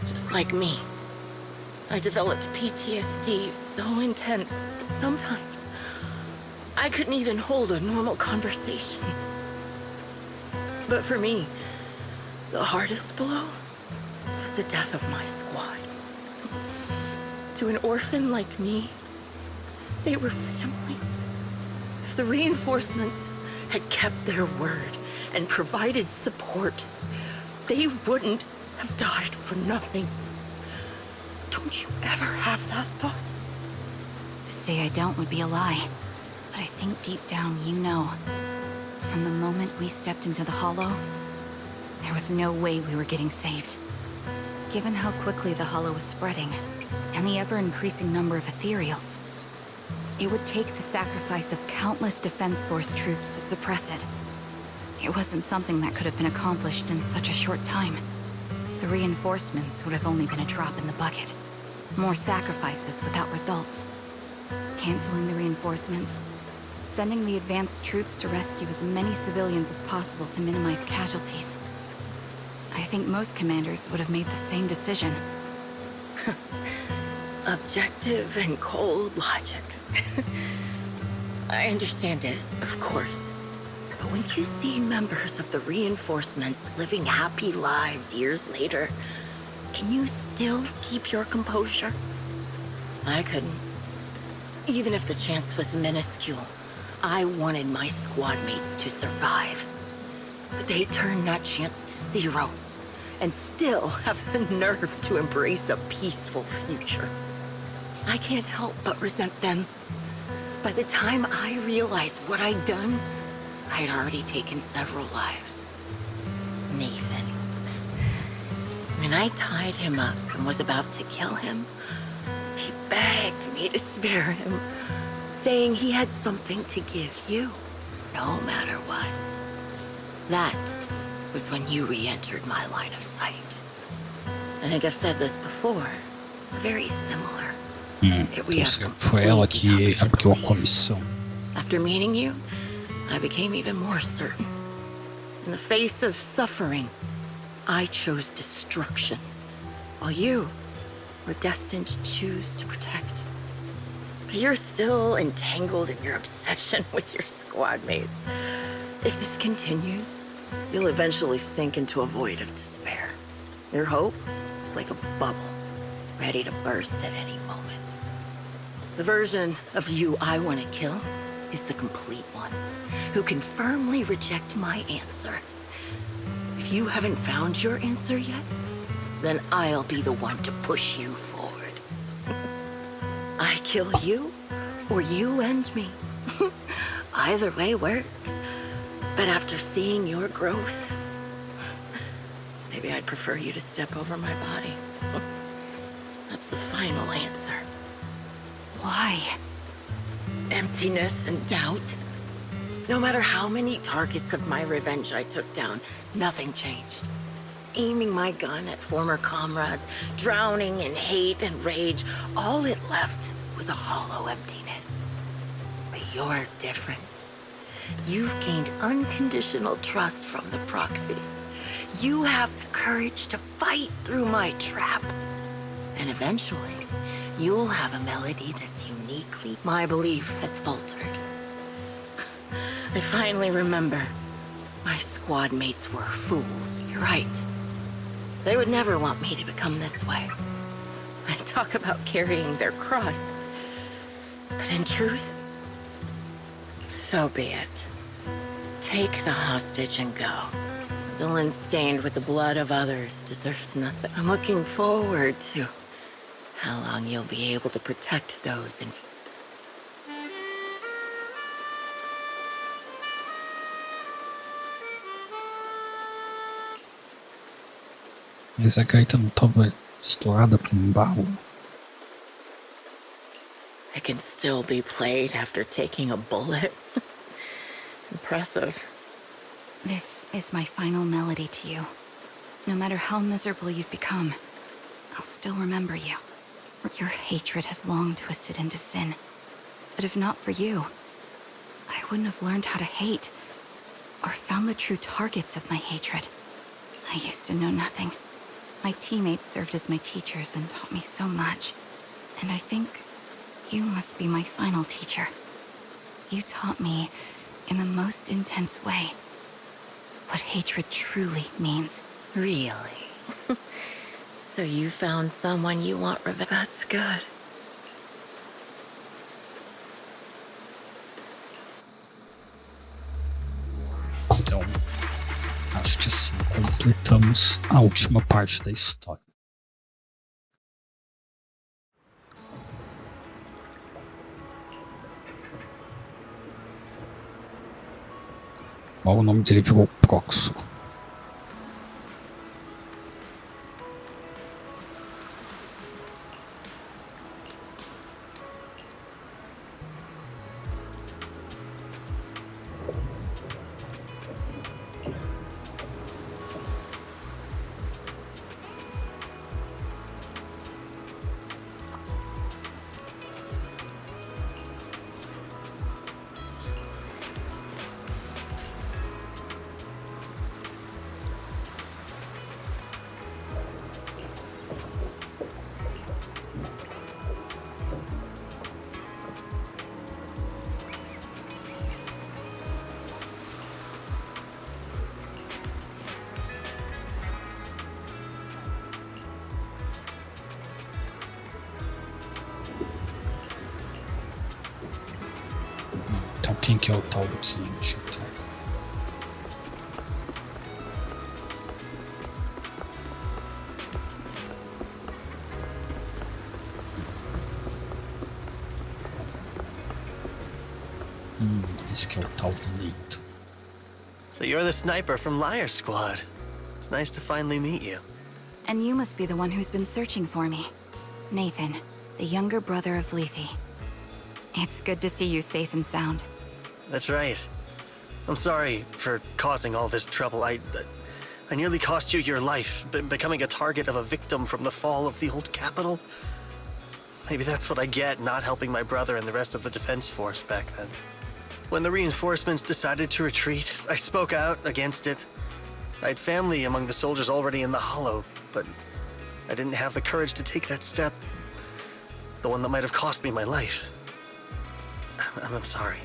Just like me. I developed PTSD so intense that sometimes I couldn't even hold a normal conversation. But for me, the hardest blow was the death of my squad. To an orphan like me, they were family. If the reinforcements had kept their word and provided support, they wouldn't have died for nothing. Don't you ever have that thought? To say I don't would be a lie. But I think deep down you know. From the moment we stepped into the hollow, there was no way we were getting saved. Given how quickly the hollow was spreading, and the ever-increasing number of ethereals, it would take the sacrifice of countless Defense Force troops to suppress it. It wasn't something that could have been accomplished in such a short time. The reinforcements would have only been a drop in the bucket. More sacrifices without results. Canceling the reinforcements, sending the advanced troops to rescue as many civilians as possible to minimize casualties. I think most commanders would have made the same decision. Objective and cold logic. I understand it, of course. But when you see members of the reinforcements living happy lives years later, can you still keep your composure? I couldn't. Even if the chance was minuscule, I wanted my squad mates to survive. But they turned that chance to zero, and still have the nerve to embrace a peaceful future. I can't help but resent them. By the time I realized what I'd done, I had already taken several lives. Nathan. When I tied him up and was about to kill him, he begged me to spare him, saying he had something to give you, no matter what. That was when you re-entered my line of sight. I think I've said this before. We're very similar. Ou seja, foi ela que abriu a comissão. After meeting you, I became even more certain. In the face of suffering, I chose destruction, while you were destined to choose to protect. But you're still entangled in your obsession with your squad mates. If this continues, you'll eventually sink into a void of despair. Your hope is like a bubble, ready to burst at any moment. The version of you I want to kill is the complete one, who can firmly reject my answer. If you haven't found your answer yet, then I'll be the one to push you forward. I kill you, or you end me. Either way works. But after seeing your growth, maybe I'd prefer you to step over my body. That's the final answer. Why? Emptiness and doubt. No matter how many targets of my revenge I took down, nothing changed. Aiming my gun at former comrades, drowning in hate and rage, all it left was a hollow emptiness. But you're different. You've gained unconditional trust from the proxy. You have the courage to fight through my trap. And eventually, you'll have a melody that's uniquely my belief has faltered. I finally remember. My squad mates were fools. You're right. They would never want me to become this way. I talk about carrying their cross. But in truth, so be it. Take the hostage and go. A villain stained with the blood of others deserves nothing. I'm looking forward to how long you'll be able to protect those in... Mas a gaita não tava estourada por barro. It can still be played after taking a bullet. Impressive. This is my final melody to you. No matter how miserable you've become, I'll still remember you. Your hatred has long twisted into sin. But if not for you, I wouldn't have learned how to hate, or found the true targets of my hatred. I used to know nothing. My teammates served as my teachers and taught me so much. And I think you must be my final teacher. You taught me, in the most intense way, what hatred truly means. Really? So you found someone you want revenge? That's good. Então, acho que assim completamos a última parte da história. O nome dele virou Proxo. Então quem que é o tal do cliente? Então? Esse que é o tal do Nathan. So you're the sniper from Liar Squad. It's nice to finally meet you. And you must be the one who's been searching for me. Nathan, the younger brother of Lethe. It's good to see you safe and sound. That's right. I'm sorry for causing all this trouble. I nearly cost you your life, becoming a target of a victim from the fall of the old capital. Maybe that's what I get not helping my brother and the rest of the defense force back then. When the reinforcements decided to retreat, I spoke out against it. I had family among the soldiers already in the Hollow, but I didn't have the courage to take that step. The one that might have cost me my life. I'm sorry.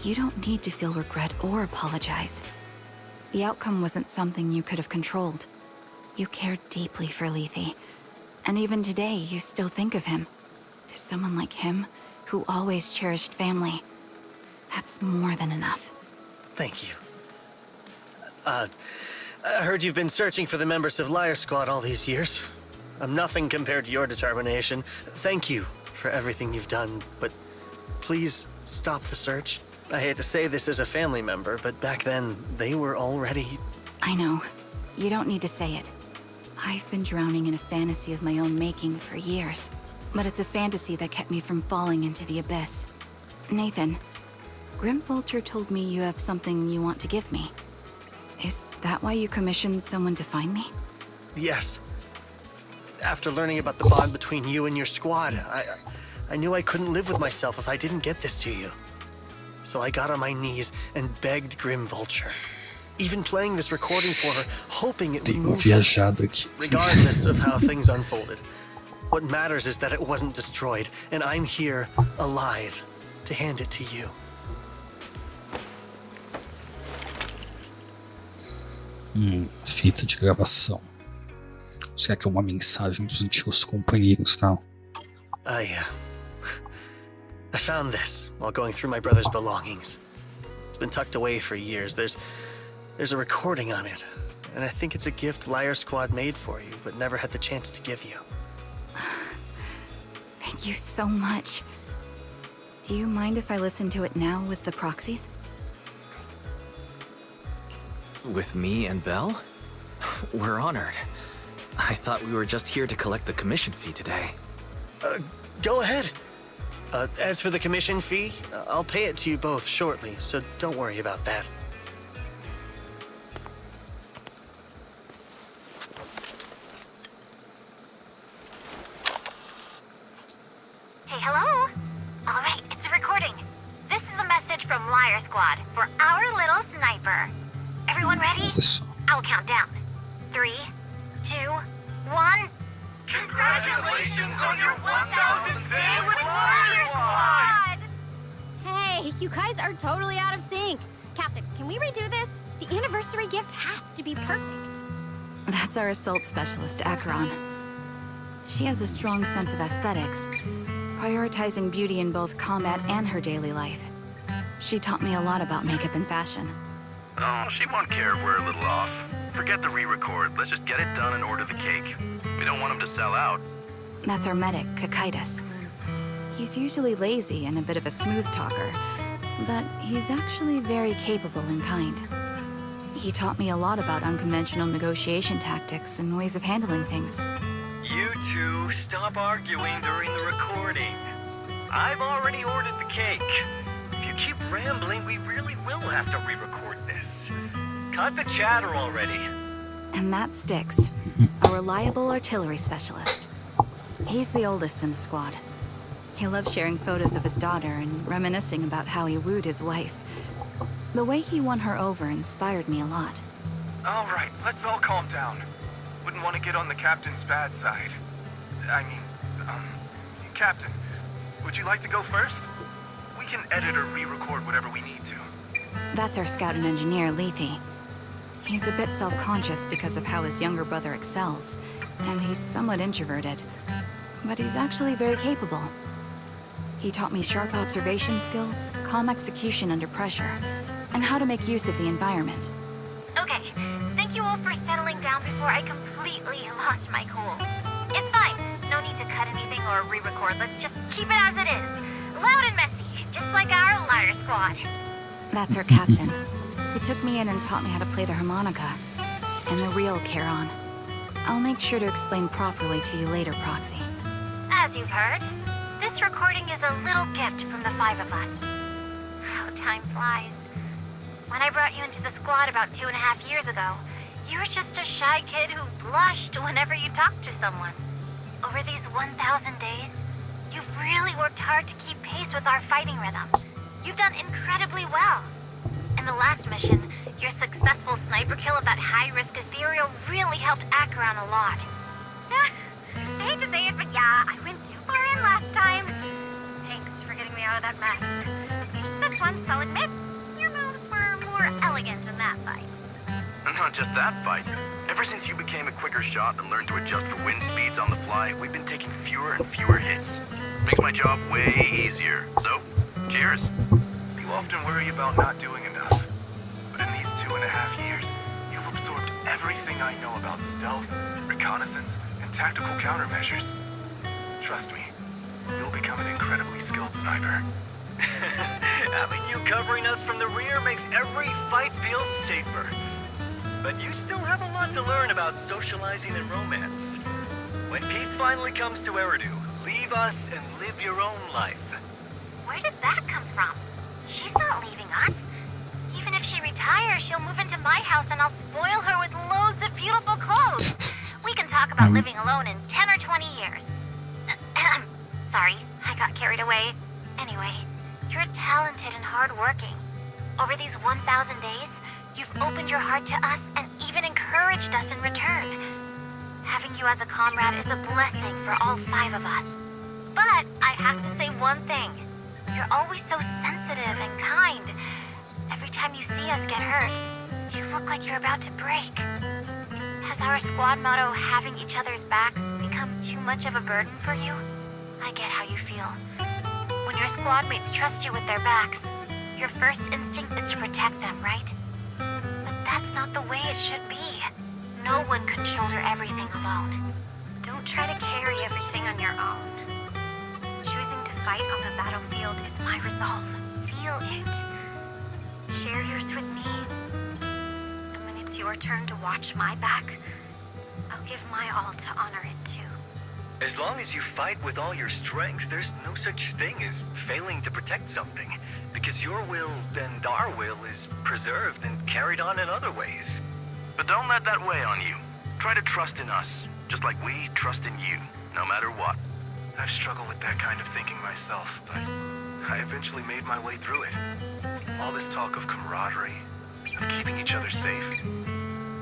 You don't need to feel regret or apologize. The outcome wasn't something you could have controlled. You cared deeply for Lethe, and even today you still think of him. To someone like him, who always cherished family, that's more than enough. Thank you. I heard you've been searching for the members of Liar Squad all these years. I'm nothing compared to your determination. Thank you for everything you've done, but please stop the search. I hate to say this as a family member, but back then, they were already... I know. You don't need to say it. I've been drowning in a fantasy of my own making for years. But it's a fantasy that kept me from falling into the abyss. Nathan, Grim Vulture told me you have something you want to give me. Is that why you commissioned someone to find me? Yes. After learning about the bond between you and your squad, I knew I couldn't live with myself if I didn't get this to you. So I got on my knees and begged Grim Vulture. Even playing this recording for her, hoping it would move her, regardless of how things unfolded. What matters is that it wasn't destroyed, and I'm here, alive, to hand it to you. Fita de gravação. Será que é uma mensagem dos antigos companheiros, tal? I found this while going through my brother's belongings. It's been tucked away for years. There's a recording on it, and I think it's a gift Liar Squad made for you, but never had the chance to give you. Thank you so much. Do you mind if I listen to it now with the proxies? With me and Belle? We're honored. I thought we were just here to collect the commission fee today. Go ahead. As for the commission fee, I'll pay it to you both shortly, so don't worry about that. Hey, hello? All right, it's a recording. This is a message from Liar Squad for our little sniper. Everyone ready? I'll count down. 3, 2, 1. Congratulations on your 1,000th day with Liar Squad! Hey, you guys are totally out of sync. Captain, can we redo this? The anniversary gift has to be perfect. That's our assault specialist, Acheron. She has a strong sense of aesthetics, prioritizing beauty in both combat and her daily life. She taught me a lot about makeup and fashion. Oh, she won't care if we're a little off. Forget the re-record. Let's just get it done and order the cake. We don't want him to sell out. That's our medic, Kakaitis. He's usually lazy and a bit of a smooth talker, but he's actually very capable and kind. He taught me a lot about unconventional negotiation tactics and ways of handling things. You two, stop arguing during the recording. I've already ordered the cake. If you keep rambling, we really will have to re-record this. Cut the chatter already. And that sticks. A reliable artillery specialist. He's the oldest in the squad. He loves sharing photos of his daughter and reminiscing about how he wooed his wife. The way he won her over inspired me a lot. All right, let's all calm down. Wouldn't want to get on the captain's bad side. Captain, would you like to go first? We can edit or re-record whatever we need to. That's our scout and engineer, Lethe. He's a bit self-conscious because of how his younger brother excels, and he's somewhat introverted. But he's actually very capable. He taught me sharp observation skills, calm execution under pressure, and how to make use of the environment. Okay, thank you all for settling down before I completely lost my cool. It's fine. No need to cut anything or re-record. Let's just keep it as it is. Loud and messy, just like our Liar Squad. That's our captain. He took me in and taught me how to play the harmonica. And the real Charon. I'll make sure to explain properly to you later, Proxy. As you've heard, this recording is a little gift from the 5 of us. How time flies. When I brought you into the squad about 2.5 years ago, You're just a shy kid who blushed whenever you talked to someone. Over these 1,000 days, you've really worked hard to keep pace with our fighting rhythm. You've done incredibly well. In the last mission, your successful sniper kill of that high-risk ethereal really helped Acheron a lot. I hate to say it, but yeah, I went too far in last time. Thanks for getting me out of that mess. This once, I'll admit, your moves were more elegant in that fight. And not just that fight. Ever since you became a quicker shot and learned to adjust for wind speeds on the fly, we've been taking fewer and fewer hits. Makes my job way easier. So, cheers. You often worry about not doing enough. But in these 2.5 years, you've absorbed everything I know about stealth, reconnaissance, and tactical countermeasures. Trust me, you'll become an incredibly skilled sniper. Having you covering us from the rear makes every fight feel safer. But you still have a lot to learn about socializing and romance. When peace finally comes to Eridu, leave us and live your own life. Where did that come from? She's not leaving us. Even if she retires, she'll move into my house and I'll spoil her with loads of beautiful clothes. We can talk about living alone in 10 or 20 years. Sorry, I got carried away. Anyway, you're talented and hardworking. Over these 1,000 days, you've opened your heart to us and even encouraged us in return. Having you as a comrade is a blessing for all 5 of us. But I have to say one thing. You're always so sensitive and kind. Every time you see us get hurt, you look like you're about to break. Has our squad motto, having each other's backs, become too much of a burden for you? I get how you feel. When your squad mates trust you with their backs, your first instinct is to protect them, right? But that's not the way it should be. No one can shoulder everything alone. Don't try to carry everything on your own. Choosing to fight on the battlefield is my resolve. Feel it. Share yours with me. And when it's your turn to watch my back, I'll give my all to honor it too. As long as you fight with all your strength, there's no such thing as failing to protect something. Because your will and our will is preserved and carried on in other ways. But don't let that weigh on you. Try to trust in us, just like we trust in you, no matter what. I've struggled with that kind of thinking myself, but I eventually made my way through it. All this talk of camaraderie, of keeping each other safe.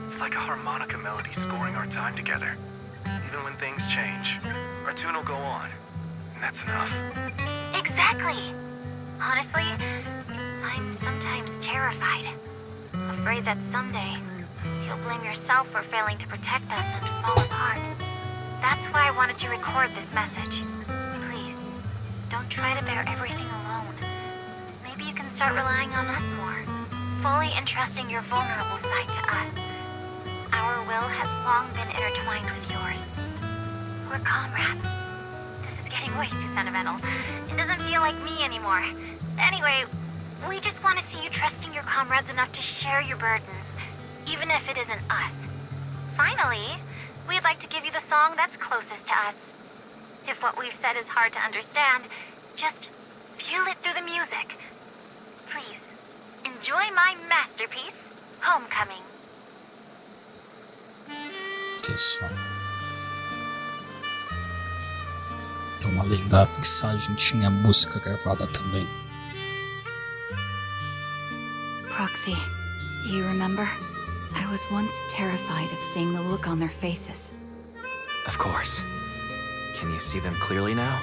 It's like a harmonica melody scoring our time together. Even when things change, our tune will go on, and that's enough. Exactly. Honestly, I'm sometimes terrified. Afraid that someday, you'll blame yourself for failing to protect us and fall apart. That's why I wanted to record this message. Please, don't try to bear everything alone. Maybe you can start relying on us more, fully entrusting your vulnerable side to us. Our will has long been intertwined with yours. We're comrades. This is getting way too sentimental. It doesn't feel like me anymore. Anyway, we just want to see you trusting your comrades enough to share your burdens, even if it isn't us. Finally, we'd like to give you the song that's closest to us. If what we've said is hard to understand, just feel it through the music. Please, enjoy my masterpiece, Homecoming. Isso. Então, além da mixagem, tinha música gravada também. Proxy, do you remember? I was once terrified of seeing the look on their faces. Of course. Can you see them clearly now?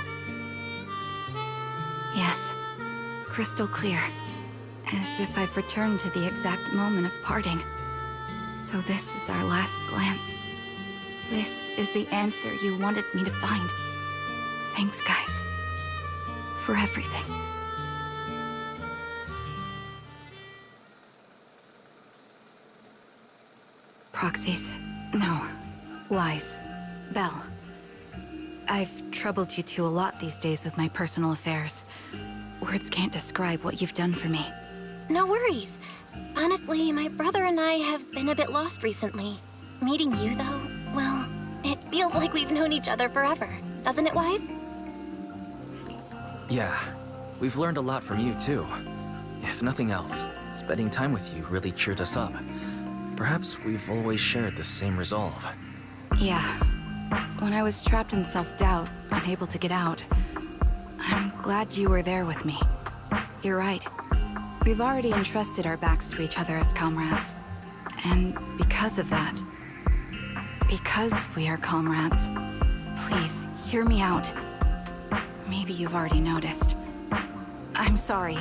Yes, crystal clear. As if I've returned to the exact moment of parting. So this is our last glance. This is the answer you wanted me to find. Thanks, guys. For everything. Proxies. No. Wise. Belle. I've troubled you two a lot these days with my personal affairs. Words can't describe what you've done for me. No worries. Honestly, my brother and I have been a bit lost recently. Meeting you, though, well, it feels like we've known each other forever. Doesn't it, Wise? Yeah. We've learned a lot from you, too. If nothing else, spending time with you really cheered us up. Perhaps we've always shared the same resolve. Yeah. When I was trapped in self-doubt, unable to get out, I'm glad you were there with me. You're right. We've already entrusted our backs to each other as comrades. And because of that, because we are comrades, please, hear me out. Maybe you've already noticed. I'm sorry,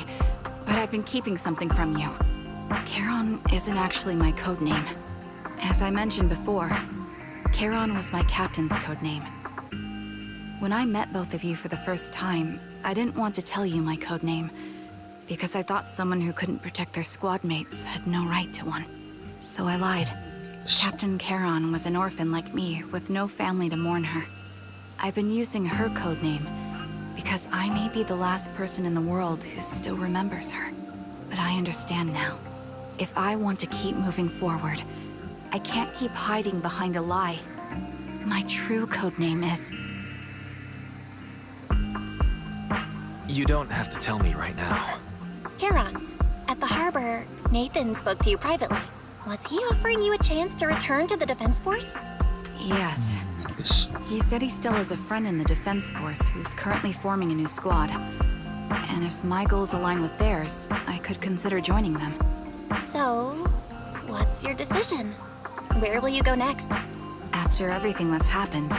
but I've been keeping something from you. Charon isn't actually my codename. As I mentioned before, Charon was my captain's codename. When I met both of you for the first time, I didn't want to tell you my codename, because I thought someone who couldn't protect their squad mates had no right to one. So I lied. Captain Charon was an orphan like me, with no family to mourn her. I've been using her codename because I may be the last person in the world who still remembers her. But I understand now. If I want to keep moving forward, I can't keep hiding behind a lie. My true codename is... You don't have to tell me right now. Charon, at the harbor, Nathan spoke to you privately. Was he offering you a chance to return to the Defense Force? Yes. He said he still has a friend in the Defense Force who's currently forming a new squad. And if my goals align with theirs, I could consider joining them. So, what's your decision? Where will you go next? After everything that's happened,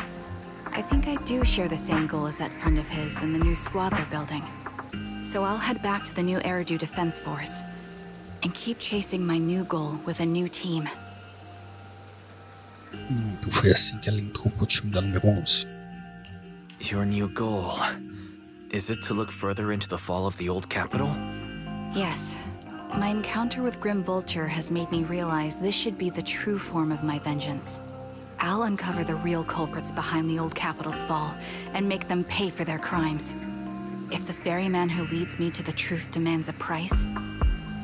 I think I do share the same goal as that friend of his and the new squad they're building. So I'll head back to the new Eridu Defense Force and keep chasing my new goal with a new team. Foi assim que ela entrou pro time da número 11. Your new goal. Is it to look further into the fall of the old capital? Yes. My encounter with Grim Vulture has made me realize this should be the true form of my vengeance. I'll uncover the real culprits behind the old capital's fall and make them pay for their crimes. If the ferryman who leads me to the truth demands a price,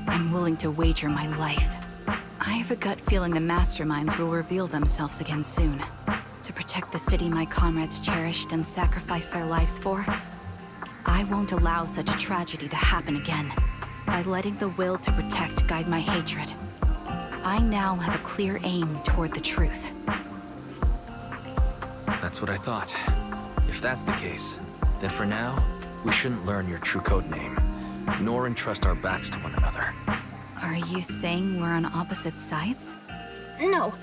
I'm willing to wager my life. I have a gut feeling the masterminds will reveal themselves again soon. To protect the city my comrades cherished and sacrificed their lives for, I won't allow such a tragedy to happen again. By letting the will to protect guide my hatred, I now have a clear aim toward the truth. That's what I thought. If that's the case, then for now, we shouldn't learn your true codename, nor entrust our backs to one another. Are you saying we're on opposite sides? No.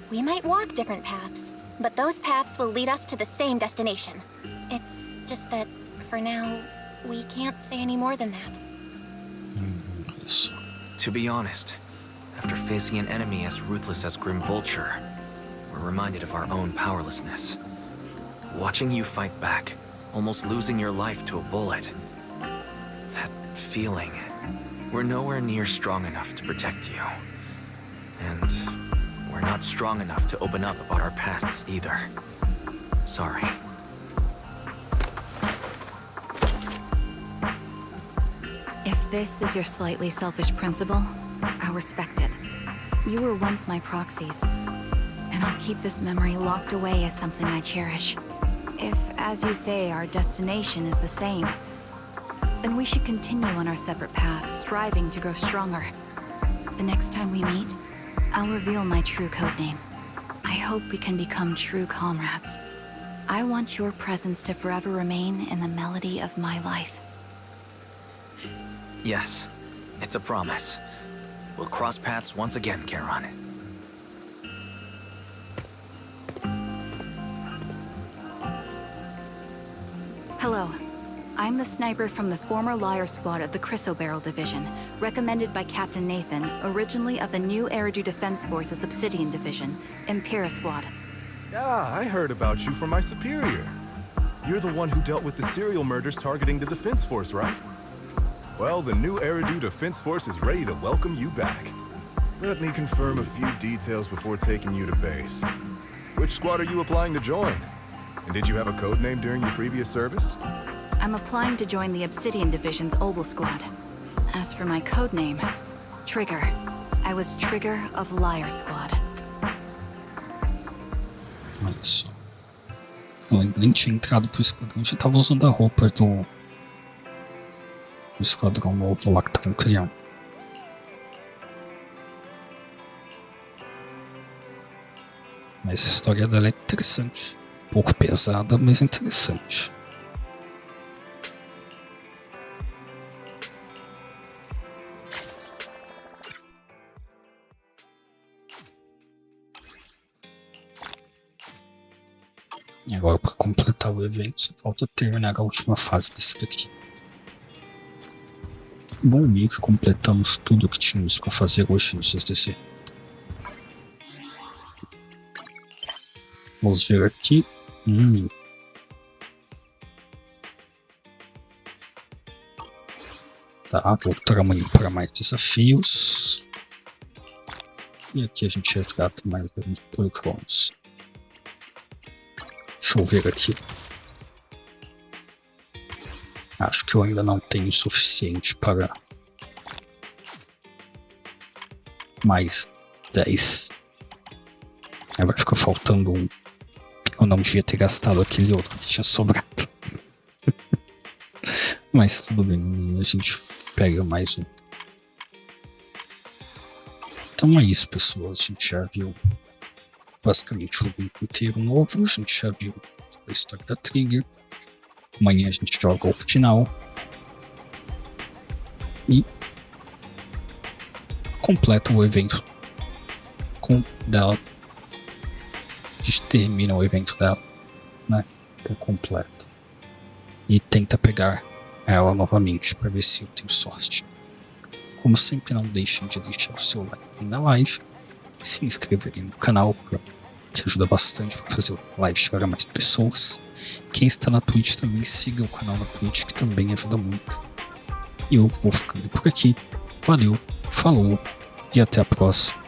We might walk different paths, but those paths will lead us to the same destination. It's just that, for now, we can't say any more than that. To be honest, after facing an enemy as ruthless as Grim Vulture, we're reminded of our own powerlessness. Watching you fight back, almost losing your life to a bullet. That feeling. We're nowhere near strong enough to protect you. And we're not strong enough to open up about our pasts either. Sorry. If this is your slightly selfish principle, I'll respect it. You were once my proxies, and I'll keep this memory locked away as something I cherish. If, as you say, our destination is the same, then we should continue on our separate paths, striving to grow stronger. The next time we meet, I'll reveal my true codename. I hope we can become true comrades. I want your presence to forever remain in the melody of my life. Yes, it's a promise. We'll cross paths once again, Charon. Hello. I'm the sniper from the former Liar Squad of the Chrysoberyl Division, recommended by Captain Nathan, originally of the new Eridu Defense Force's Obsidian Division, Impera Squad. Ah, I heard about you from my superior. You're the one who dealt with the serial murders targeting the Defense Force, right? Well, the new Eridu Defense Force is ready to welcome you back. Let me confirm a few details before taking you to base. Which squad are you applying to join? And did you have a codename during your previous service? I'm applying to join the Obsidian Division's Ogle Squad. As for my codename, Trigger. I was Trigger of Liar Squad. Olha só. Ela nem tinha entrado pro esquadrão, já tava usando a roupa do esquadrão novo lá que estavam criando. Mas a história dela é interessante. Um pouco pesada, mas interessante. E agora, para completar o evento, só falta terminar a última fase desse daqui. Bom, meio que completamos tudo que tínhamos para fazer hoje no ZZZ. Vamos ver aqui. Tá, voltar amanhã para mais desafios. E aqui a gente resgata mais alguns policrons. Deixa eu ver aqui. Acho que eu ainda não tenho o suficiente para mais 10. Aí vai ficar faltando um. Eu não devia ter gastado aquele outro que tinha sobrado. Mas tudo bem, a gente pega mais um. Então é isso, pessoal. A gente já viu basicamente o jogo inteiro novo. A gente já viu a história da Trigger. Amanhã a gente joga o final. E completa o evento com dela. A gente termina o evento dela, né? Por completo. E tenta pegar ela novamente para ver se eu tenho sorte. Como sempre, não deixem de deixar o seu like na live. Se inscreverem no canal, que ajuda bastante para fazer a live chegar a mais pessoas. Quem está na Twitch também siga o canal na Twitch, que também ajuda muito. E eu vou ficando por aqui. Valeu, falou e até a próxima.